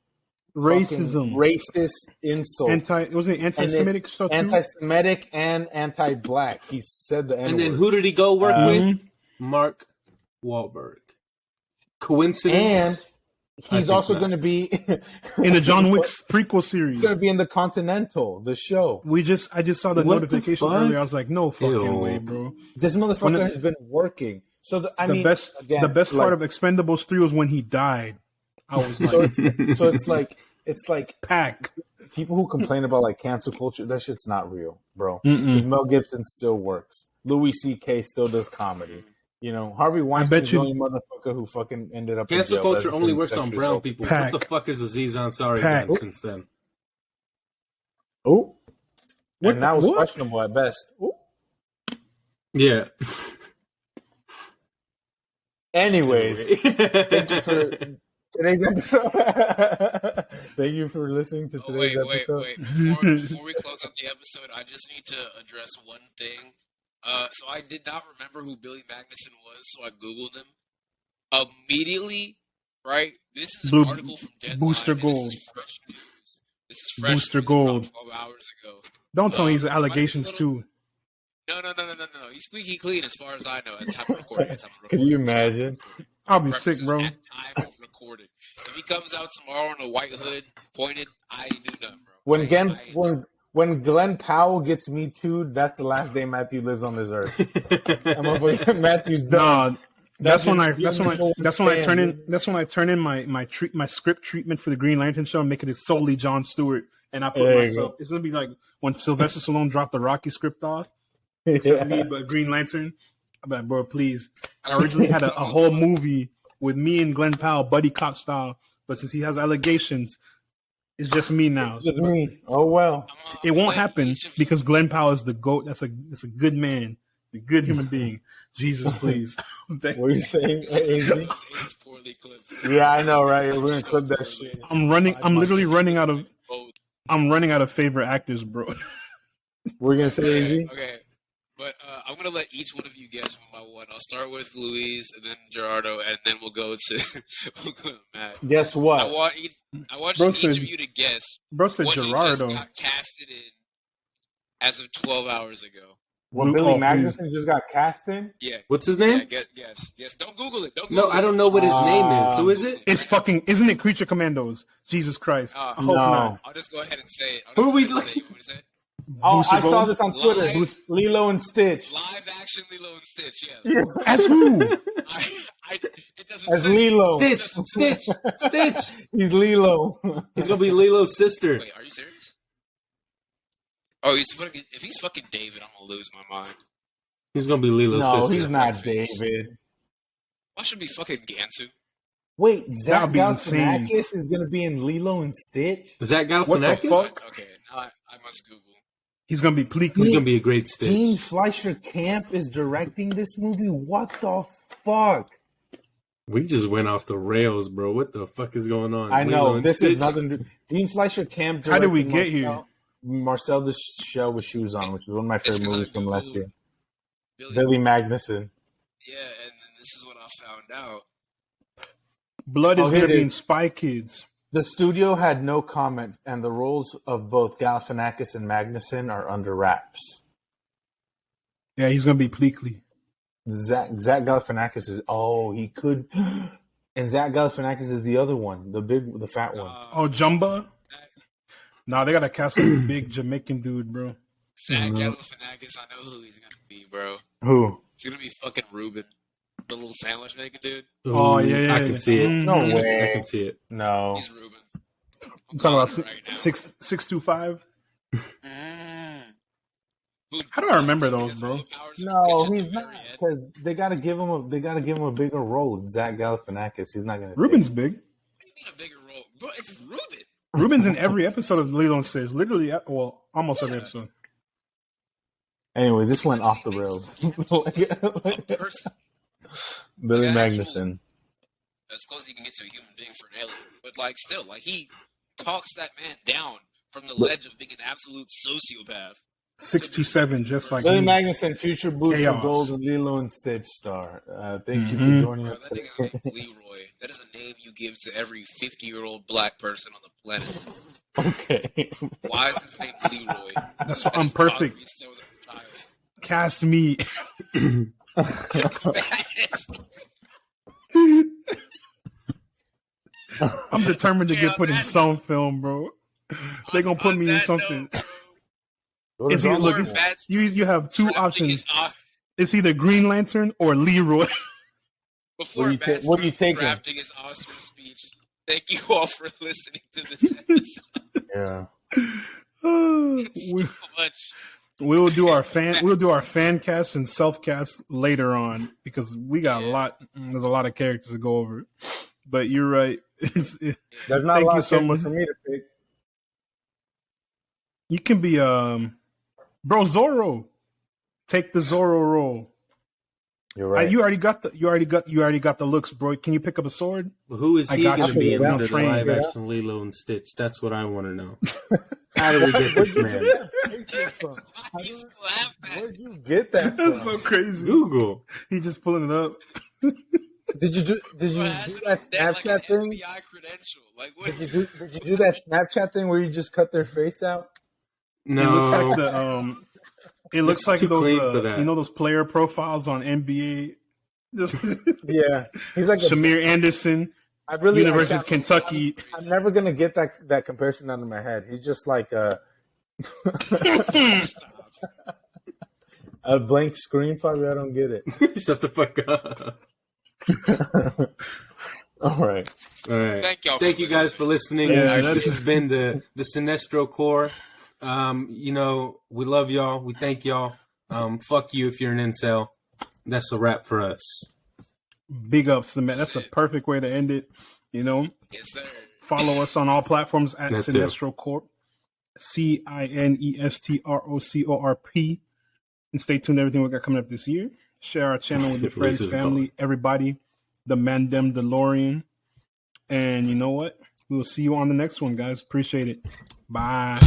racism,
racist insults.
Was it anti-Semitic stuff too?
Anti-Semitic and anti-black. He said the N-word.
And then who did he go work with? Mark Wahlberg. Coincidence?
And he's also going to be
in the John Wick prequel series.
He's going to be in the Continental, the show.
I just saw the notification earlier. I was like, no fucking way, bro.
This motherfucker has been working. So the
best part of Expendables 3 was when he died. I was like,
it's like
Pack.
People who complain about like cancel culture, that shit's not real, bro. Because Mel Gibson still works. Louis C.K. still does comedy. You know, Harvey Weinstein's the only motherfucker who fucking ended up
cancel
in jail.
Culture only works on brown people.
Pack.
What the fuck is Aziz Ansari done since then?
Oh, and that was questionable at best. Ooh.
Yeah.
Anyways, thank you for today's episode. Thank you for listening to today's episode.
Wait. Before we close out the episode, I just need to address one thing. So I did not remember who Billy Magnuson was, so I Googled him. Immediately, right? This is an article from Deadline.
Booster Gold.
This is fresh news. This is fresh
Booster
news
Gold.
12 hours ago.
Don't tell me he's allegations too.
No. He's squeaky clean as far as I know at the time of recording.
Can you imagine?
I'll be sick, bro.
At time of recording. If he comes out tomorrow in a white hood, pointed, I ain't do nothing, bro.
When Glenn Powell gets Me Too'd, that's the last day Matthew lives on this earth. Matthew's done.
That's when I turn in my script treatment for the Green Lantern show and make it solely Jon Stewart, and I put myself. It's gonna be like when Sylvester Stallone dropped the Rocky script off. Except me, but Green Lantern. I'm like, bro, please. I originally had a whole movie with me and Glenn Powell, buddy cop style, but since he has allegations, it's just me now.
It's just me. Oh well.
It won't happen because Glenn Powell is the GOAT. That's a good man, a good human being. Jesus, please.
What are you saying? Yeah, I know, right? We're gonna clip that shit.
I'm literally running out of favorite actors, bro.
We're gonna say AZ?
Okay. But I'm going to let each one of you guess one by one. I'll start with Luis and then Gerardo, and then we'll go to Matt.
Guess what?
I want each of you to guess
what
Gerardo just got casted in as of 12 hours ago.
When Billy Magnuson just got cast in?
Yeah.
What's his name?
Yeah, yes. Don't Google it.
I don't know what his name is. Who is it?
It's isn't it Creature Commandos? Jesus Christ. I hope not.
I'll just go ahead and say it.
Who are we
I saw this on Twitter. Lilo and Stitch.
Live action Lilo and Stitch, yes.
As who?
It doesn't
As
say.
Lilo.
Stitch.
He's Lilo.
He's going to be Lilo's sister.
Wait, are you serious? Oh, if he's fucking David, I'm going to lose my mind.
He's going to be Lilo's sister.
No, he's not David.
Why should it be fucking Gantu?
Wait, Zach Galifianakis is going to be in Lilo and Stitch?
Zach Galifianakis?
What the fuck?
Okay, now I must Google.
He's gonna be Pleaky.
He's gonna be a great Stitch.
Dean Fleischer Camp is directing this movie. What the fuck?
We just went off the rails, bro. What the fuck is going on?
I know this is nothing. Dean Fleischer Camp.
How did we get here?
Marcel the Shell with Shoes On, which is one of my favorite movies from last year. Billy Magnuson.
Yeah, and this is what I found out.
Blood is going to be in Spy Kids.
The studio had no comment, and the roles of both Galifianakis and Magnuson are under wraps.
Yeah, he's going to be Pleakley.
Zach Galifianakis is... Oh, he could... And Zach Galifianakis is the other one, the fat one.
Jumba? Nah, they got to cast a big Jamaican dude, bro.
Zach Galifianakis, I know who he's going to be, bro.
Who?
He's going to be fucking Ruben. The little sandwich making dude.
Oh, yeah.
I can see it.
No way.
I can see it.
No.
He's Ruben.
I'm talking about 625? How do I remember those, bro?
No, he's not. Because they gotta give him a bigger role. Zach Galifianakis. He's not gonna.
Ruben's big.
What do you mean a bigger role, bro? It's Ruben.
Ruben's in every episode of Lilo and Stitch. Literally, well, almost every episode.
Anyway, this went off the rails. Billy Magnuson.
As close as you can get to a human being for an alien, but still, he talks that man down from the ledge of being an absolute sociopath.
627, just like
Billy
me.
Magnuson, future boost for gold and Lilo and Stitch star. Thank you for joining us.
That nigga's name is Leroy. That is a name you give to every 50-year-old black person on the planet.
Okay.
Why is his name Leroy?
That's why I'm perfect. Cast me. I'm determined to get put in some film, bro. They're gonna put me in something. You have two options. It's either Green Lantern or Leroy.
Before what do you take? Drafting his Oscar speech. Thank you all for listening to this episode.
Yeah.
We'll do our fan cast and self cast later on because we got a lot. There's a lot of characters to go over. But you're right.
There's not a lot of characters for me to pick.
You can be Zorro. Take the Zorro role.
You're right.
You already got the looks, bro. Can you pick up a sword?
Well, who is he going to be in the live action Lilo and Stitch? That's what I want to know. How do we get this man?
Where'd you get that from?
That's so crazy.
Google.
He just pulling it up.
Did you do that Snapchat thing? Did you do that Snapchat thing where you just cut their face out?
No. It looks like it looks like those those player profiles on NBA.
Yeah, he's like
Shamir Anderson. University of Kentucky.
I'm never gonna get that comparison out of my head. He's just like a blank screen. Probably I don't get it.
Shut the fuck up.
All right.
Thank you guys for listening. This has been the Cinestro Core. We love y'all. We thank y'all. Fuck you if you're an incel. That's a wrap for us.
Big ups to Matt. That's a perfect way to end it.
Yes, sir.
Follow us on all platforms at Cinestro Corp. CINESTROCORP. And stay tuned to everything we got coming up this year. Share our channel with your friends, family, everybody. The Mandalorian. And you know what? We'll see you on the next one, guys. Appreciate it. Bye.